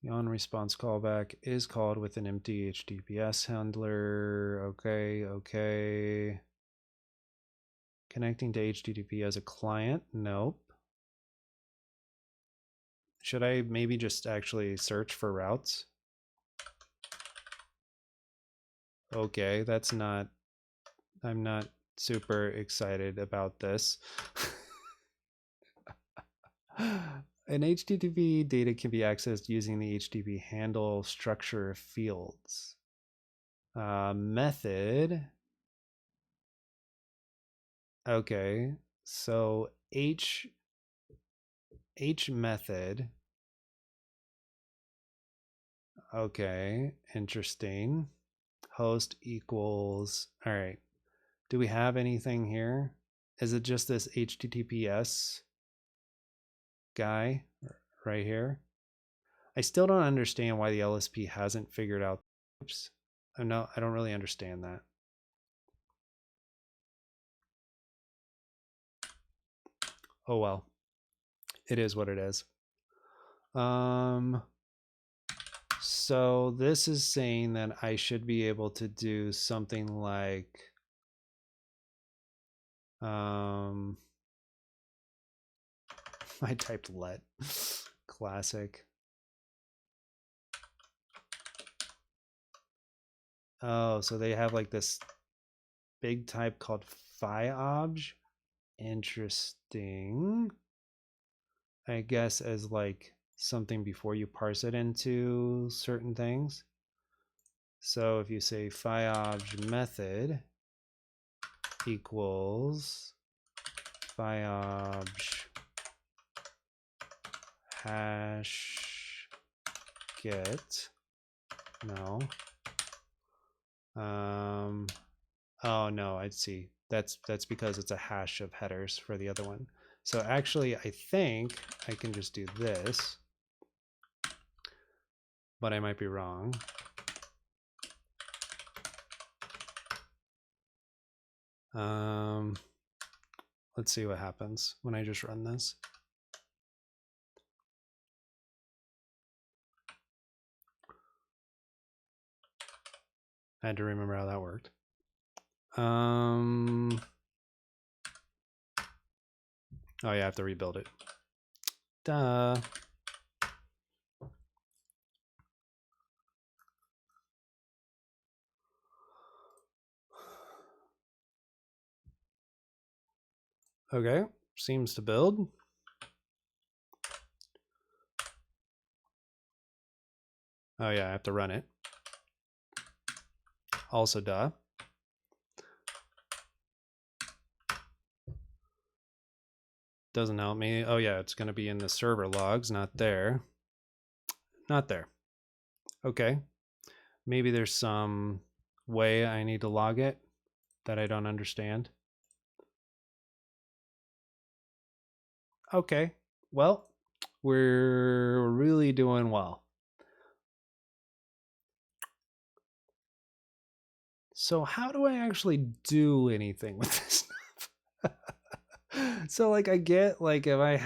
The on response callback is called with an empty HTTPS handler. Okay. Connecting to HTTP as a client? Nope. Should I maybe just actually search for routes? Okay, that's not, I'm not super excited about this. An HTTP data can be accessed using the HTTP handle structure fields. Method. Okay, so H method. Okay, interesting. Host equals, all right. Do we have anything here? Is it just this HTTPS guy right here? I still don't understand why the LSP hasn't figured out. Oops. I don't really understand that. Oh well. It is what it is. So this is saying that I should be able to do something like I typed let. Classic. Oh, so they have like this big type called fiobj. Interesting. I guess as like something before you parse it into certain things. So if you say fiobj method equals fiobj hash get, no. Oh no, I see. That's because it's a hash of headers for the other one. So actually, I think I can just do this, but I might be wrong. Let's see what happens when I just run this. I had to remember how that worked. Oh yeah, I have to rebuild it. Duh. Okay, seems to build. Oh yeah, I have to run it. Also, duh. Doesn't help me. Oh yeah, it's going to be in the server logs, not there. Not there. Okay. Maybe there's some way I need to log it that I don't understand. Okay. Well, we're really doing well. So how do I actually do anything with this stuff? So like I get like if I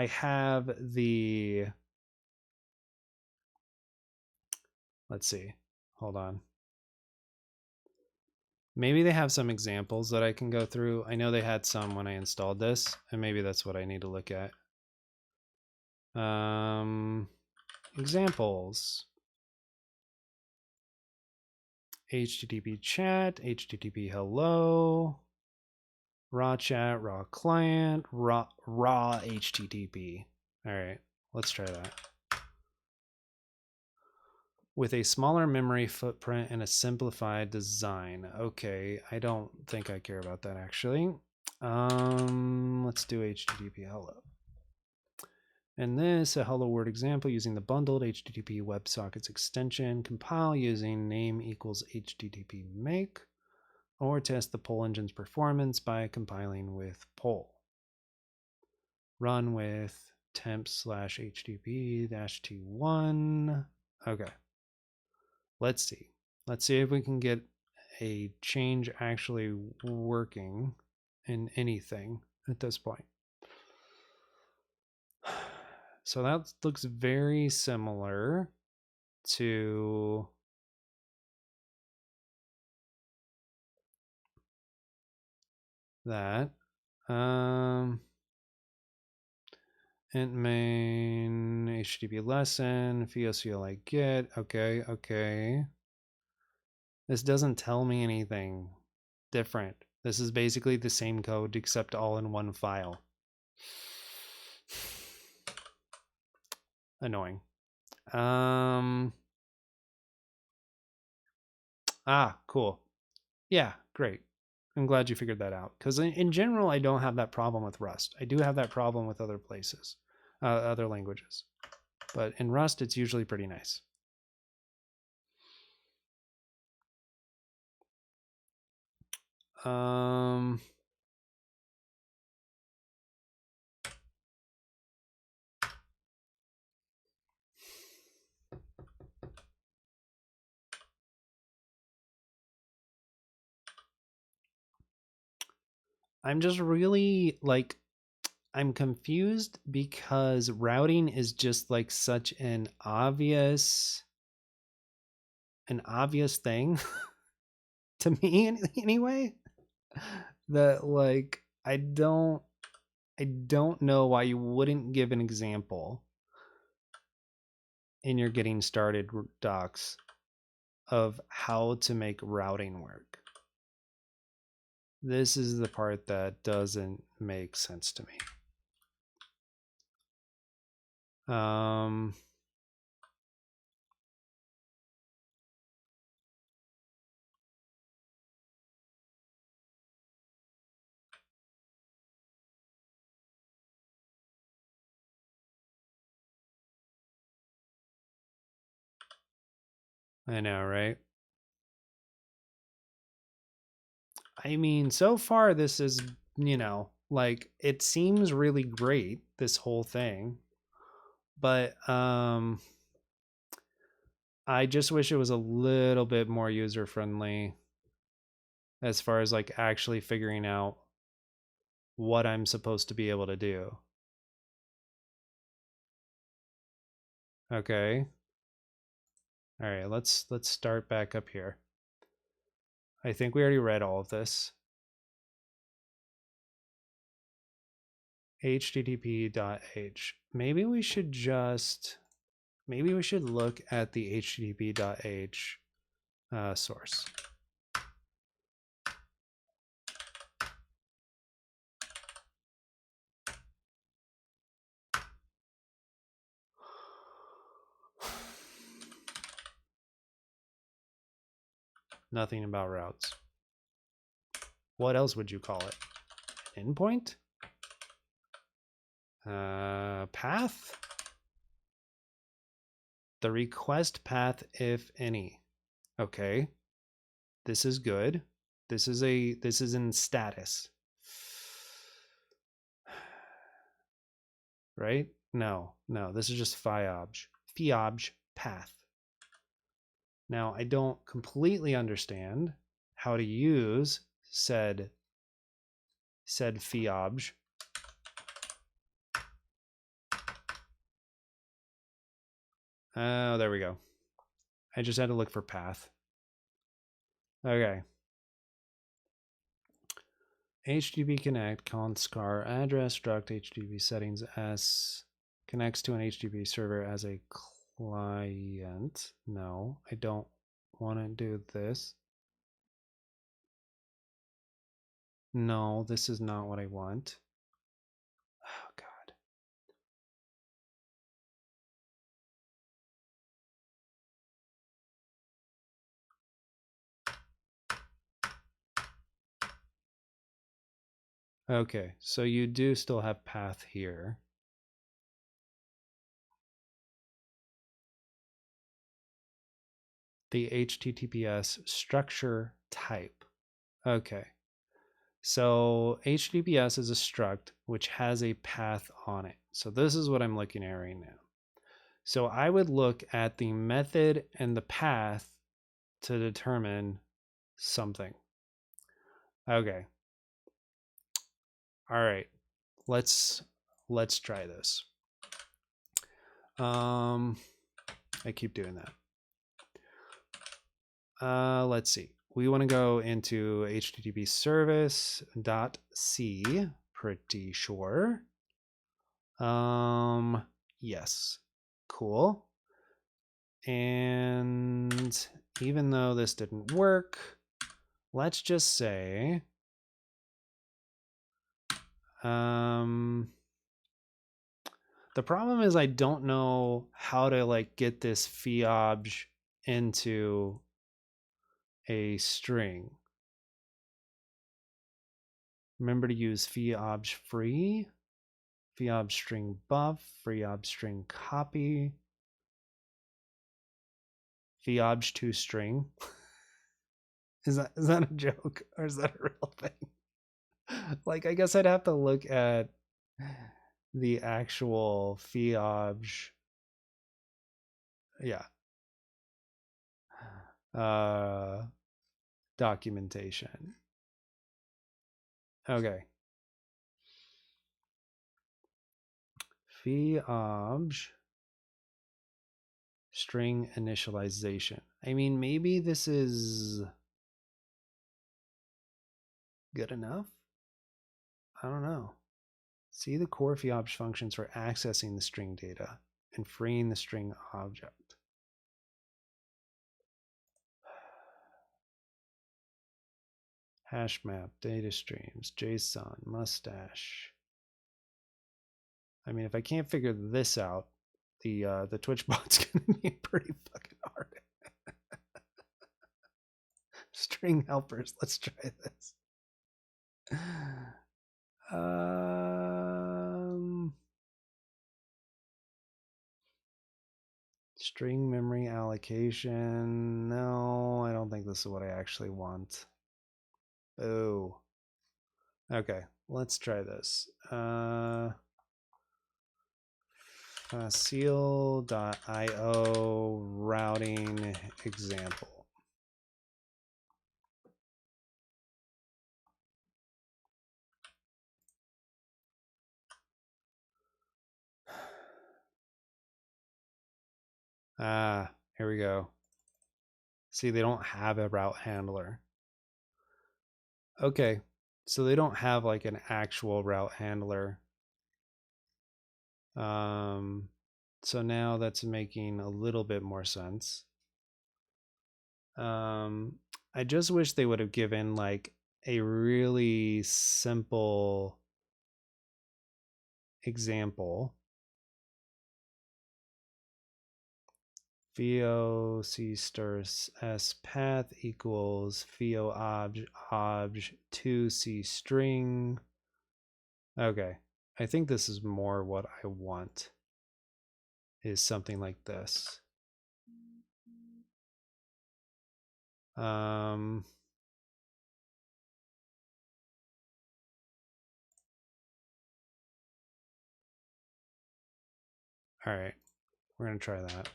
have the, let's see. Hold on. Maybe they have some examples that I can go through. I know they had some when I installed this, and maybe that's what I need to look at. Examples. HTTP chat, HTTP hello, raw chat, raw client, raw HTTP. All right, let's try that. With a smaller memory footprint and a simplified design. Okay, I don't think I care about that actually. Let's do HTTP hello. And this, a hello world example using the bundled HTTP WebSockets extension. Compile using name equals HTTP make, or test the poll engine's performance by compiling with poll. Run with temp/HTTP-T1. Okay. Let's see. Let's see if we can get a change actually working in anything at this point. So that looks very similar to that. Int main HTTP lesson, VOCLI get. Okay, okay. This doesn't tell me anything different. This is basically the same code except all in one file. Annoying. Cool. Yeah, great. I'm glad you figured that out. Because in general, I don't have that problem with Rust. I do have that problem with other places, other languages. But in Rust, it's usually pretty nice. I'm just really like, I'm confused because routing is just like such an obvious thing to me anyway, that like I don't know why you wouldn't give an example in your getting started docs of how to make routing work. This is the part that doesn't make sense to me. I know, right? I mean, so far this is, like it seems really great, this whole thing. But I just wish it was a little bit more user friendly as far as like actually figuring out what I'm supposed to be able to do. Okay. All right, let's start back up here. I think we already read all of this. http.h. Maybe we should look at the http.h source. Nothing about routes. What else would you call it? Endpoint? Path? The request path, if any. Okay. This is good. This is in status. Right? No, this is just fiobj. Fiobj path. Now, I don't completely understand how to use said fiobj. Oh, there we go. I just had to look for path. Okay. HTTP connect const char address struct HTTP settings s connects to an HTTP server as a client. No, I don't want to do this. No, this is not what I want. Oh, God. Okay, so you do still have path here. The HTTPS structure type. Okay. So HTTPS is a struct which has a path on it. So this is what I'm looking at right now. So I would look at the method and the path to determine something. Okay. All right. Let's try this. I keep doing that. Let's see. We want to go into HTTP service.c, pretty sure. Yes. Cool. And even though this didn't work, let's just say the problem is I don't know how to like get this fiobj into a string. Remember to use fiobj free, fiobj string buff, fiobj string copy, fiobj to string. Is that a joke or is that a real thing? Like, I guess I'd have to look at the actual fiobj. Yeah. Documentation. Okay. Fiobj string initialization. I mean, maybe this is good enough. I don't know. See the core fiobj functions for accessing the string data and freeing the string object. Hash map, data streams, JSON, mustache. I mean, if I can't figure this out, the Twitch bot's gonna be pretty fucking hard. String helpers. Let's try this. String memory allocation. No, I don't think this is what I actually want. Oh. Okay, let's try this. Facile.io routing example. Here we go. See, they don't have a route handler. Okay, so they don't have like an actual route handler. So now that's making a little bit more sense. I just wish they would have given like a really simple example. Fio C stir S path equals Fio obj 2 C string. Okay. I think this is more what I want, is something like this. All right, we're gonna try that.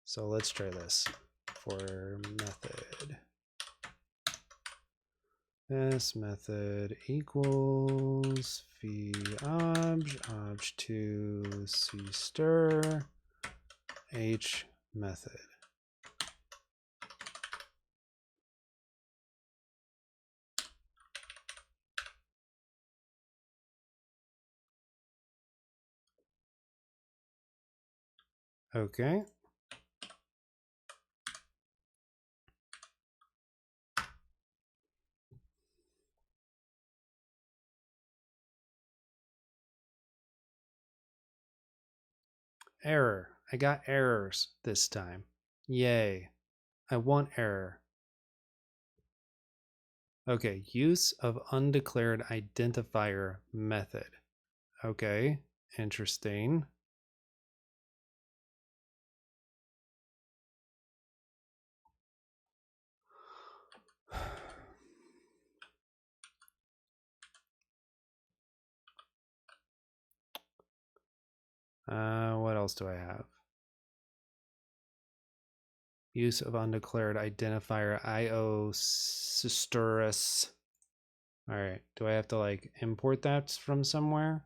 So let's try this for method. This method equals phi obj 2 C stir H method. Okay. Error. I got errors this time. Yay. I want error. Okay, use of undeclared identifier method. Okay, interesting. What else do I have? Use of undeclared identifier IO sisterus. All right, do I have to like import that from somewhere?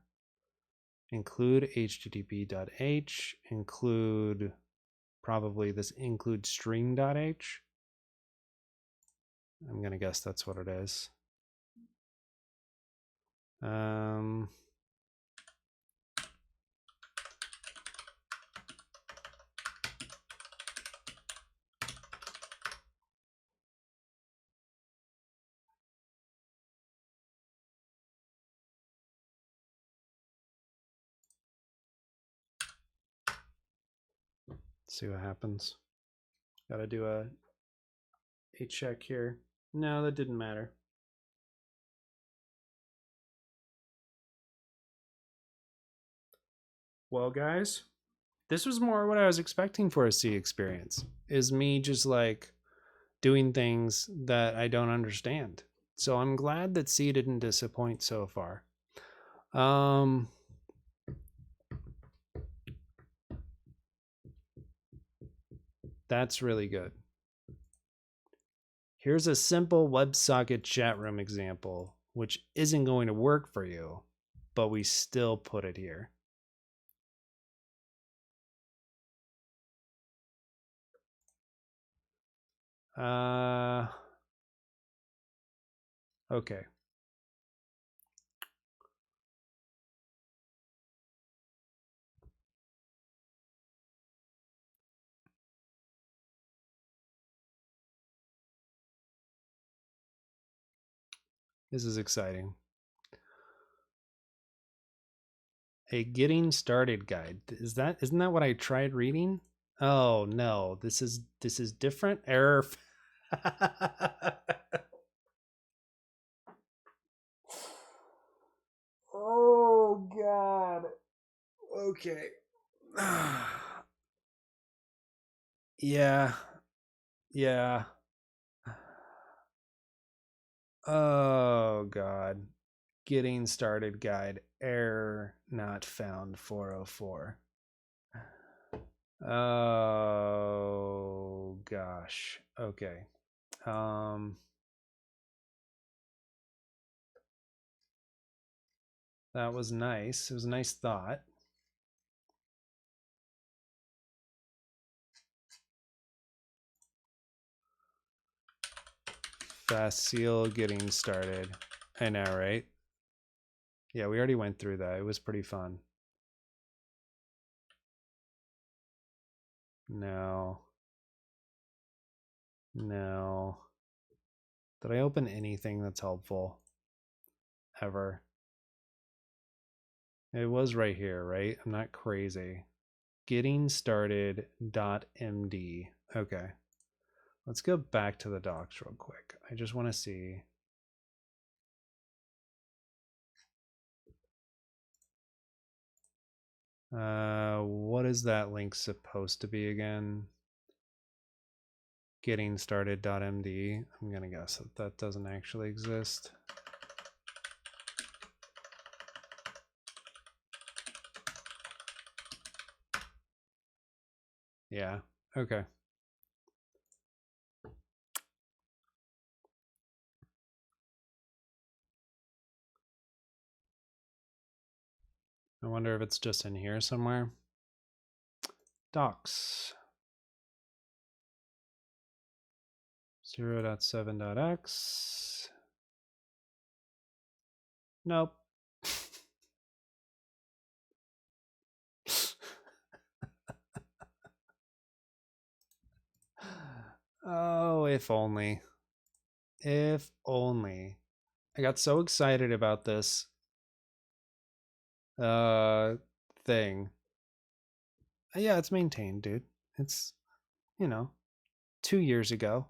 Include http.h, include probably this include string.h. I'm gonna guess that's what it is. See what happens. Gotta do a check here. No, that didn't matter. Well, guys, this was more what I was expecting for a C experience. Is me just like doing things that I don't understand. So I'm glad that C didn't disappoint so far. That's really good. Here's a simple WebSocket chat room example, which isn't going to work for you, but we still put it here. Okay. This is exciting. A getting started guide. Isn't that what I tried reading? Oh no, this is different. Error. Oh god. Okay. Yeah. Yeah. Oh god. Getting started guide. Error not found 404. Oh gosh. Okay. That was nice. It was a nice thought. Facile getting started. I know, right? Yeah, we already went through that. It was pretty fun. No. No. Did I open anything that's helpful? Ever? It was right here, right? I'm not crazy. Getting started .md. Okay. Let's go back to the docs real quick. I just want to see. What is that link supposed to be again? Getting started.md. I'm going to guess that that doesn't actually exist. Yeah. Okay. I wonder if it's just in here somewhere. Docs. 0.7.x. Nope. Oh, if only. If only. I got so excited about this thing. Yeah, it's maintained, dude. It's, you know, 2 years ago.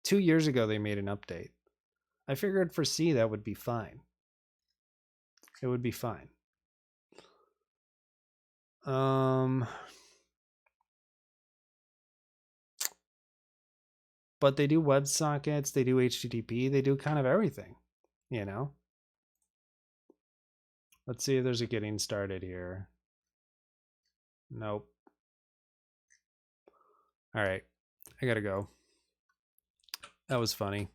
2 years ago they made an update. I figured for C that would be fine. It would be fine. But they do WebSockets, they do HTTP, they do kind of everything, you know? Let's see if there's a getting started here. Nope. All right, I gotta go. That was funny.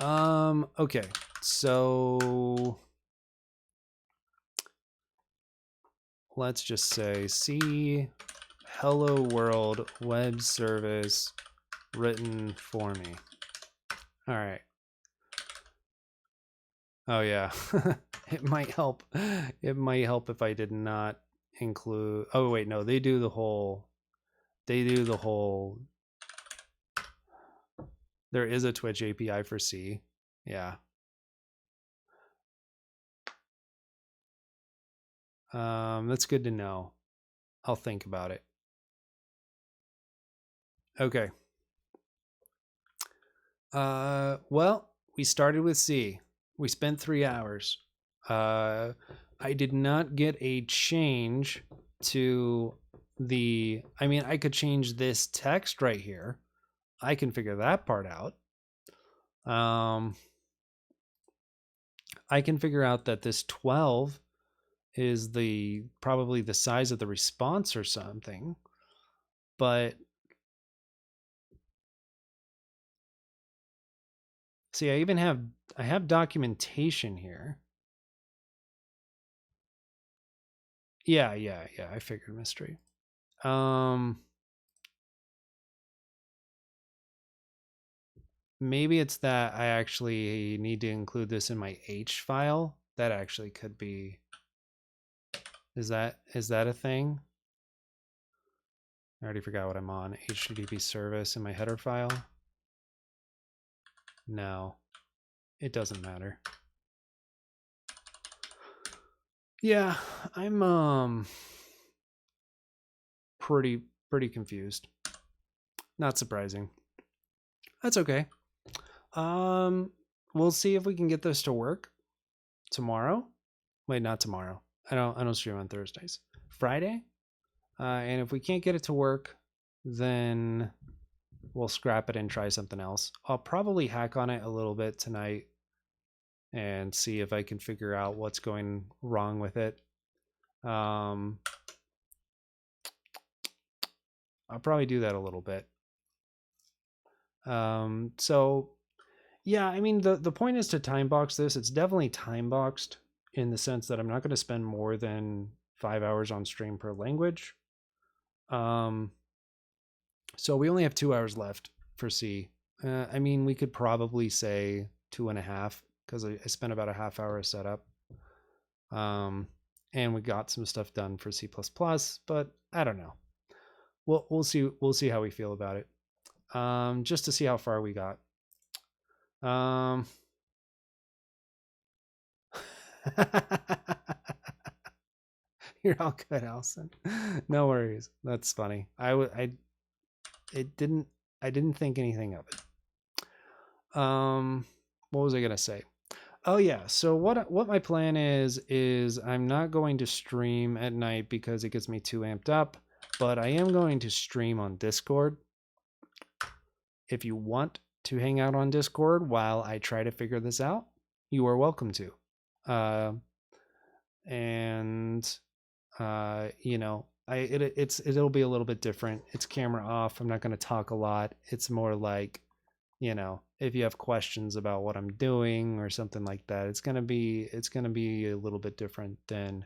Okay, so let's just say C hello world web service written for me. All right. Oh yeah. It might help. It might help if I did not include. Oh wait, no, they do the whole. They do the whole. There is a Twitch API for C. Yeah. That's good to know. I'll think about it. Okay. Well, we started with C. We spent 3 hours. I did not get a change to the. I mean, I could change this text right here. I can figure that part out. I can figure out that this 12 is the probably the size of the response or something. But see, I have documentation here. Yeah, I figured mystery. Maybe it's that I actually need to include this in my H file. That actually could be. Is that a thing? I already forgot what I'm on. HTTP service in my header file. No, it doesn't matter. Yeah, I'm pretty confused. Not surprising. That's okay. We'll see if we can get this to work tomorrow. Wait, not tomorrow. I don't stream on Thursdays. Friday. And if we can't get it to work, then we'll scrap it and try something else. I'll probably hack on it a little bit tonight and see if I can figure out what's going wrong with it. I'll probably do that a little bit. So yeah, I mean the point is to time box this. It's definitely time boxed in the sense that I'm not going to spend more than 5 hours on stream per language. So we only have 2 hours left for C. I mean, we could probably say 2.5 because I spent about a half hour of setup. And we got some stuff done for C++, but I don't know. We'll see how we feel about it. Just to see how far we got. You're all good, Allison. No worries. That's funny. It didn't, I didn't think anything of it. What was I gonna say? Oh yeah. So what my plan is I'm not going to stream at night because it gets me too amped up, but I am going to stream on Discord. If you want to hang out on Discord while I try to figure this out, you are welcome to. And you know, it'll be a little bit different. It's camera off. I'm not going to talk a lot. It's more like, you know, if you have questions about what I'm doing or something like that, it's going to be a little bit different than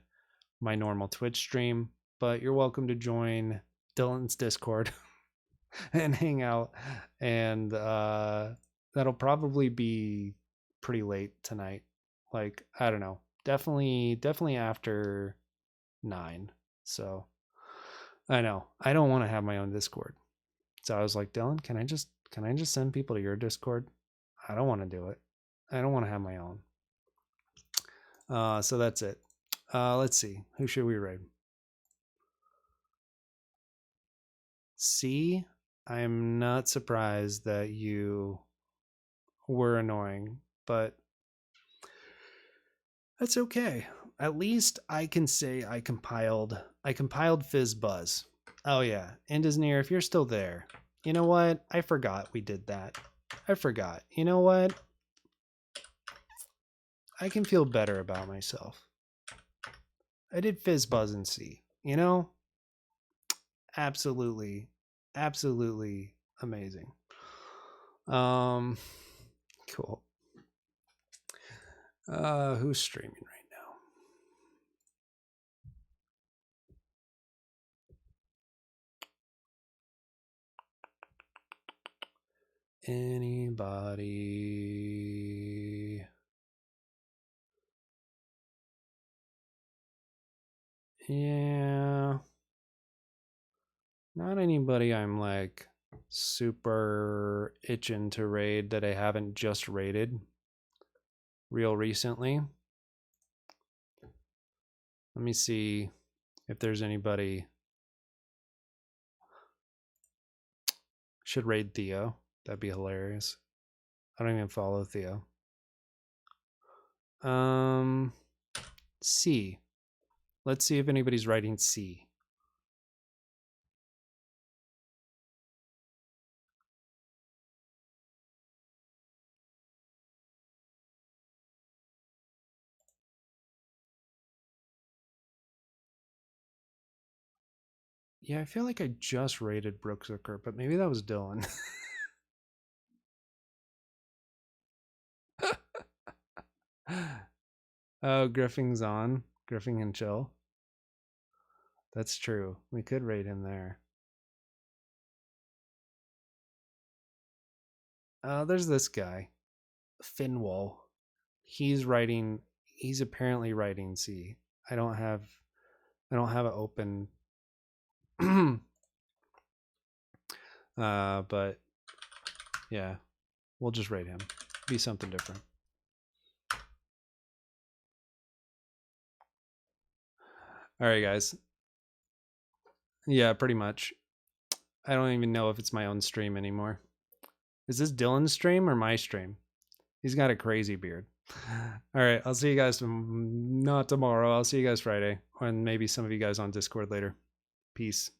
my normal Twitch stream, but you're welcome to join Dylan's Discord and hang out, and that'll probably be pretty late tonight. Like, I don't know. Definitely after 9. So I know I don't want to have my own Discord. So I was like, Dylan, can I just send people to your Discord? I don't want to do it. I don't want to have my own. So that's it. Let's see. Who should we raid? C. I'm not surprised that you were annoying, but that's okay. At least I can say I compiled Fizz Buzz. Oh yeah, Indisneer, if you're still there, you know what? I forgot we did that. I forgot. You know what? I can feel better about myself. I did Fizz Buzz and C. You know? Absolutely amazing. Cool. Who's streaming right now? Anybody? Yeah. Not anybody I'm like super itching to raid that I haven't just raided real recently. Let me see if there's anybody. Should raid Theo. That'd be hilarious. I don't even follow Theo. C. Let's see if anybody's writing C. Yeah, I feel like I just rated Brookzucker, but maybe that was Dylan. Oh, Griffing's on. Griffing and Chill. That's true. We could raid him there. There's this guy, Finwall. He's apparently writing C. I don't have it open. But yeah, we'll just raid him. Be something different. All right, guys. Yeah, pretty much. I don't even know if it's my own stream anymore. Is this Dylan's stream or my stream? He's got a crazy beard. All right, I'll see you guys not tomorrow. I'll see you guys Friday, and maybe some of you guys on Discord later. Peace.